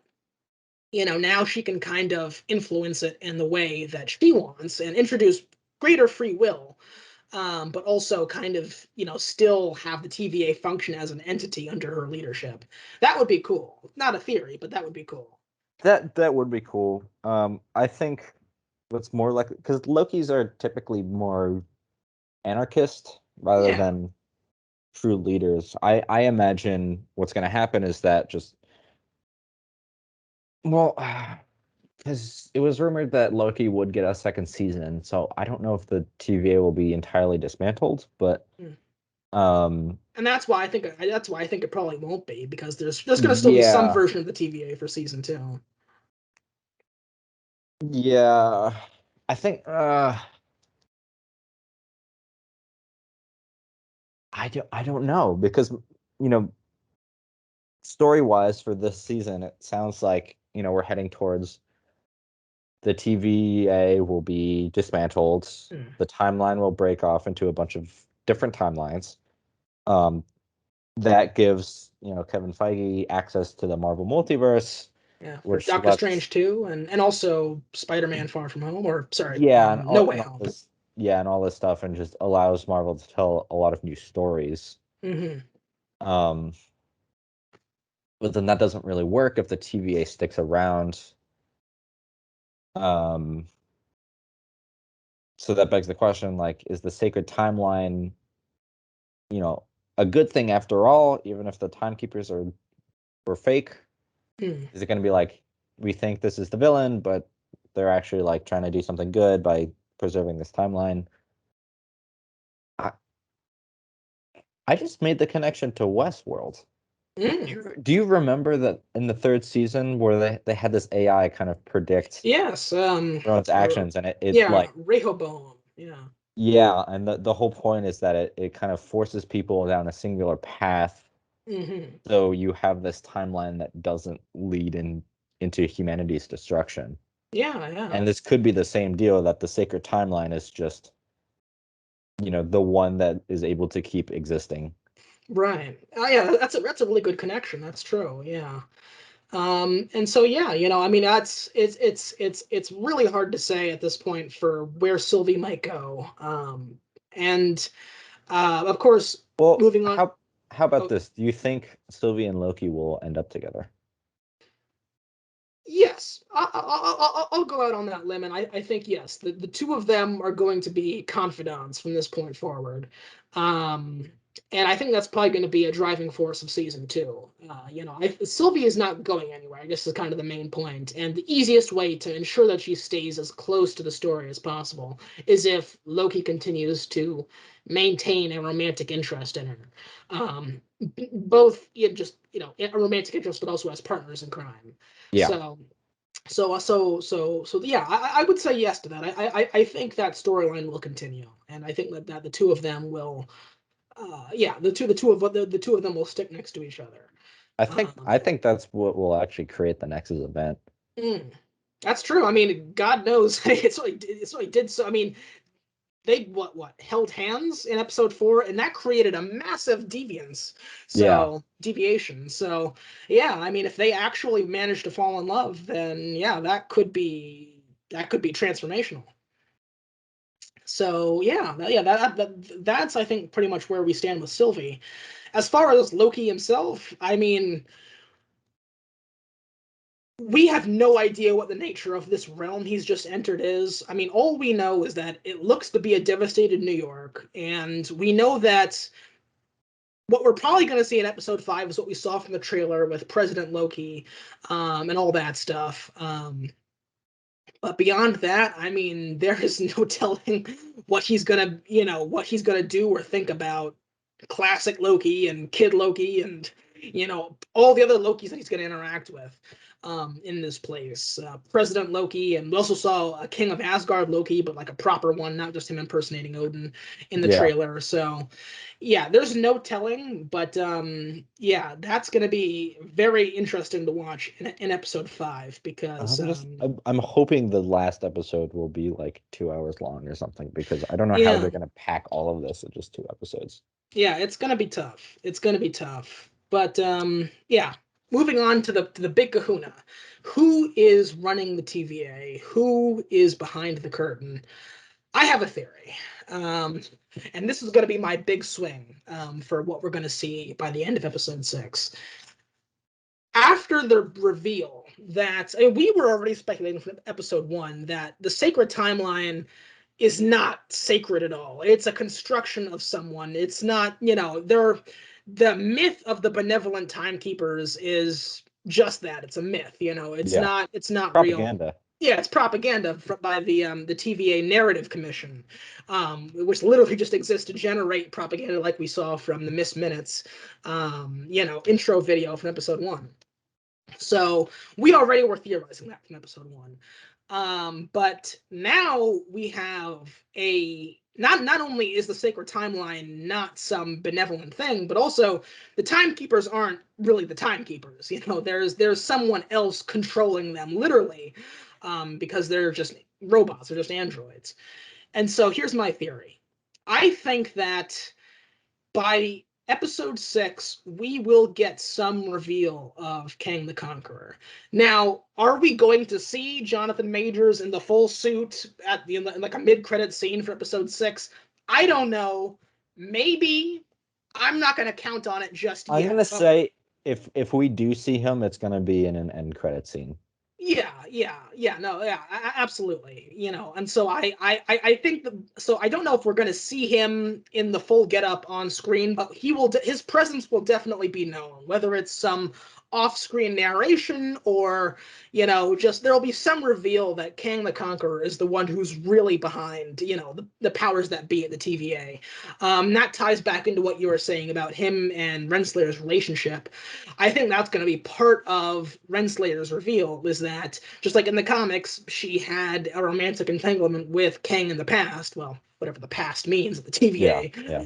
now she can kind of influence it in the way that she wants and introduce greater free will, but also kind of still have the TVA function as an entity under her leadership. That would be cool. Not a theory, but that would be cool. that would be cool. I think what's more like because Lokis are typically more anarchist rather Yeah. than true leaders. I imagine what's going to happen is that just well, because it was rumored that Loki would get a second season, so I don't know if the TVA will be entirely dismantled, but Mm. um, And that's why I think it probably won't be, because there's going to still be some yeah, version of the TVA for season 2. yeah, I think I don't know because story wise for this season it sounds like we're heading towards the TVA will be dismantled. Mm. The timeline will break off into a bunch of different timelines. Um, that gives Kevin Feige access to the Marvel multiverse, Yeah, for which Doctor lets Strange 2, and also Spider-Man Far From Home, or sorry, yeah, and No all Way and all Home. this yeah, and all this stuff, and just allows Marvel to tell a lot of new stories. Hmm. Um, but then that doesn't really work if the TVA sticks around. Um, so that begs the question, like, is the sacred timeline, you know, a good thing after all, even if the timekeepers were fake? Mm. Is it going to be like we think this is the villain, but they're actually like trying to do something good by preserving this timeline? I, I just made the connection to Westworld. Mm. Do you remember that in the third season where they had this AI kind of predict Yes. everyone's actions and it Yeah, like Rehoboam. Yeah. yeah, and the whole point is that it kind of forces people down a singular path. Hmm. So you have this timeline that doesn't lead into humanity's destruction. Yeah. Yeah. And this could be the same deal that the sacred timeline is just, the one that is able to keep existing. Right. Yeah. That's a really good connection. That's true. Yeah. And so yeah, I mean, it's really hard to say at this point for where Sylvie might go. And of course, Well, moving on. How about Oh, this? Do you think Sylvie and Loki will end up together? yes, I'll go out on that limb, and I think yes, the two of them are going to be confidants from this point forward, um, and I think that's probably going to be a driving force of season two. Sylvie is not going anywhere. I guess is kind of the main point, and the easiest way to ensure that she stays as close to the story as possible is if Loki continues to maintain a romantic interest in her, both just a romantic interest, but also as partners in crime. Yeah, So yeah, I would say yes to that. I think that storyline will continue, and I think that the two of them will, yeah, the two of them will stick next to each other. I think that's what will actually create the Nexus event. Mm, that's true. I mean, God knows it's what he did. So I mean, they what held hands in episode 4, and that created a massive Yeah, deviation. So yeah, I mean, if they actually manage to fall in love, then yeah, that could be transformational. So yeah, that's I think pretty much where we stand with Sylvie. As far as Loki himself, I mean, we have no idea what the nature of this realm he's just entered is. I mean, all we know is that it looks to be a devastated New York, and we know that what we're probably going to see in episode 5 is what we saw from the trailer with President Loki, and all that stuff. But beyond that, I mean, there is no telling what he's gonna do or think about classic Loki and Kid Loki and all the other Lokis that he's gonna interact with in this place. President Loki, and we also saw a King of Asgard Loki, but like a proper one, not just him impersonating Odin in the yeah. trailer. So yeah, there's no telling, but yeah, that's gonna be very interesting to watch in episode 5 because I'm hoping the last episode will be like 2 hours long or something because I don't know how yeah, they're gonna pack all of this in just 2 episodes. yeah, it's gonna be tough. It's gonna be tough. But yeah, moving on to the big Kahuna. Who is running the TVA? Who is behind the curtain? I have a theory. Um, and this is going to be my big swing for what we're going to see by the end of episode 6. After the reveal that we were already speculating from episode 1 that the sacred timeline is not sacred at all. It's a construction of someone. It's not, the myth of the benevolent timekeepers is just that. It's a myth, It's Yeah, not real. propaganda. Yeah, it's propaganda by the TVA Narrative Commission, which literally just exists to generate propaganda, like we saw from the Missed Minutes, intro video from episode 1. So we already were theorizing that from episode 1. But now we have a not only is the sacred timeline not some benevolent thing, but also the timekeepers aren't really the timekeepers. There's someone else controlling them, literally, because they're just robots, they're just androids. And so here's my theory. I think that by episode 6, we will get some reveal of Kang the Conqueror. Now, are we going to see Jonathan Majors in the full suit in like a mid-credit scene for episode 6? I don't know. Maybe. I'm not going to count on it just I'm yet. gonna say if we do see him, it's gonna be in an end credit scene. Yeah, no, yeah, absolutely. And so I think so I don't know if we're going to see him in the full getup on screen, but his presence will definitely be known, whether it's some off-screen narration or just there'll be some reveal that Kang the Conqueror is the one who's really behind the powers that be at the TVA. That ties back into what you were saying about him and Renslayer's relationship. I think that's going to be part of Renslayer's reveal, is that just like in the comics, she had a romantic entanglement with Kang in the past. Well, whatever the past means at the Yeah, TVA. yeah,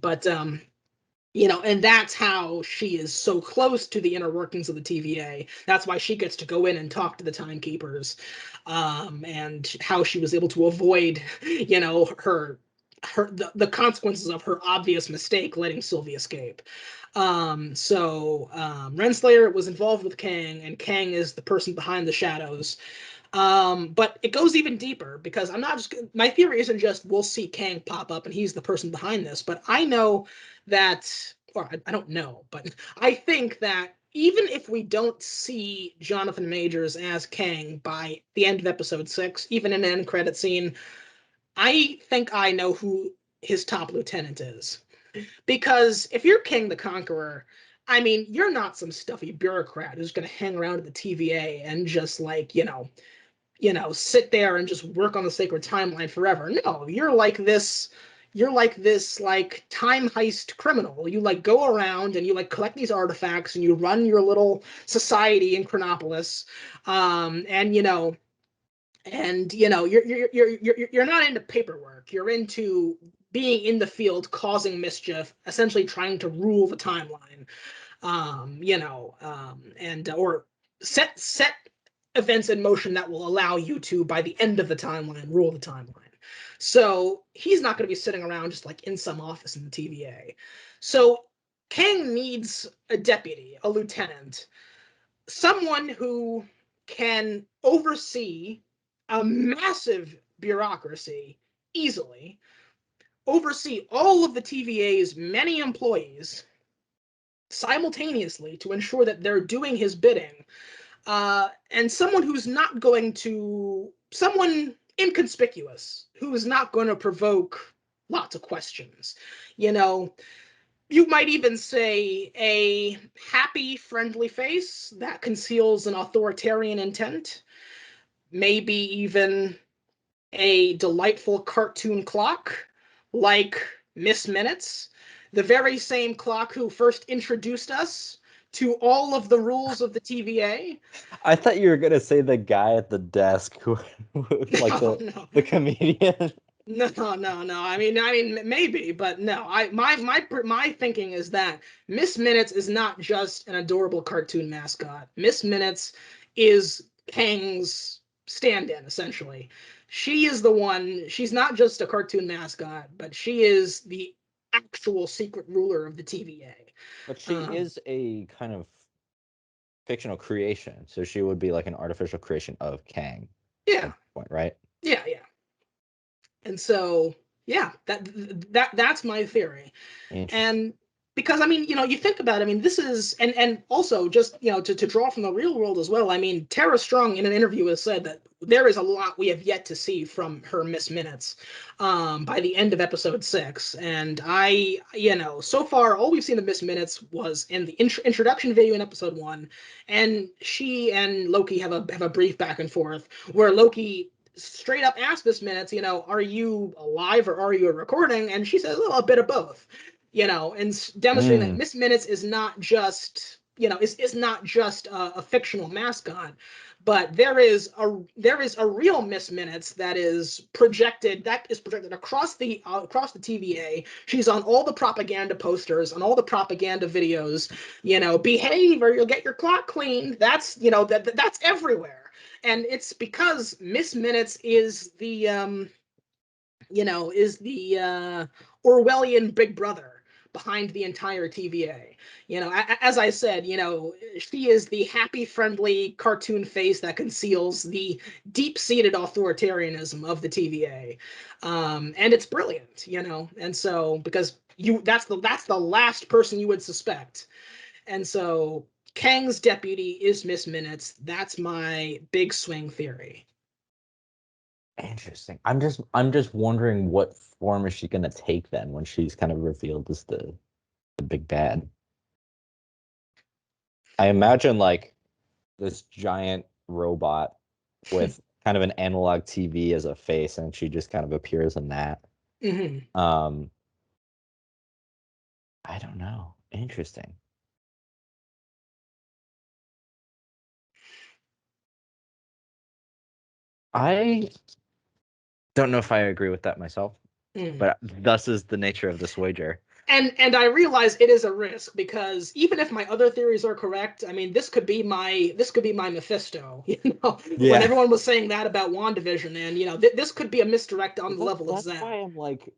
But and that's how she is so close to the inner workings of the TVA. That's why she gets to go in and talk to the timekeepers, and how she was able to avoid, the consequences of her obvious mistake, letting Sylvie escape. Renslayer was involved with Kang, and Kang is the person behind the shadows. But it goes even deeper because I'm not just my theory isn't just we'll see Kang pop up and he's the person behind this, but I know that or I don't know, but I think that even if we don't see Jonathan Majors as Kang by the end of episode 6, even in an end credit scene, I think I know who his top lieutenant is. Because if you're King the Conqueror, I mean, you're not some stuffy bureaucrat who's going to hang around at the TVA and just like, sit there and just work on the sacred timeline forever. No, you're like this like time heist criminal. You like go around and you like collect these artifacts and you run your little society in Chronopolis. And you're not into paperwork. You're into being in the field, causing mischief, essentially trying to rule the timeline. And or set events in motion that will allow you to, by the end of the timeline, rule the timeline. So he's not going to be sitting around just like in some office in the TVA. So Kang needs a deputy, a lieutenant, someone who can oversee a massive bureaucracy easily, oversee all of the TVA's many employees simultaneously to ensure that they're doing his bidding, and someone who's not going to, someone inconspicuous, who is not going to provoke lots of questions. You know, you might even say a happy, friendly face that conceals an authoritarian intent. Maybe even a delightful cartoon clock like Miss Minutes, the very same clock who first introduced us to all of the rules of the TVA. I thought you were gonna say the guy at the desk who like No, the no. the comedian. No, no, no. I mean, maybe, but no. My thinking is that Miss Minutes is not just an adorable cartoon mascot. Miss Minutes is Kang's stand-in, essentially. She is the one. She's not just a cartoon mascot, but she is the actual secret ruler of the But TVA. she is a kind of fictional creation, so she would be like an artificial creation of Kang at Yeah, this point, right? yeah, yeah. And so, yeah, that's my theory. Interesting. And because I mean, you think about it, I mean, this is, and also just, to draw from the real world as well. I mean, Tara Strong in an interview has said that there is a lot we have yet to see from her Miss Minutes by the end of episode 6. And so far all we've seen of Miss Minutes was in the introduction video in episode 1, and she and Loki have a brief back and forth where Loki straight up asks Miss Minutes, are you alive or are you a recording? And she says, well, a bit of both, and demonstrating that Mm. Miss Minutes is not just, is not just a fictional mascot, but there is a real Miss Minutes that is projected across the TVA. She's on all the propaganda posters, on all the propaganda videos. Behave or you'll get your clock cleaned. That's everywhere, and it's because Miss Minutes is the Orwellian Big Brother behind the entire TVA. As I said, she is the happy, friendly cartoon face that conceals the deep-seated authoritarianism of the TVA, and it's brilliant. And so because that's the last person you would suspect, and so Kang's deputy is Miss Minutes. That's my big swing theory. Interesting. I'm just wondering what form is she gonna take then when she's kind of revealed as the big bad. I imagine like this giant robot with kind of an analog TV as a face, and she just kind of appears in that. Hmm. Um, I don't know. Interesting. I don't know if I agree with that myself, Mm. but thus is the nature of this wager. And I realize it is a risk because even if my other theories are correct, I mean this could be my Mephisto. When Yeah. everyone was saying that about WandaVision, and this could be a misdirect on the level of That's that. why I'm like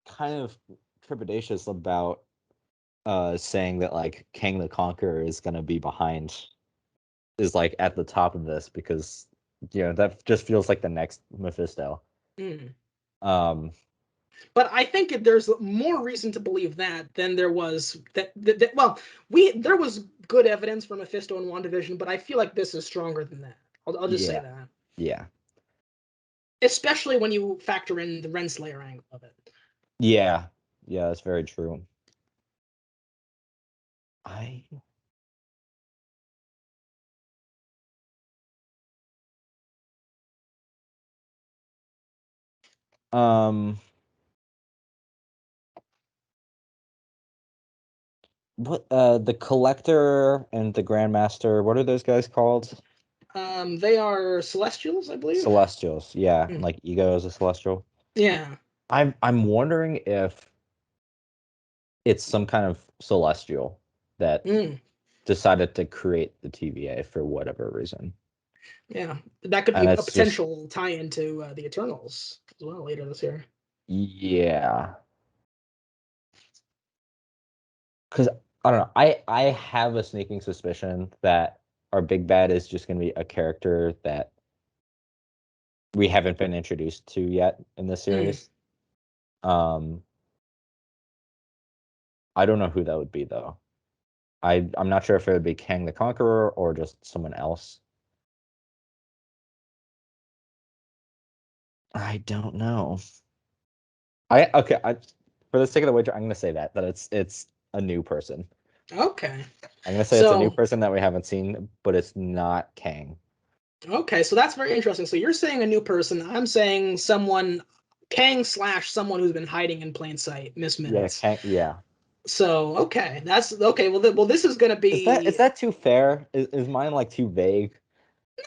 kind of trepidatious about saying that like Kang the Conqueror is gonna be behind, is like at the top of this, because that just feels like the next Mephisto. Mm. Um But I think there's more reason to believe that than there was well, there was good evidence for Mephisto in WandaVision, but I feel like this is stronger than that. I'll just say Yeah. that. Yeah. Especially when you factor in the Renslayer angle of it. Yeah. Yeah, that's very true. I um what the Collector and the Grandmaster, what are those guys called? They are Celestials, I believe. Celestials. Yeah, Mm. like Ego is a celestial. Yeah. I'm wondering if it's some kind of celestial that Mm. decided to create the TVA for whatever reason. Yeah. That could be And a it's just potential tie into the Eternals as well later this year. yeah. Because I don't know. I have a sneaking suspicion that our big bad is just going to be a character that we haven't been introduced to yet in this Mm. series. Um, I don't know who that would be though. I'm not sure if it would be Kang the Conqueror or just someone else. I don't know. I okay. For the sake of the wager, I'm going to say that it's a new person. Okay. I'm going to say it's a new So person that we haven't seen, but it's not Kang. okay, so that's very interesting. So you're saying a new person. I'm saying someone Kang slash someone who's been hiding in plain sight, Miss Yeah, Minutes. Kang. Yeah. So okay, that's okay. Well, well, this is gonna Is be. that too fair? Is mine like too vague?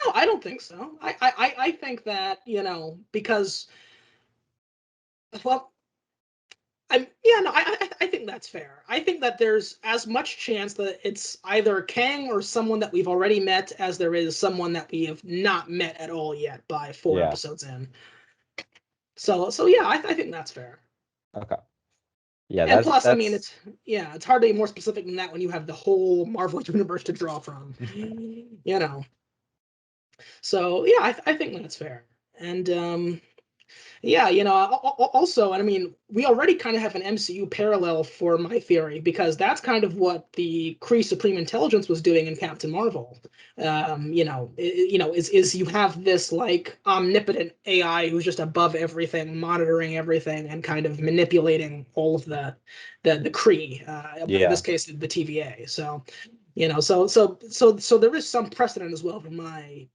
No, I don't think so. I think that because well, I'm yeah no I think that's fair. I think that there's as much chance that it's either Kang or someone that we've already met as there is someone that we have not met at all yet by four Yeah. episodes in. So yeah, I think that's fair. Okay. Yeah, And that's plus, I mean, that's it's hard to be more specific than that when you have the whole Marvel universe to draw from. You know. So yeah, I think that's fair. And yeah, also, and I mean, we already kind of have an MCU parallel for my theory because that's kind of what the Kree Supreme Intelligence was doing in Captain Marvel. Is you have this like omnipotent AI who's just above everything, monitoring everything, and kind of manipulating all of the Kree. In this yeah. case, the TVA. So, so there is some precedent as well for my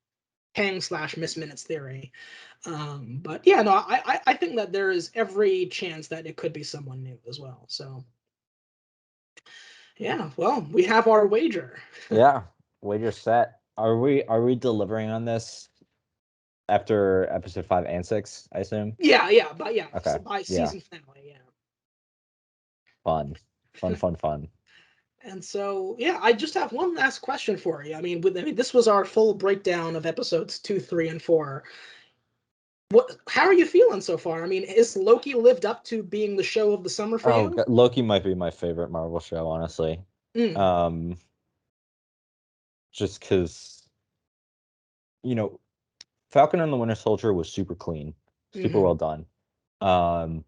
Kang slash Miss Minutes theory. But yeah, no, I think that there is every chance that it could be someone new as well. So yeah, well, we have our wager. Yeah. Wager set. Are we delivering on this after episode 5 and 6, I assume? Yeah, but yeah, Okay. by Yeah. season finale, yeah. Fun. Fun, fun, fun. And so yeah, I just have one last question for you. I mean, this was our full breakdown of episodes 2, 3, and 4. How are you feeling so far? I mean, is Loki lived up to being the show of the summer for Oh, you? Loki might be my favorite Marvel show, honestly. Mm, Um, just because, you know, Falcon and the Winter Soldier was super clean, super mm-hmm, well done. Um,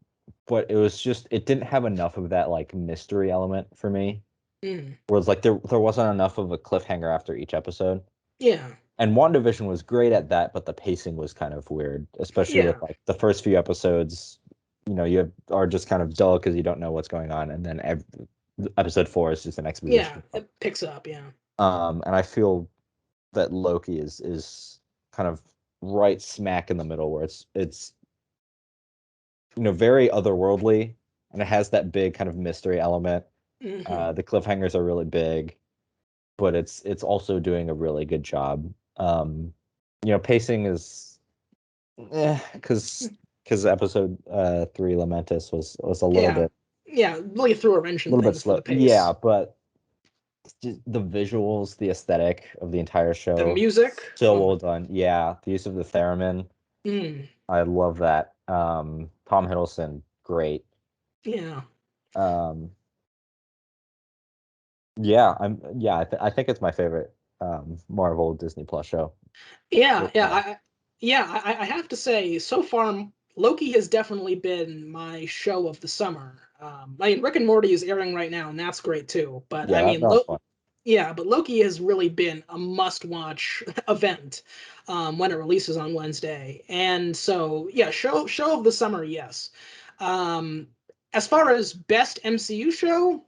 but it didn't have enough of that like mystery element for me. mm, Whereas like there wasn't enough of a cliffhanger after each episode. yeah, And WandaVision was great at that, but the pacing was kind of weird, especially with yeah, like the first few episodes. Are just kind of dull because you don't know what's going on, and then episode 4 is just an yeah. exposition. It picks up, yeah. And I feel that Loki is kind of right smack in the middle, where it's very otherworldly, and it has that big kind of mystery element. Mm-hmm. The cliffhangers are really big, but it's also doing a really good job. Pacing is because episode 3 Lamentus was a Yeah, yeah, really threw a wrench in little bit things for slow. the Yeah, pace. but just the visuals, the aesthetic of the entire The show, music, so oh, well done. Yeah, the use of the theremin, mm, I love that. Tom Hiddleston, great. yeah, Um, yeah, I think it's my favorite Marvel Disney Plus show yeah, so yeah. far. I have to say, so far, Loki has definitely been my show of the summer. I mean, Rick and Morty is airing right now, and that's great too. But Yeah, I mean, that was fun. yeah, but Loki has really been a must-watch event when it releases on Wednesday. And so, yeah, show of the summer, yes. Um, as far as best MCU show,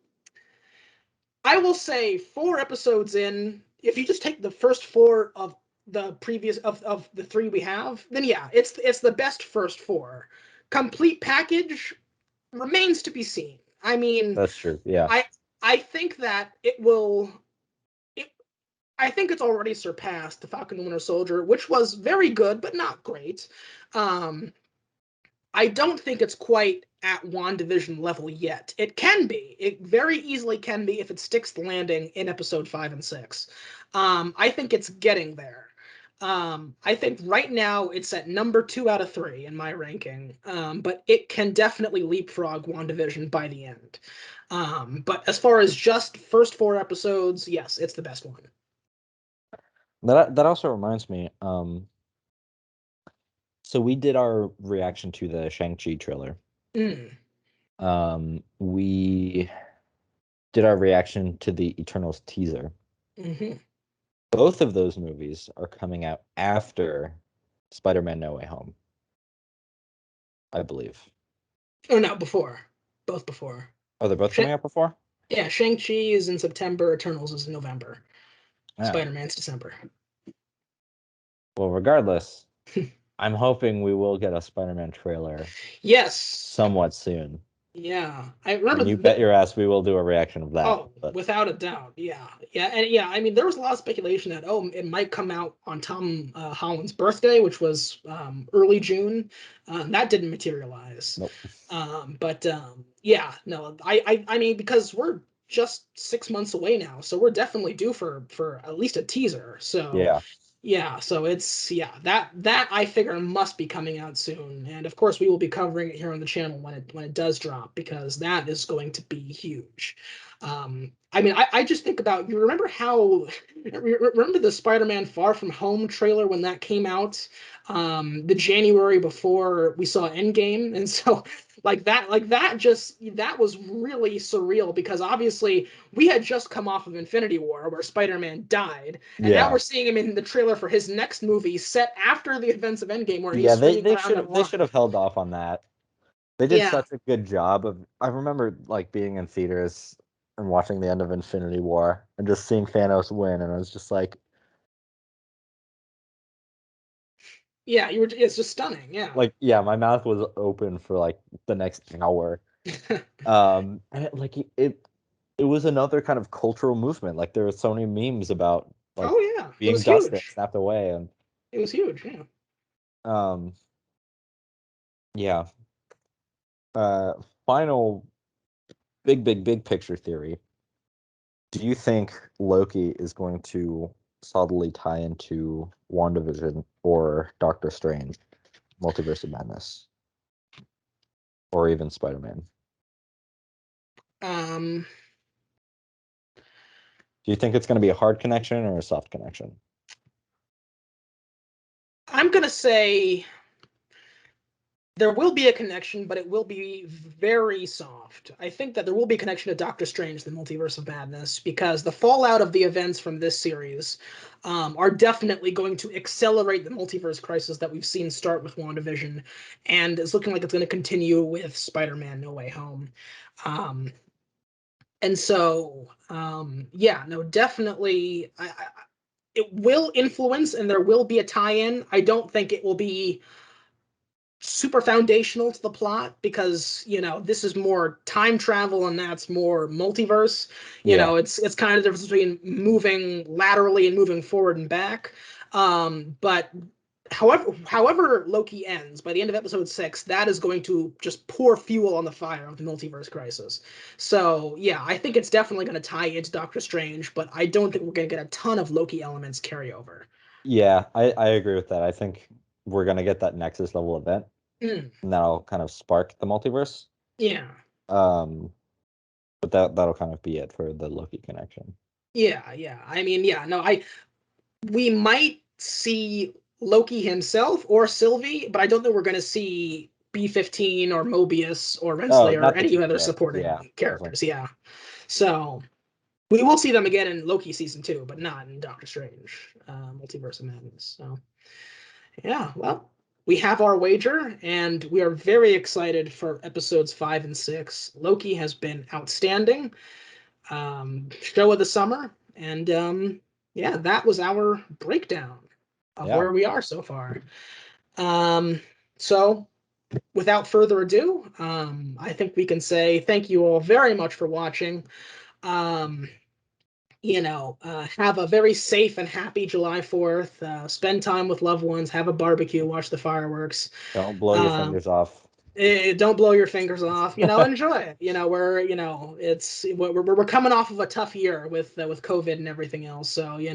I will say 4 episodes in, if you just take the first four of the previous of the three we have, then yeah, it's the best first four. Complete package remains to be seen. I mean, That's true. Yeah, I I think that it will it, I think it's already surpassed the Falcon and Winter Soldier, which was very good but not great. Um, I don't think it's quite at WandaVision level yet. It can be. It very easily can be if it sticks the landing in episode 5 and 6. I think it's getting there. I think right now it's at number 2 out of 3 in my ranking, but it can definitely leapfrog WandaVision by the end. But as far as just first 4 episodes, yes, it's the best one. that also reminds me. So we did our reaction to the Shang-Chi trailer. Mm, We did our reaction to the Eternals teaser. hmm Both of those movies are coming out after Spider-Man No Way Home, I believe. Oh no, before, both before. Oh, they're both Sh- coming out before? yeah, Shang-Chi is in September, Eternals is in November. Yeah. Spider-Man's December. Well, regardless, I'm hoping we will get a Spider-Man trailer Yes. somewhat soon. Yeah. I remember And you bet the your ass we will do a reaction of that. oh, But without a doubt. Yeah. Yeah. And yeah, I mean there was a lot of speculation that it might come out on Tom Holland's birthday, which was early June. That didn't materialize. nope. But yeah, no, I mean because we're just 6 months away now, so we're definitely due for at least a teaser. So Yeah. yeah, so it's yeah, that I figure must be coming out soon. And of course we will be covering it here on the channel when it does drop because that is going to be huge. I mean I just think about you remember how remember the Spider-Man Far From Home trailer when that came out the January before we saw Endgame, and so that was really surreal because obviously we had just come off of Infinity War where Spider-Man died, and now Yeah. we're seeing him in the trailer for his next movie set after the events of Endgame where he's Yeah, they, swinging they around should on have they should have water. held off on that. They did Yeah, such a good job of I remember like being in theaters and watching the end of Infinity War and just seeing Thanos win and I was just yeah, it's just stunning. Yeah, like yeah, my mouth was open for like the next hour. And it was another kind of cultural movement. Like there were so many memes about like oh yeah, it being was dusted, huge. snapped away, and It was huge. Yeah. um yeah. Uh Final big picture theory. Do you think Loki is going to subtly tie into WandaVision or Doctor Strange, Multiverse of Madness, or even Spider-Man? Um, Do you think it's going to be a hard connection or a soft connection? I'm gonna say there will be a connection, but it will be very soft. I think that there will be a connection to Doctor Strange, the Multiverse of Madness, because the fallout of the events from this series are definitely going to accelerate the multiverse crisis that we've seen start with WandaVision, and it's looking like it's going to continue with Spider-Man: No Way Home. Um, and so, yeah, no, definitely, it will influence, and there will be a tie-in. I don't think it will be super foundational to the plot because this is more time travel and that's more multiverse. Yeah. It's kind of the difference between moving laterally and moving forward and back. But however Loki ends by the end of episode 6, that is going to just pour fuel on the fire of the multiverse crisis. So yeah, I think it's definitely going to tie into Doctor Strange, but I don't think we're going to get a ton of Loki elements carry over. Yeah, I agree with that. I think we're going to get that Nexus level event Mm, and that'll kind of spark the multiverse. yeah. Um, but that'll kind of be it for the Loki connection. Yeah, yeah. I mean, yeah, no, we might see Loki himself or Sylvie, but I don't think we're going to see B-15 or Mobius or Oh, Renslayer or not the any other TPA. Yeah, supporting definitely. characters. Yeah. So we will see them again in Loki season 2, but not in Doctor Strange, Multiverse of Madness. So yeah, well, we have our wager, and we are very excited for episodes 5 and 6. Loki has been outstanding. Show of the summer, and yeah, that was our breakdown of Yeah. where we are so far. So without further ado, I think we can say thank you all very much for watching. Um, have a very safe and happy July 4th. Spend time with loved ones, have a barbecue, watch the fireworks. Don't blow your Um, fingers off. don't blow your fingers off. Enjoy it. We're coming off of a tough year with COVID and everything else. So If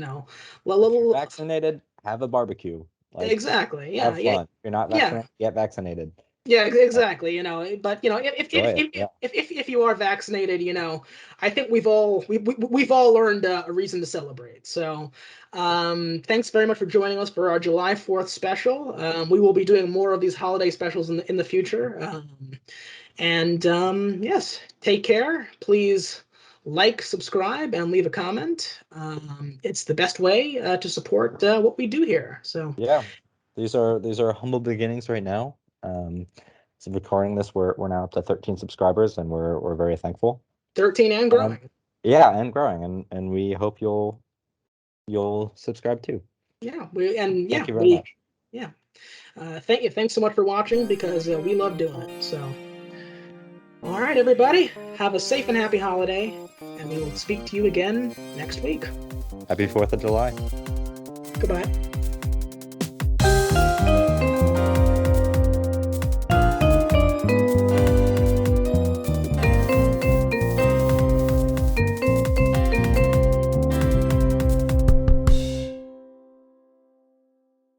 you're vaccinated, have a barbecue. Like, exactly. Yeah, have yeah, fun. If you're not yeah. vaccinated, get vaccinated. Yeah, Uh, exactly. But Enjoy it. Yeah. if you are vaccinated, I think we've all learned a reason to celebrate. So, thanks very much for joining us for our July 4th special. We will be doing more of these holiday specials in the future. And yes, take care. Please like, subscribe, and leave a comment. It's the best way to support what we do here. So Yeah. These are humble beginnings right now. So recording this, we're now up to 13 subscribers, and we're very thankful. 13 and And growing. yeah, and growing, and we hope you'll subscribe too. Yeah, Thank you very much. yeah. Thank you. Thanks so much for watching because we love doing it. So, all right, everybody, have a safe and happy holiday, and we will speak to you again next week. Happy 4th of July. Goodbye.